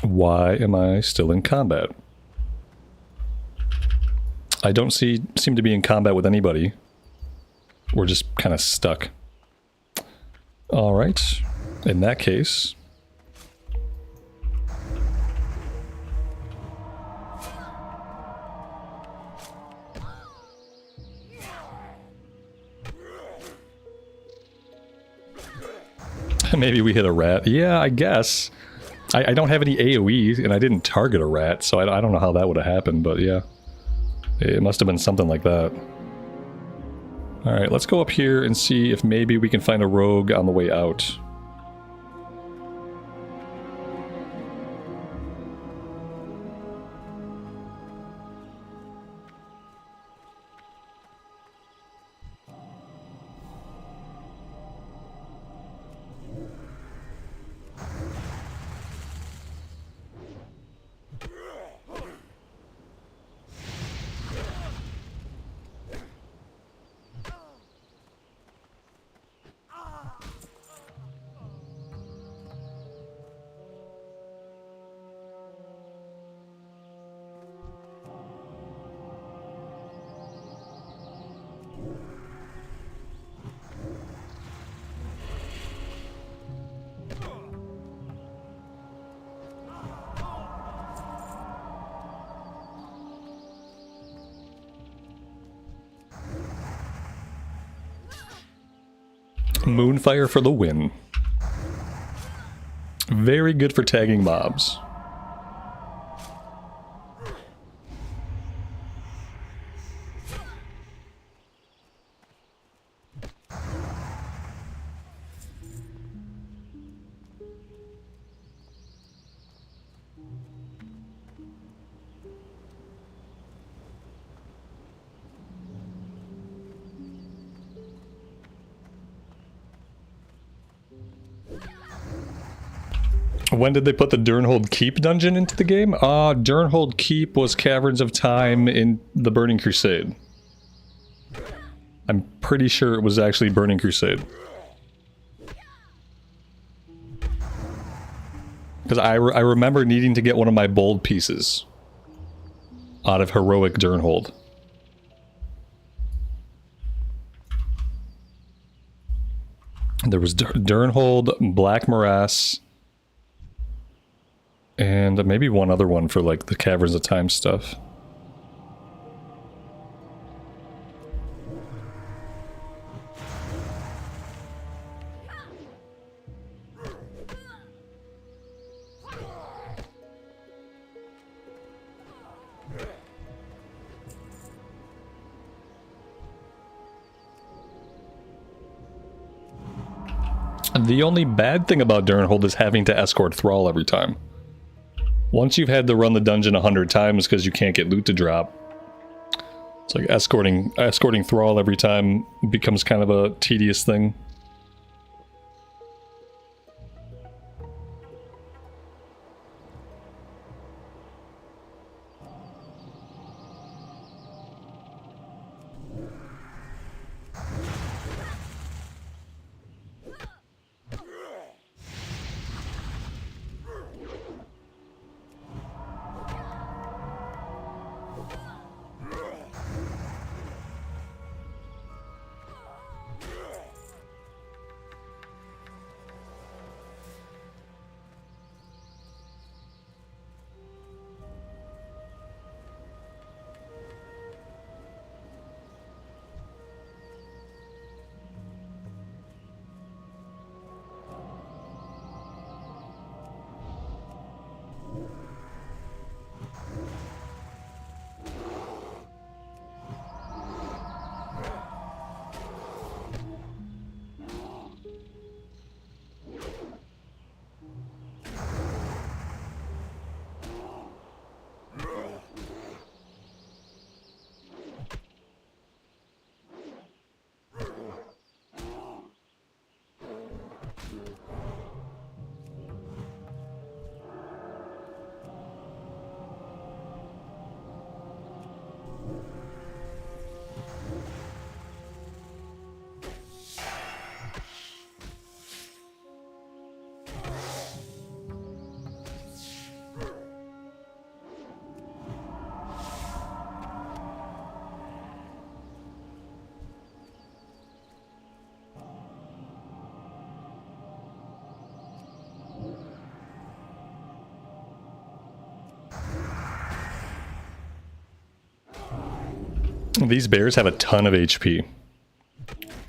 Why am I still in combat? I don't seem to be in combat with anybody. We're just kind of stuck. Alright. In that case... maybe we hit a rat. Yeah, I guess. I don't have any AoE, and I didn't target a rat, so I don't know how that would have happened, but yeah. It must have been something like that. Alright, let's go up here and see if maybe we can find a rogue on the way out. Moonfire for the win. Very good for tagging mobs. When did they put the Durnhold Keep dungeon into the game? Durnhold Keep was Caverns of Time in the Burning Crusade. I'm pretty sure it was actually Burning Crusade. Because I remember needing to get one of my bold pieces out of Heroic Durnhold. There was Durnhold, Black Morass, and maybe one other one for like the Caverns of Time stuff. The only bad thing about Durnhold is having to escort Thrall every time. Once you've had to run the dungeon 100 times because you can't get loot to drop, it's like escorting Thrall every time becomes kind of a tedious thing. These bears have a ton of HP.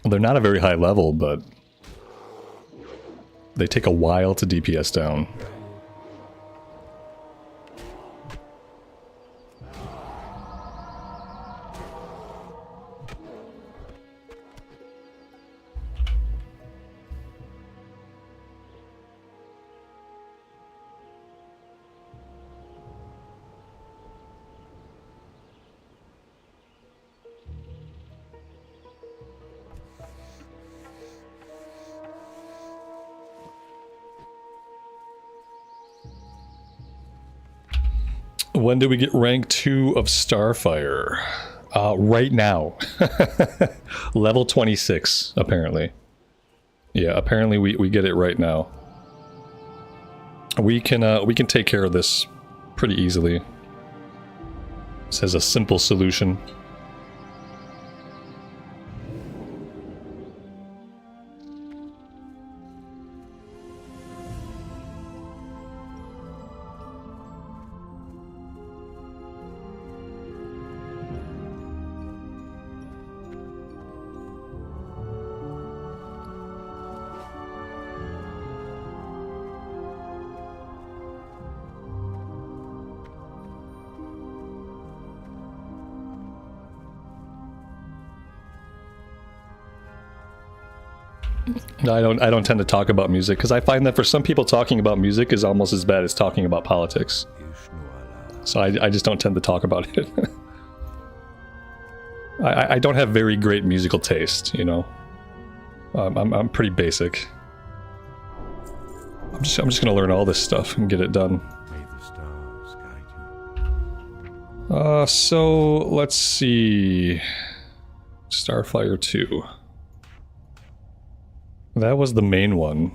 They're not a very high level, but they take a while to DPS down. When do we get rank 2 of Starfire? Right now. Level 26, apparently. Yeah, apparently we get it right now. We can take care of this pretty easily. This has a simple solution. I don't tend to talk about music because I find that for some people talking about music is almost as bad as talking about politics. So I just don't tend to talk about it. I don't have very great musical taste, you know. I'm pretty basic. I'm just gonna learn all this stuff and get it done. May the stars guide you. So let's see. Starfire 2. That was the main one.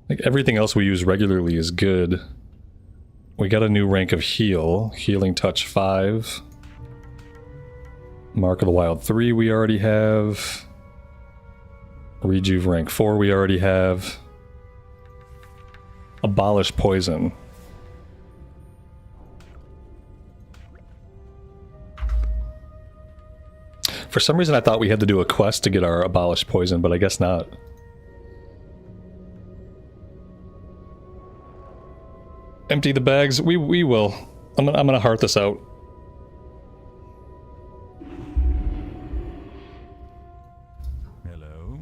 Like everything else we use regularly is good. We got a new rank of heal. Healing touch 5. Mark of the Wild 3 we already have. Rejuve rank 4 we already have. Abolish poison. For some reason I thought we had to do a quest to get our abolish poison, but I guess not. Empty the bags. We will. I'm gonna heart this out. Hello.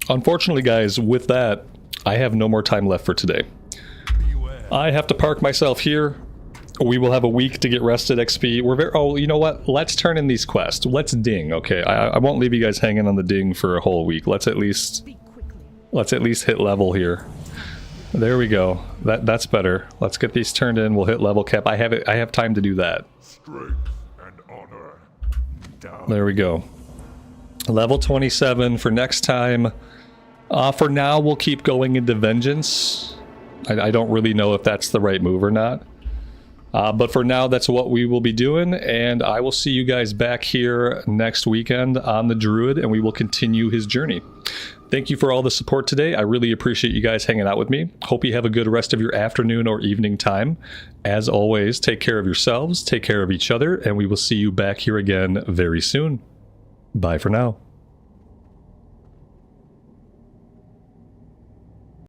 Unfortunately, guys, with that, I have no more time left for today. Beware. I have to park myself here. We will have a week to get rested XP. We're very... Oh, you know what? Let's turn in these quests. Let's ding, okay? I won't leave you guys hanging on the ding for a whole week. Let's at least hit level here. There we go. That's better. Let's get these turned in. We'll hit level cap. I have time to do that. Strength and honor. Down. There we go. Level 27 for next time. For now, we'll keep going into Vengeance. I don't really know if that's the right move or not. But for now, that's what we will be doing, and I will see you guys back here next weekend on the Druid, and we will continue his journey. Thank you for all the support today. I really appreciate you guys hanging out with me. Hope you have a good rest of your afternoon or evening time. As always, take care of yourselves, take care of each other, and we will see you back here again very soon. Bye for now.